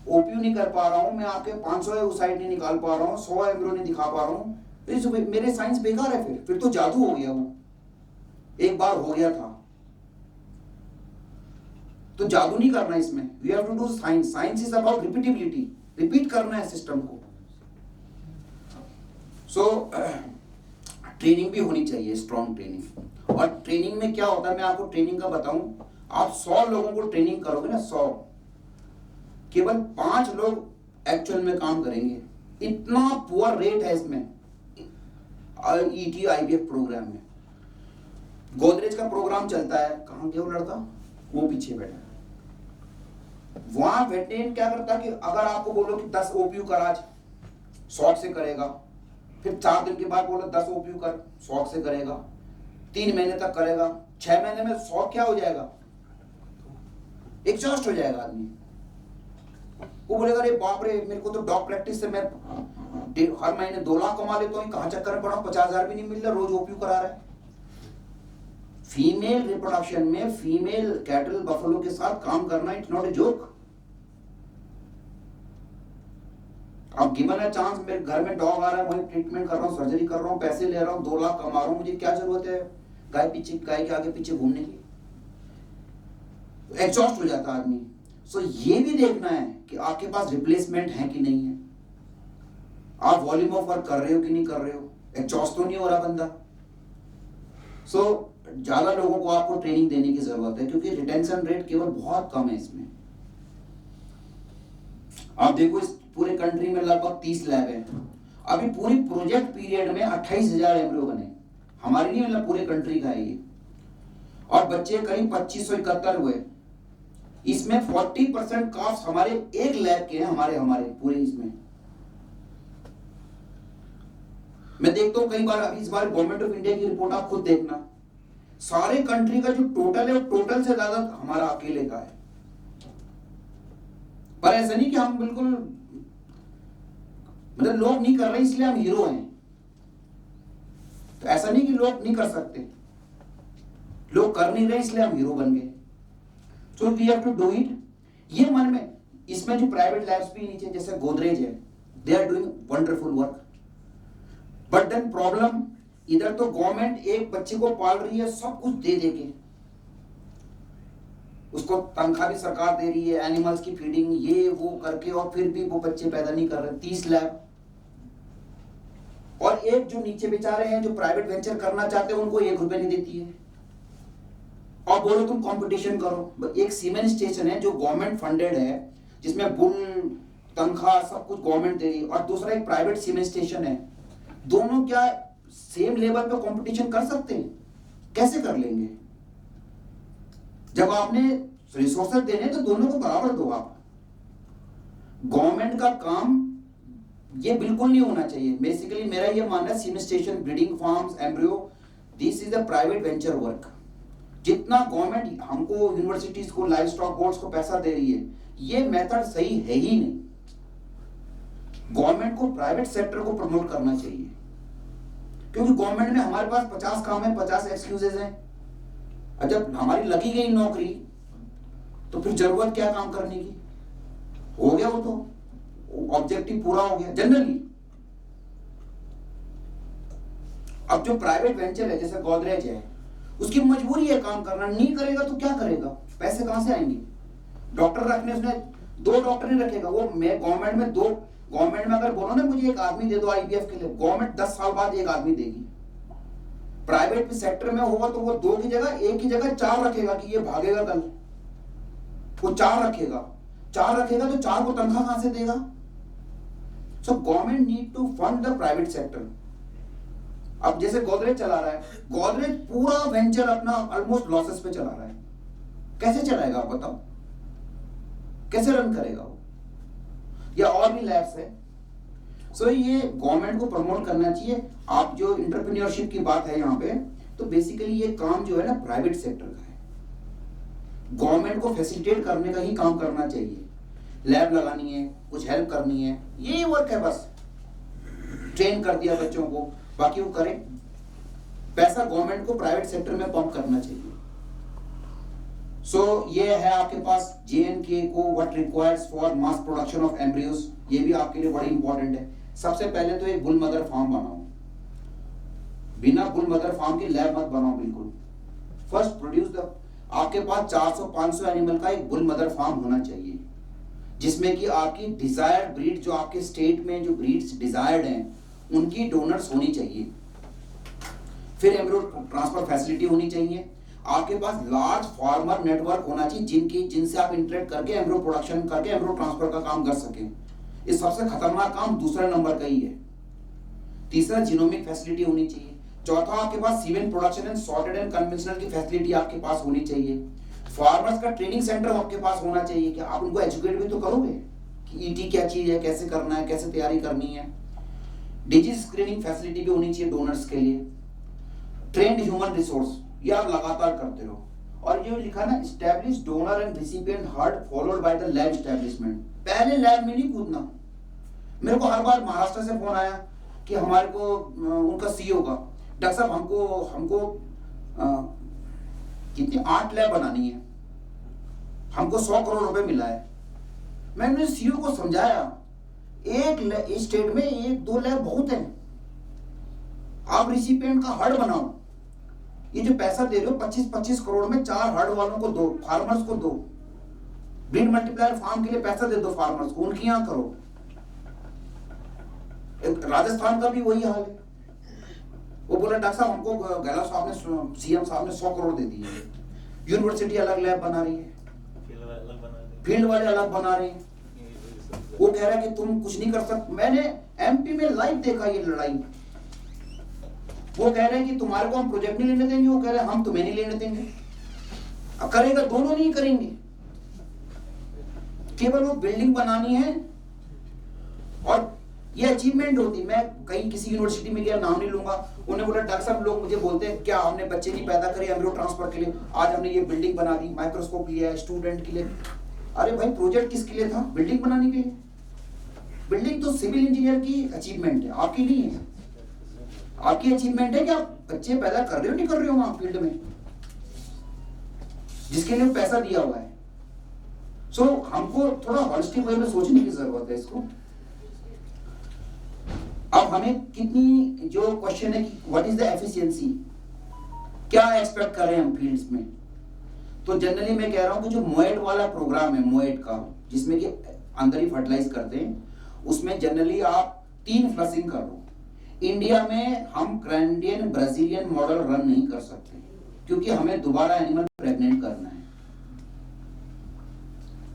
ओपीयू नहीं कर पा रहा हूं, मैं आपके 500 oocyte नहीं निकाल पा रहा हूं, 100 एम्ब्रियो नहीं दिखा पा रहा हूं, तो मेरे साइंस बेकार है। फिर तो जादू हो गया, वो एक बार हो गया था। तो जादू नहीं करना इसमें। We have to do science. Science is about repeatability, repeat करना है सिस्टम को। सो ट्रेनिंग भी होनी चाहिए, स्ट्रॉन्ग ट्रेनिंग। और ट्रेनिंग में क्या होता है, मैं आपको ट्रेनिंग का बताऊं। आप 100 लोगों को ट्रेनिंग करोगे ना, 100, केवल 5 लोग एक्चुअल में काम करेंगे। इतना पुअर रेट है इसमें ET IVF प्रोग्राम में। गोदरेज का प्रोग्राम चलता है, कहां गया वो लड़का, वो पीछे बैठा। वहां वेटरनरी क्या करता कि अगर आपको बोलो कि 10 ओपीयू कर, आज शॉर्ट से करेगा, फिर 4 दिन के बाद बोलो 10 ओपीयू कर, शॉर्ट से करेगा, 3 महीने तक करेगा, 6 महीने में शॉर्ट क्या हो जाएगा, एग्जॉस्ट हो जाएगा आदमी। वो बोलेगा अरे बाप रे, मेरे को तो डॉग प्रैक्टिस से मैं हर महीने 2 लाख कमा लेता हूँ, कहां चक्कर में पड़ा, 50,000 भी नहीं मिल रहा, रोज ओपीयू करा रहा है। फीमेल रिप्रोडक्शन में फीमेल कैटल बफलो के साथ काम करना इट्स नॉट ए जोक। अब गिवन अ चांस, मेरे घर में डॉग आ रहा है, वही ट्रीटमेंट कर रहा हूँ, सर्जरी कर रहा हूँ, पैसे ले रहा हूँ, 2 लाख कमा रहा हूँ, मुझे क्या जरूरत है गाय के आगे पीछे घूमने की। एग्जॉस्ट हो जाता आदमी। सो ये भी देखना है कि आपके पास रिप्लेसमेंट है कि नहीं है, आप वॉल्यूम ऑफ वर्क कर रहे हो कि नहीं कर रहे हो, एग्जॉस्ट तो नहीं हो रहा बंदा। सो ज्यादा लोगों को आपको ट्रेनिंग देने की जरूरत है, क्योंकि रिटेंशन रेट केवल बहुत कम है इसमें। आप देखो इस पूरे कंट्री में लगभग 30 लैब है। अभी पूरी प्रोजेक्ट पीरियड में 28,000 एम्ब्रियो बने, हमारी नहीं, मतलब पूरे कंट्री का है ये। और बच्चे करीब 2571 हुए। इसमें 40% कास्ट हमारे एक लैब के हैं, हमारे पूरे इसमें। मैं देखता हूं कई बार, अभी इस बार गवर्नमेंट ऑफ इंडिया की रिपोर्ट आप खुद देखना, सारे कंट्री का जो टोटल है, टोटल से ज्यादा हमारा अकेले का है। पर ऐसा नहीं कि हम बिल्कुल मतलब लोग नहीं कर रहे इसलिए हम हीरो हैं, तो ऐसा नहीं कि लोग नहीं कर सकते, लोग कर नहीं रहे इसलिए हम हीरो बन गए। So we have to do it. ये मन में, इसमें जो प्राइवेट लैब्स भी नीचे जैसे गोदरेज है, they are doing wonderful work, but then problem इधर तो गवर्नमेंट एक बच्चे को पाल रही है सब कुछ दे दे के, उसको तनख्वाह भी सरकार दे रही है, एनिमल्स की फीडिंग ये वो करके, और फिर भी वो बच्चे पैदा नहीं कर रहे। 30 लैब, और एक जो नीचे बेचारे हैं जो प्राइवेट वेंचर करना चाहते हैं उनको 1 रुपए नहीं देती है, और बोलो तुम कंपटीशन करो। एक सीमेंट स्टेशन है जो गवर्नमेंट फंडेड है, जिसमें बुल तनख्वाह सब कुछ गवर्नमेंट दे रही है, और दूसरा एक प्राइवेट सीमेंट स्टेशन है। दोनों क्या सेम लेवल पे कंपटीशन कर सकते हैं? कैसे कर लेंगे? जब आपने रिसोर्सेज देने तो दोनों को बराबर दो आप। गवर्नमेंट का काम ये बिल्कुल नहीं होना चाहिए। बेसिकली मेरा ये मानना है, cement station, breeding farms, embryo, this is a private venture work. जितना गवर्नमेंट हमको, यूनिवर्सिटीज को, लाइव स्टॉक बोर्ड्स को पैसा दे रही है, ये मेथड सही है ही नहीं। गवर्नमेंट को प्राइवेट सेक्टर को प्रमोट करना चाहिए, क्योंकि गवर्नमेंट में हमारे पास 50 काम है, 50 एक्सक्यूजेज हैं। और जब हमारी लगी गई नौकरी तो फिर जरूरत क्या काम करने की? हो गया, वो तो ऑब्जेक्टिव पूरा हो गया जनरली। अब जो प्राइवेट वेंचर है जैसे गोदरेज है, उसकी मजबूरी है काम करना, नहीं करेगा तो क्या करेगा? पैसे कहां से आएंगे? डॉक्टर रखने, उसने 2 डॉक्टर नहीं रखेगा वो। मैं गवर्नमेंट में 2, गवर्नमेंट में अगर बोलो ना मुझे एक आदमी दे दो IVF के लिए, गवर्नमेंट 10 साल बाद एक आदमी देगी। प्राइवेट सेक्टर में होगा तो वो 2 की जगह 1 की जगह 4 रखेगा कि ये भागेगा कल, वो 4 रखेगा। 4 रखेगा तो 4 को तनख्वाह कहां से देगा? So government need to fund the private sector. अब जैसे गोदरेज चला रहा है, गोदरेज पूरा वेंचर अपना ऑलमोस्ट लॉसेस पे चला रहा है, कैसे चलाएगा आप बताओ? कैसे रन करेगा वो? या और भी लैब्स है। सो ये गवर्नमेंट को प्रमोट करना चाहिए। आप जो एंटरप्रेन्योरशिप की बात है यहाँ पे, तो बेसिकली ये काम जो है ना प्राइवेट सेक्टर का है। गवर्नमेंट को फैसिलिटेट करने का ही काम करना चाहिए। लैब लगानी है, कुछ हेल्प करनी है, यही वर्क है बस। ट्रेन कर दिया बच्चों को, बाकी वो करें। पैसा गवर्नमेंट को प्राइवेट सेक्टर में पंप करना चाहिए। सो ये है आपके पास JNK को what requires for mass production of embryos, ये भी आपके लिए बड़ी इंपॉर्टेंट है। सबसे पहले तो एक बुल मदर फार्म बनाओ, बिना बुल मदर फार्म के लैब मत बनाओ बिल्कुल। फर्स्ट प्रोड्यूस द, आपके पास 400-500 एनिमल का एक बुल मदर फार्म होना चाहिए, जिसमें कि आपकी डिजायर्ड ब्रीड, जो आपके स्टेट में जो ब्रीड्स डिजायर्ड हैं उनकी डोनर्स होनी चाहिए। फिर एम्ब्रियो ट्रांसफर फैसिलिटी होनी चाहिए। आपके पास लार्ज फार्मर नेटवर्क होना चाहिए जिनसे आप इंटरेक्ट करके एम्ब्रियो प्रोडक्शन करके एम्ब्रियो ट्रांसफर का काम कर सकें। ये सबसे खतरनाक काम दूसरे नंबर का ही है। तीसरा जीनोमिक फैसिलिटी होनी चाहिए। चौथा आपके पास semen production and sorted and conventional की फैसिलिटी आपके पास होनी चाहिए। फार्मर्स का ट्रेनिंग सेंटर आपके पास होना चाहिए कि आप उनको एजुकेट भी तो करोगे कि ईटी क्या चीज है, कैसे करना है, कैसे तैयारी करनी है। डिजीज स्क्रीनिंग फैसिलिटी भी होनी चाहिए डोनर्स के लिए। ट्रेंड ह्यूमन रिसोर्स, ये आप लगातार करते रहो। और ये लिखा ना, establish donor and recipient heard followed by the lab establishment. पहले लैब में नहीं कूदना। मेरे को हर बार महाराष्ट्र से फोन आया कि हमारे को उनका CEO का, डॉक्टर साहब हमको कितनी 8 लैब बनानी है, हमको 100 करोड़ रुपए मिला है। मैंने CEO को समझाया, एक स्टेट में 1-2 लैब बहुत है, आप रिसिपिएंट का हर्ड बनाओ। ये जो पैसा दे रहे हो 25-25 करोड़ में 4 हर्ड वालों को दो, फार्मर्स को दो। ब्रीड मल्टीप्लायर फार्म के लिए पैसा दे दो फार्मर्स को, उनकी यहां करो। राजस्थान का भी वही हाल है। वो बोला डॉक्टर साहब हमको गहलोत साहब ने, CM साहब ने 100 करोड़ दे दिए। यूनिवर्सिटी अलग लैब बना रही है, फील्ड वाले अलग बना रहे हैं। वो कह रहा है कि तुम कुछ नहीं कर सकते। मैंने MP में लाइव देखा ये लड़ाई। वो कह रहे हैं कि तुम्हारे को हम प्रोजेक्ट नहीं लेने देंगे, वो कह रहे हैं हम तुम्हें नहीं लेने देंगे। अब करेगा, दोनों नहीं करेंगे। केवल वो बिल्डिंग बनानी है और ये अचीवमेंट होती। मैं कहीं किसी यूनिवर्सिटी में गया, नाम नहीं लूंगा, उन्होंने बोला डॉक्टर साहब लोग मुझे बोलते हैं क्या हमने बच्चे नहीं पैदा करे एम्ब्रियो ट्रांसफर के लिए, आज हमने ये बिल्डिंग बना दी, माइक्रोस्कोप लिया है स्टूडेंट के लिए। अरे भाई प्रोजेक्ट किसके लिए था? बिल्डिंग बनाने के लिए। बिल्डिंग तो सिविल इंजीनियर की अचीवमेंट है, आपकी नहीं है। आपकी अचीवमेंट है कि आप बच्चे पैदा कर रहे हो नहीं कर रहे हो वहां फील्ड में, जिसके लिए पैसा दिया हुआ है। सो हमको थोड़ा हॉलिस्टिक वे में सोचने की जरूरत है इसको। अब हमें कितनी जो क्वेश्चन है कि व्हाट इज द एफिशिएंसी, क्या एक्सपेक्ट कर रहे हैं हम फील्ड्स में, तो जनरली मैं कह रहा हूं कि जो मोएट वाला प्रोग्राम है, मोएट का, जिसमें कि अंदर ही फर्टिलाइज करते हैं, उसमें जनरली आप 3 फ्लशिंग कर लो। इंडिया में हम कैनेडियन ब्राजीलियन मॉडल रन नहीं कर सकते क्योंकि हमें दोबारा एनिमल प्रेग्नेंट करना है।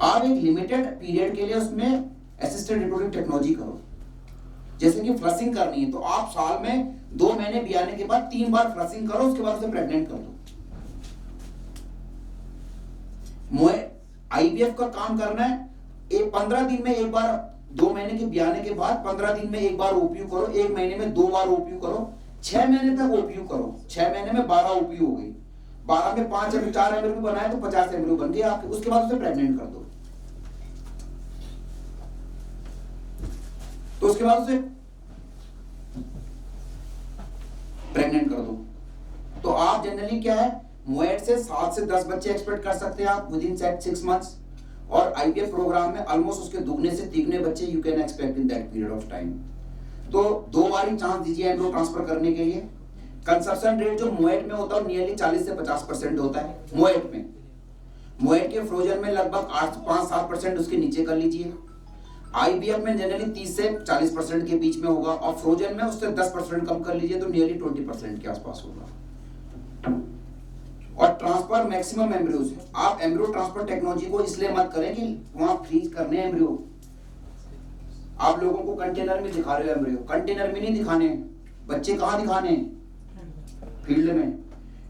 आप एक लिमिटेड पीरियड के लिए उसमें असिस्टेड रिप्रोडक्टिव टेक्नोलॉजी करो। जैसे कि फ्लशिंग करनी है तो आप साल में 2 महीने बियाने के बाद 3 बार फ्लशिंग करो, उसके बाद उसे प्रेग्नेंट कर दो। आईवीएफ का काम करना है, 15 दिन में एक बार, 2 महीने के बियाने के बाद 15 दिन में एक बार ओपीयू करो, 1 महीने में 2 बार ओपीयू करो, 6 महीने तक ओपीयू करो। 6 महीने में 12 ओपीयू हो गई, 12 में 4 एमब्रियो बनाए तो 50 एमब्रियो बन गए आपके। उसके बाद उसे प्रेग्नेंट कर दो। तो उसके बाद उसे प्रेग्नेंट कर दो। तो आप जनरली क्या है, मोएट से 7 से 10 बच्चे एक्सपेक्ट कर सकते हैं आप विद इन 6 मंथ्स, और आईवीएफ प्रोग्राम में ऑलमोस्ट उसके दुगने से तिगने बच्चे you can expect in that period of time. तो 2 बार ही चांस दीजिए एम्ब्रियो ट्रांसफर करने के लिए। कंसेप्शन रेट जो मोएट में होता है नियरली 40 से 50% होता है मोएट में। मोएट के फ्रोजन में लगभग 5-7% उसके नीचे कर लीजिए। आईवीएफ में जनरली 30 से 40% के बीच में होगा, और फ्रोजन में उससे 10% कम कर लीजिए तो नियरली 20% के आसपास होगा। और ट्रांसफर मैक्सिमम एम्ब्रियोज, आप एम्ब्रियो ट्रांसफर टेक्नोलॉजी को इसलिए मत करें कि वहां फ्रीज करने एम्ब्रियो। आप लोगों को कंटेनर में दिखा रहे हो एम्ब्रियो, कंटेनर में नहीं दिखाने, बच्चे कहां दिखाने? फील्ड में।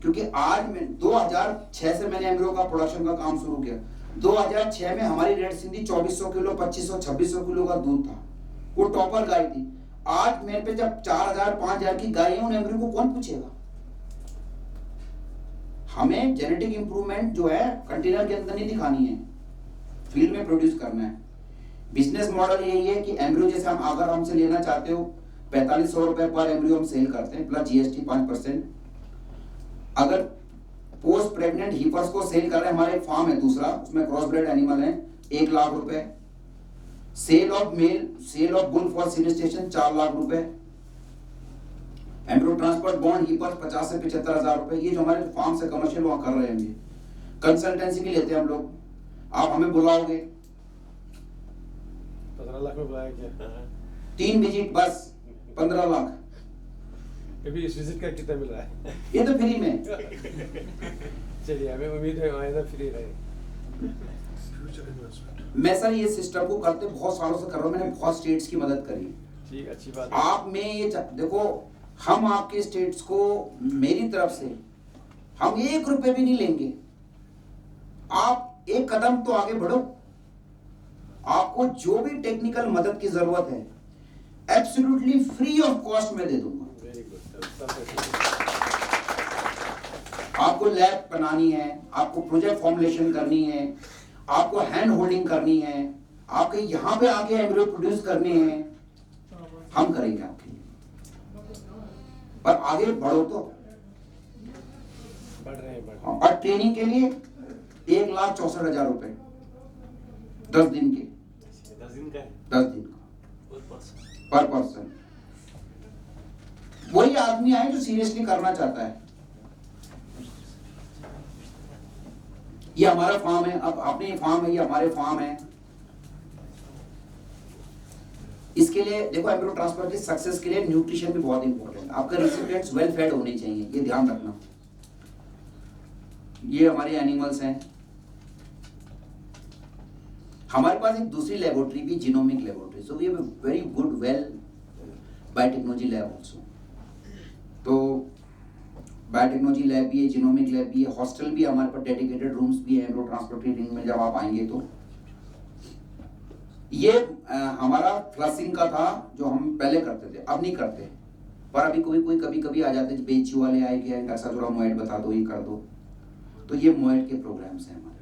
क्योंकि आज में 2006 से मैंने एम्ब्रियो का प्रोडक्शन का काम शुरू किया। 2006 में हमारी रेड सिंधी 2400 किलो 2500-2600 किलो का दूध था, वो टॉपर गाय थी। आज मेरे पे जब 4000-5000 की गाय है, उन एम्ब्रियो को कौन पूछेगा? हमें जेनेटिक इंप्रूवमेंट जो है कंटेनर के अंदर नहीं दिखानी है, फील्ड में प्रोड्यूस करना है। बिजनेस मॉडल यही है कि एम्ब्रियो जैसे हम अगर हमसे लेना चाहते हो 4500 रुपए पर एम्ब्रियो हम सेल करते हैं प्लस जीएसटी 5%। अगर पोस्ट प्रेग्नेंट हीपर्स को सेल कर रहे हैं, हमारे फार्म है दूसरा, उसमें क्रॉस ब्रेड एनिमल है, 1 लाख रुपए। सेल ऑफ बुल फॉर सिनेस्टेशन 4 लाख रुपए। एम्ब्रियो ट्रांसपोर्ट बॉन्ड हीपर्स 50 से 75,000 रुपए। ये जो हमारे फार्म से कमर्शियल वहां कर रहे हैं, ये कंसल्टेंसी भी लेते हैं हम लोग। आप हमें बुलाओगे 15 लाख में बुलाया क्या? 3 विजिट बस 15 लाख। अभी इस विजिट का कितना मिल रहा है? ये तो फ्री में। चलिए, हमें उम्मीद है आइंदा फ्री रहे। मैं सर ये सिस्टम को करते बहुत सालों से कर रहा हूँ, मैंने बहुत स्टेट्स की मदद करी। ठीक, अच्छी बात। आप में ये देखो, हम आपके स्टेट्स को मेरी तरफ से हम 1 रुपए भी नहीं लेंगे। आप एक कदम तो आगे बढ़ो। आपको जो भी टेक्निकल मदद की जरूरत है एब्सोल्युटली फ्री ऑफ कॉस्ट में दे दूंगा। आपको लैब बनानी है, आपको प्रोजेक्ट फॉर्मुलेशन करनी है, आपको हैंड होल्डिंग करनी है, आपके यहाँ पे आके एम्ब्रियो प्रोड्यूस करने हैं, हम करेंगे आपके लिए। पर आगे बढ़ो तो बढ़ रहे हैं। और ट्रेनिंग के लिए 1,64,000 रुपए 10 दिन के। 10 दिन का है? 10 दिन का पर पर्सन। वही आदमी आए जो सीरियसली करना चाहता है। ये हमारा फार्म है, अब अपने फार्म है, ये हमारे फार्म है। इसके लिए देखो, एम्ब्रियो ट्रांसफर की सक्सेस के लिए न्यूट्रिशन भी बहुत इंपॉर्टेंट है। आपके रेसिपिएंट्स वेल फेड होने चाहिए, ये ध्यान रखना। ये हमारे एनिमल्स हैं। हमारे पास एक दूसरी लेबोरेटरी भी, genomic laboratory, so we have a very good well biotechnology lab also. तो बायोटेक्नोलॉजी लैब भी है, जीनोमिक लैब भी है, हॉस्टल भी हमारे पास, डेडिकेटेड रूम्स भी है एम्ब्रियो ट्रांसफर ट्रेनिंग में जब आप आएंगे तो। ये हमारा फ्लशिंग का था जो हम पहले करते थे, अब नहीं करते। पर अभी कोई कभी कभी आ जाते बेची वाले आए कि ऐसा थोड़ा मोएड बता दो, ये कर दो, तो ये मोएड के प्रोग्राम्स हैं हमारे।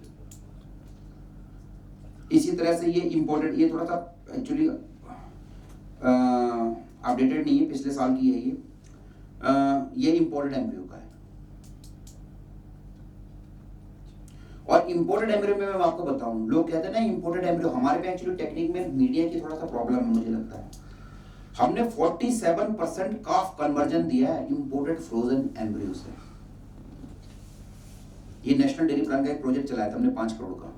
इसी तरह से ये इम्पोर्टेड, ये थोड़ा सा एक्चुअली अपडेटेड नहीं है, पिछले साल की है ये इम्पोर्टेड एम्ब्रियो का है। और इम्पोर्टेड एम्ब्रियो में मैं आपको बताऊं, लोग कहते हैं ना इम्पोर्टेड एम्ब्रियो, हमारे पे एक्चुअली टेक्निक में मीडिया की थोड़ा सा प्रॉब्लम है मुझे लगता है। हमने 47% काफ कन्वर्जन दिया है इम्पोर्टेड फ्रोजन एम्ब्रियो से। ये नेशनल डेयरी प्लान का एक प्रोजेक्ट चलाया था हमने 5 करोड़ का,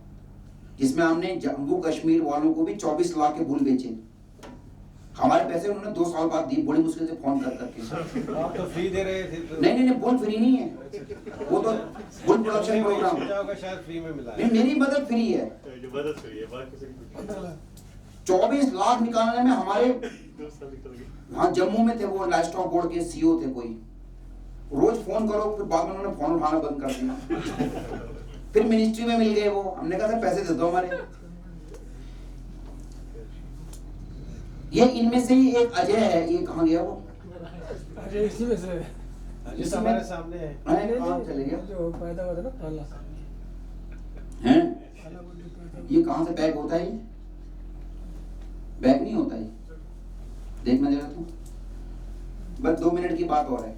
जिसमें हमने जम्मू कश्मीर वालों को भी 24 लाख के बुल बेचे। हमारे पैसे उन्होंने 2 साल बाद दिए, बड़ी मुश्किल से फोन कर करके। आप तो फ्री दे रहे थे तो... नहीं बुल फ्री नहीं है, वो तो बुल प्रोडक्शन प्रोग्राम शायद फ्री में मिला है। नहीं, मेरी मदद फ्री है, जो मदद फ्री है, बाकी 24 लाख निकालने में हमारे हाँ जम्मू में थे वो लाइवस्टॉक बोर्ड के सीईओ थे कोई, रोज फोन करो, फिर बाद में उन्होंने फोन उठाना बंद कर दिया। फिर मिनिस्ट्री में मिल गए वो, हमने कहा था पैसे दे दो हमारे। ये इनमें से ही एक अजय है, ये कहाँ गया वो? अजय इसी में से, इसी हमारे सामने है। कहाँ चले गया? जो पैदा हुआ था ना पाला हैं? ये कहाँ से पैक होता है? बैग नहीं होता है, देखना जरा तू, बस 2 मिनट की बात और है।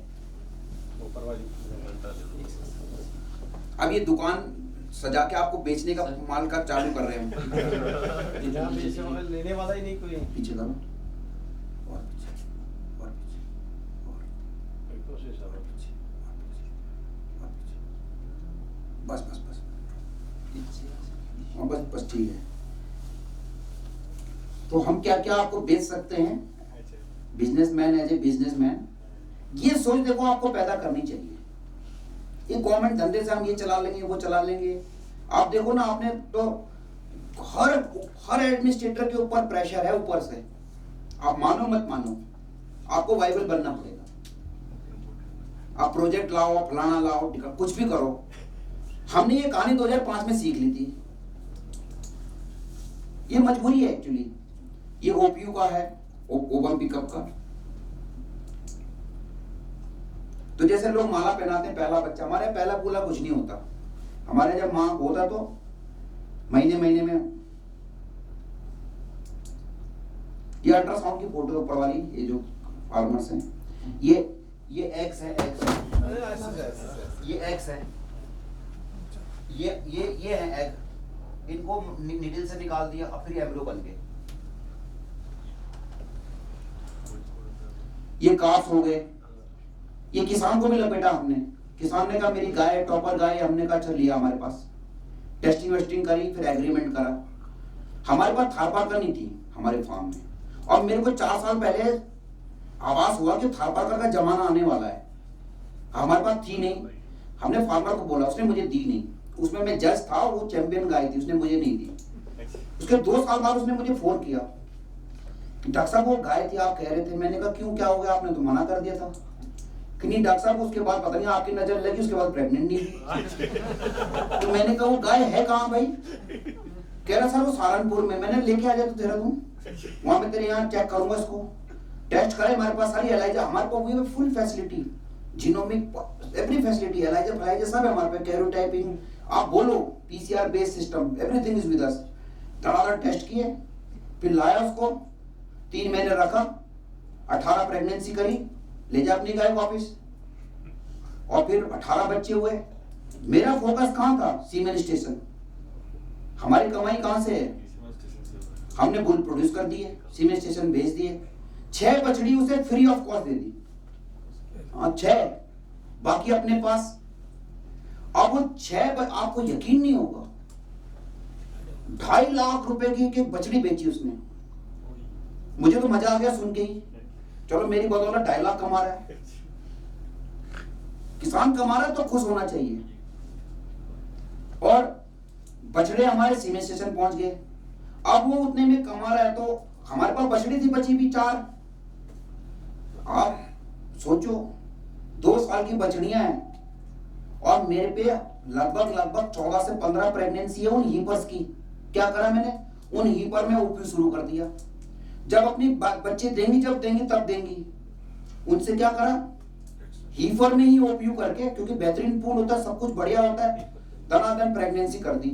अब ये दुकान सजा के आपको बेचने का माल का चालू कर रहे हैं। लेने वाला ही नहीं कोई। पीछे करो, और पीछे, और पीछे, और पीछे, बस बस बस बस बस ठीक है। तो हम क्या क्या आपको बेच सकते हैं? बिजनेसमैन एज ए बिजनेसमैन, ये सोच देखो आपको पैदा करनी चाहिए। ये गवर्नमेंट धंधे से हम ये चला लेंगे वो चला लेंगे, आप देखो ना, आपने तो हर एडमिनिस्ट्रेटर के ऊपर प्रेशर है ऊपर से, आप मानो मत मानो, आपको वाइबल बनना पड़ेगा। आप प्रोजेक्ट लाओ, फलाना लाओ, कुछ भी करो। हमने ये कहानी 2005 में सीख ली थी, ये मजबूरी है एक्चुअली। ये ओपीयू का है, ओपन पिकअप का। तो जैसे लोग माला पहनाते हैं, पहला बच्चा, हमारे पहला पूला कुछ नहीं होता। हमारे जब माँ होता तो महीने में ये अल्ट्रासाउंड की फोटो ऊपर वाली, ये जो फार्मर्स हैं, ये एक्स है, ये एक्स है, ये है एग, इनको निडल से निकाल दिया, अब फिर एम्ब्रियो बन गए। ये काफ हो गए, ये किसान को भी लपेटा हमने। किसान ने कहा मेरी गाय टॉपर गाय, हमने कहा अच्छा लिया हमारे पास, टेस्टिंग वेस्टिंग करी, फिर एग्रीमेंट करा। हमारे पास थारपारकर नहीं थी हमारे फार्म में, और मेरे को 4 साल पहले आभास हुआ कि थारपारकर का जमाना आने वाला है। हमारे पास थी नहीं, हमने फार्मर को बोला, उसने मुझे दी नहीं। उसमें मैं जज था, वो चैंपियन गाय थी, उसने मुझे नहीं दी। उसके 2 साल बाद उसने मुझे फोन किया, डॉक्टर साहब वो गाय थी आप कह रहे थे। मैंने कहा क्यों, क्या हो गया? आपने तो मना कर दिया था कि नहीं डॉक्टर साहब, उसके बाद पता नहीं आपकी नजर लगी, उसके बाद प्रेग्नेंट नहीं थी। तो मैंने कहा वो गाय है कहाँ भाई? कह रहा सर वो सहारनपुर में। मैंने लेके आ जाए तो देहरादून, वहां पे तेरे यहाँ चेक करूंगा, इसको टेस्ट करे। हमारे पास सारी एलाइजा, हमारे पास full facility, genomic every facility, ELISA फलाइजा सब है हमारे पे, कैरोटाइपिंग आप बोलो, PCR based system, everything is with us. तड़ाला टेस्ट किए, फिर लाया उसको, 3 महीने रखा, 18 प्रेगनेंसी करी, ले जा अपनी गाय वापिस, और फिर 18 बच्चे हुए। मेरा फोकस कहाँ था? Semen station. हमारी कमाई कहाँ से है? हमने बुल प्रोड्यूस कर दिए, सीमेन स्टेशन भेज दिए, 6 बछड़ी उसे फ्री ऑफ कॉस्ट दे दी। 6, बाकी अपने पास। अब वो 6, आपको यकीन नहीं होगा, 2.5 लाख रुपए की बछड़ी बेची उसने। मुझे तो मजा आ गया सुन के ही, चलो मेरी बदौलत 2.5 लाख कमा रहा है। किसान कमा रहा है तो खुश होना चाहिए। और बछड़े हमारे सीमेंट स्टेशन पहुंच गए। अब वो उतने में कमा रहा है, तो हमारे पास बछड़ी थी बची भी 4। आप सोचो 2 साल की बछड़ियां हैं, और मेरे पे लगभग 14 से 15 प्रेगनेंसी है उन हीपर्स की। क्या करा मैंने? उन हीपर में ओपीयू शुरू कर दिया। जब अपनी बच्चे देंगी, जब देंगी तब देंगी, उनसे क्या करा, हीपर में ही ओपीयू करके, क्योंकि बेहतरीन पूल होता है, सब कुछ बढ़िया होता है, दनादन प्रेगनेंसी कर दी।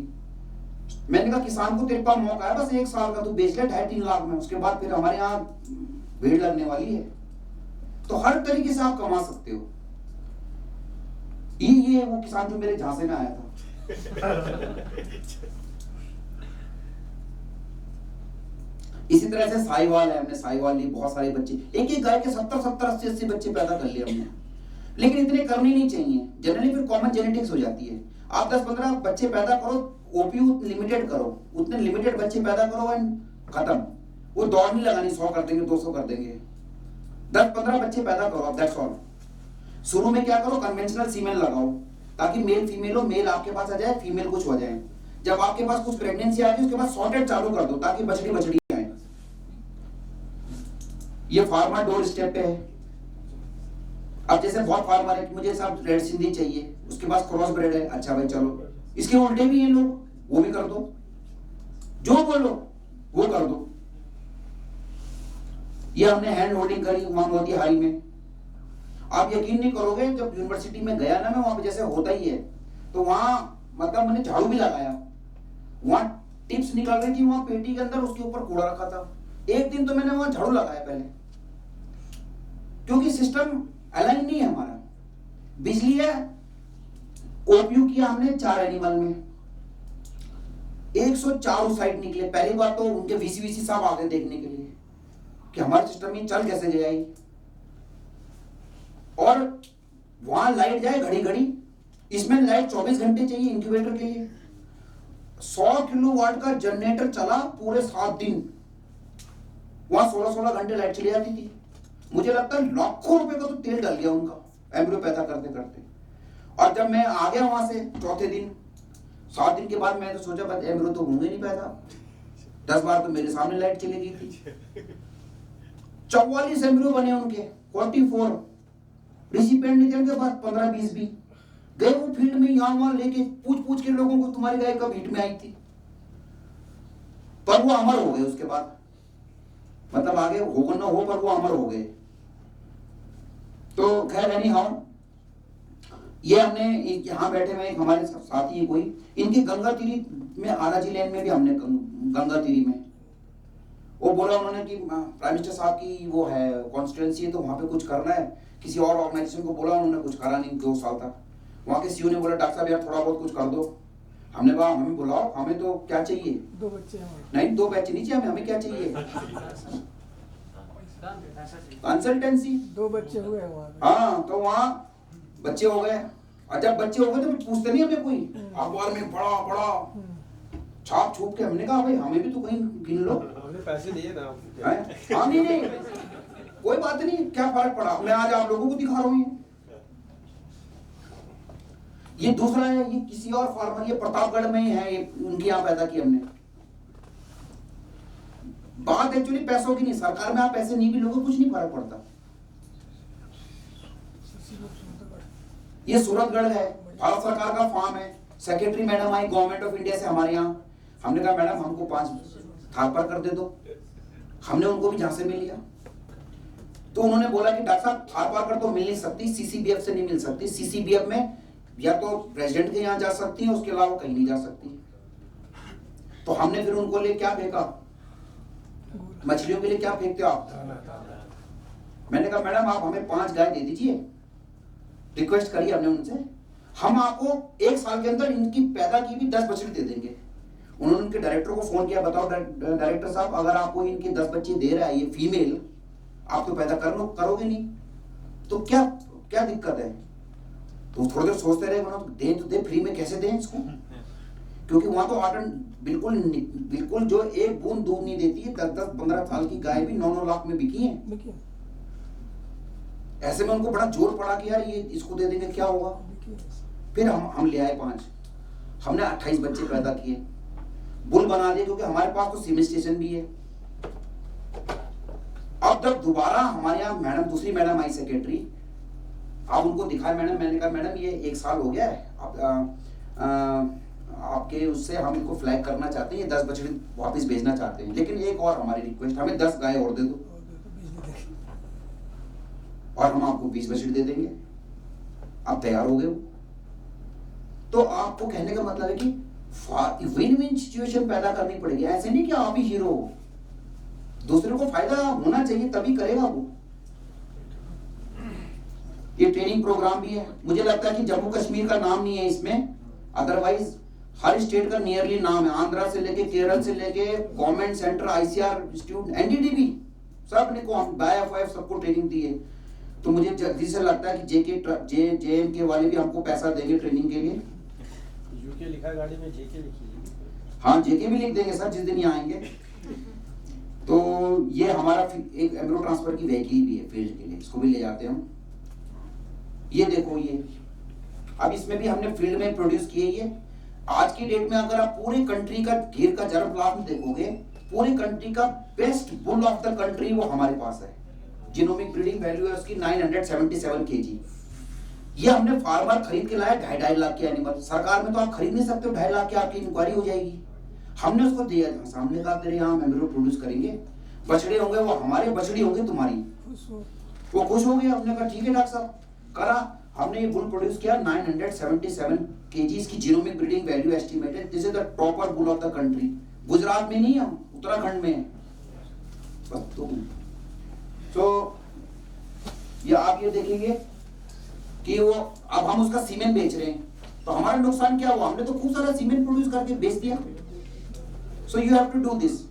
मैंने कहा किसान को तेरे पास मौका है बस 1 साल का, तू बेच ले 2.5-3 लाख में, उसके बाद फिर हमारे यहाँ भीड़ लगने वाली है। तो हर तरीके से आप कमा सकते हो। ये वो किसान जो मेरे झांसे में आया था। इसी तरह से साहिवाल है, हमने साहिवाल लिए, बहुत सारे बच्चे, एक गाय के 70-70, 80-80 बच्चे पैदा कर लिए हमने। लेकिन इतने करने नहीं चाहिए, जनरली फिर कॉमन जेनेटिक्स हो जाती है। आप 10-15 बच्चे पैदा करो, ओपीयू लिमिटेड करो, उतने लिमिटेड बच्चे पैदा करो एंड खत्म। वो दौड़ नहीं लगानी, 100 कर देंगे, 200 कर देंगे, 10-15 बच्चे पैदा करो, दैट्स ऑल। शुरू में क्या करो, कन्वेंशनल सीमेन लगाओ, ताकि मेल फीमेल हो, मेल आपके पास आ जाए, फीमेल कुछ हो जाए। जब आपके पास कुछ प्रेगनेंसी आ गई, उसके बाद सॉर्टेड चालू कर दो, ताकि बछड़ी आए। ये फार्मर डोर स्टेप पे है। अब जैसे बहुत फार्मर है कि मुझे सब रेड सिंधी चाहिए, उसके पास क्रॉस ब्रेड है, अच्छा भाई चलो, इसके उल्टे भी हैं लोग, वो भी कर दो, जो बोलो वो कर दो। ये हमने हैंड होल्डिंग करी वहां मोदी हाल में। आप यकीन नहीं करोगे, जब यूनिवर्सिटी में गया ना मैं, वहां पे जैसे होता ही है, तो वहां मतलब मैंने झाड़ू भी लगाया, वहां टिप्स निकल रही थी, वहां पेटी के अंदर उसके ऊपर कूड़ा रखा था। एक दिन तो मैंने वहां झाड़ू लगाया पहले, क्योंकि सिस्टम अलाइन नहीं है हमारा। बिजली है, ओपीयू किया हमने 4 एनिमल में, 104 साइट निकले। पहली बार तो उनके वीसी साहब आ गए देखने के लिए कि हमारे सिस्टम में चल कैसे गया ये। और वहां लाइट जाए घड़ी घड़ी, इसमें लाइट 24 घंटे चाहिए इंक्यूबेटर के लिए। 100 किलोवाट का जनरेटर चला पूरे 7 दिन, वहां 16-16 घंटे लाइट चली जाती थी। मुझे लगता है लाखों रुपए का तो तेल डल गया उनका एम्ब्रियो पैदा करते करते। और जब मैं आ गया वहां से चौथे दिन, 7 दिन के बाद, मैंने तो सोचा बस एम्ब्रियो तो होंगे नहीं पैदा। 10 बार तो मेरे सामने लाइट चली गई थी। 44 एम्ब्रियो बने उनके, 44 रिसिपेंट निकल के बाद 15-20 भी गए वो फील्ड में, यहाँ वहां लेके पूछ के लोगों को तुम्हारी गाय कब हीट में आई थी। पर वो अमर हो गए उसके बाद, मतलब आगे हो ना हो, पर वो अमर हो गए। तो खैर एनी हाउ, ये हमने यहाँ बैठे हुए एक हमारे साथी कोई, इनकी गंगातीरी में, आराजी लैंड में भी हमने गंगातीरी में, वो बोला उन्होंने कि प्राइम मिनिस्टर साहब की वो है कॉन्स्टिट्यूएंसी है, तो वहां पे कुछ करना है। किसी और ऑर्गेनाइजेशन को बोला, उन्होंने कुछ करा नहीं 2 साल तक। वहां के सीईओ ने बोला डॉक्टर साहब यार थोड़ा बहुत कुछ कर दो। हमने कहा हमें बुलाओ, हमें तो क्या चाहिए, 2 बच्चे नहीं 2 बच्चे नहीं चाहिए हमें क्या चाहिए, कंसल्टेंसी। 2 बच्चे हुए वहाँ। हाँ, तो वहाँ बच्चे हो गए, और जब बच्चे हो गए तो पूछते नहीं हमें कोई, अखबार में बड़ा छाप छूप के। हमने कहा भाई हमें भी तो कहीं गिन लो, हमने पैसे दिए ना। हाँ नहीं कोई बात नहीं, क्या फर्क पड़ा, मैं आज आप लोगों को दिखा रहा हूँ। ये दूसरा है, ये किसी और फार्मर, ये प्रतापगढ़ में ही है, ये उनके यहाँ पैदा की हमने। बात एक्चुअली पैसों की नहीं, सरकार में आप पैसे नहीं भी लोगों कुछ नहीं फर्क पड़ता। ये सूरतगढ़ है, भारत सरकार का फार्म है। Secretary madam I government of India से हमारे यहाँ, हमने कहा मैडम हमको 5 थापर कर दे दो, हमने उनको भी झांसे में लिया। तो उन्होंने बोला कि डॉक्टर साहब थापर कर तो मिल नहीं सकती, सीसीबीएफ से नहीं मिल सकती, सीसीबीएफ में या तो प्रेसिडेंट के यहाँ जा सकती है, उसके अलावा कहीं नहीं जा सकती। तो हमने फिर उनको लिए क्या फेंका, मछलियों के लिए क्या फेंकते हो आप। मैंने कहा मैडम आप हमें 5 गाय दे दीजिए, रिक्वेस्ट करी हमने उनसे, हम आपको 1 साल के अंदर इनकी पैदा की भी 10 बछड़े दे देंगे। उन्होंने उनके डायरेक्टर को फोन किया, बताओ डायरेक्टर साहब अगर आपको इनके 10 बच्चे दे रहा है ये फीमेल, आप तो पैदा करोगे नहीं, तो क्या दिक्कत है। तो थोड़ी देर सोचते रहे, दें तो दे, फ्री में कैसे दें इसको, क्योंकि वहां तो ऑर्डर बिल्कुल जो 1 बूंद दूध नहीं देती है, 10-15 साल की गाय भी 9-9 लाख में बिकी है। ऐसे में उनको बड़ा जोर पड़ा कि यार ये इसको दे देंगे क्या होगा। फिर हम ले आए 5, हमने 28 बच्चे पैदा किए, बुल बना दिए, क्योंकि हमारे पास तो सीमेंट स्टेशन भी है। अब जब दोबारा हमारे यहाँ मैडम, दूसरी मैडम आई सेक्रेटरी, आप उनको दिखाए मैडम, मैंने कहा मैडम ये 1 साल हो गया है, आप आपके उससे हम इनको फ्लैग करना चाहते हैं, ये 10 बछड़े वापस भेजना चाहते हैं। लेकिन एक और हमारी रिक्वेस्ट, हमें 10 गाय और दे दो और हम आपको 20 बछड़े दे देंगे। आप तैयार हो गए हो? तो आपको कहने का मतलब है कि विन विन सिचुएशन पैदा करनी पड़ेगी। ऐसे नहीं कि आप ही हीरो हो, दूसरे को फायदा होना चाहिए तभी करेगा वो। ये ट्रेनिंग प्रोग्राम भी है। मुझे लगता है कि जम्मू कश्मीर का नाम नहीं है इसमें, अदरवाइज हर स्टेट का नियरली नाम है। आंध्रा से लेके केरल से लेके government centre, ICR institute, NDDB, सब ने को बायएफआईएफ सबको ट्रेनिंग दी है। तो मुझे जल्दी से लगता है कि जेएनके वाले भी हमको पैसा देंगे ट्रेनिंग के लिए। यूके लिखा गाड़ी में जेके लिखी। हाँ, जेके भी लिख देंगे सर जिस दिन यहाँ आएंगे। तो ये हमारा एक एम्ब्रो ट्रांसफर की व्हीकल भी है फील्ड के लिए, इसको भी ले जाते हैं हम। ये देखो, ये अब इसमें भी हमने फील्ड में प्रोड्यूस किए। ये आज की डेट में अगर आप पूरे कंट्री का गिर का जर्म प्लाट में देखोगे, पूरे कंट्री का best bull of the country वो हमारे पास है। जीनोमिक ब्रीडिंग वैल्यू है उसकी 977 kg। ये हमने फार्मर खरीद के लाया 2.5 लाख के एनिमल। सरकार में तो आप खरीद नहीं सकते हो, 2.5 लाख की आपकी इंक्वायरी हो जाएगी। हमने उसको दिया, सामने कहा तेरे यहाँ एम्ब्रियो प्रोड्यूस करेंगे, बछड़े होंगे वो हमारे, बछड़ी होंगे तुम्हारी। वो खुश हो गए। हमने कहा ठीक है डॉक्टर साहब, करा। हमने ये बुल प्रोड्यूस किया 977 kg की genomic breeding value estimated. This is the topper bull of the country. Gujarat में नहीं, हम उत्तराखंड में बस। तो ये आप ये देखेंगे कि वो अब हम उसका सीमेंट बेच रहे हैं, तो हमारा नुकसान क्या हुआ? हमने तो खूब सारा सीमेंट प्रोड्यूस करके बेच दिया। So you have to do this.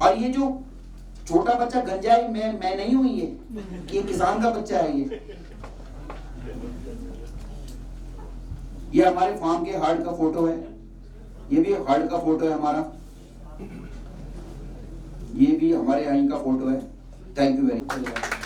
और ये जो छोटा बच्चा गंजा है, मैं नहीं हूं ये किसान का बच्चा है। ये हमारे फार्म के हार्ड का फोटो है। ये भी हार्ड का फोटो है हमारा। ये भी हमारे यहाँ का फोटो है। Thank you very much.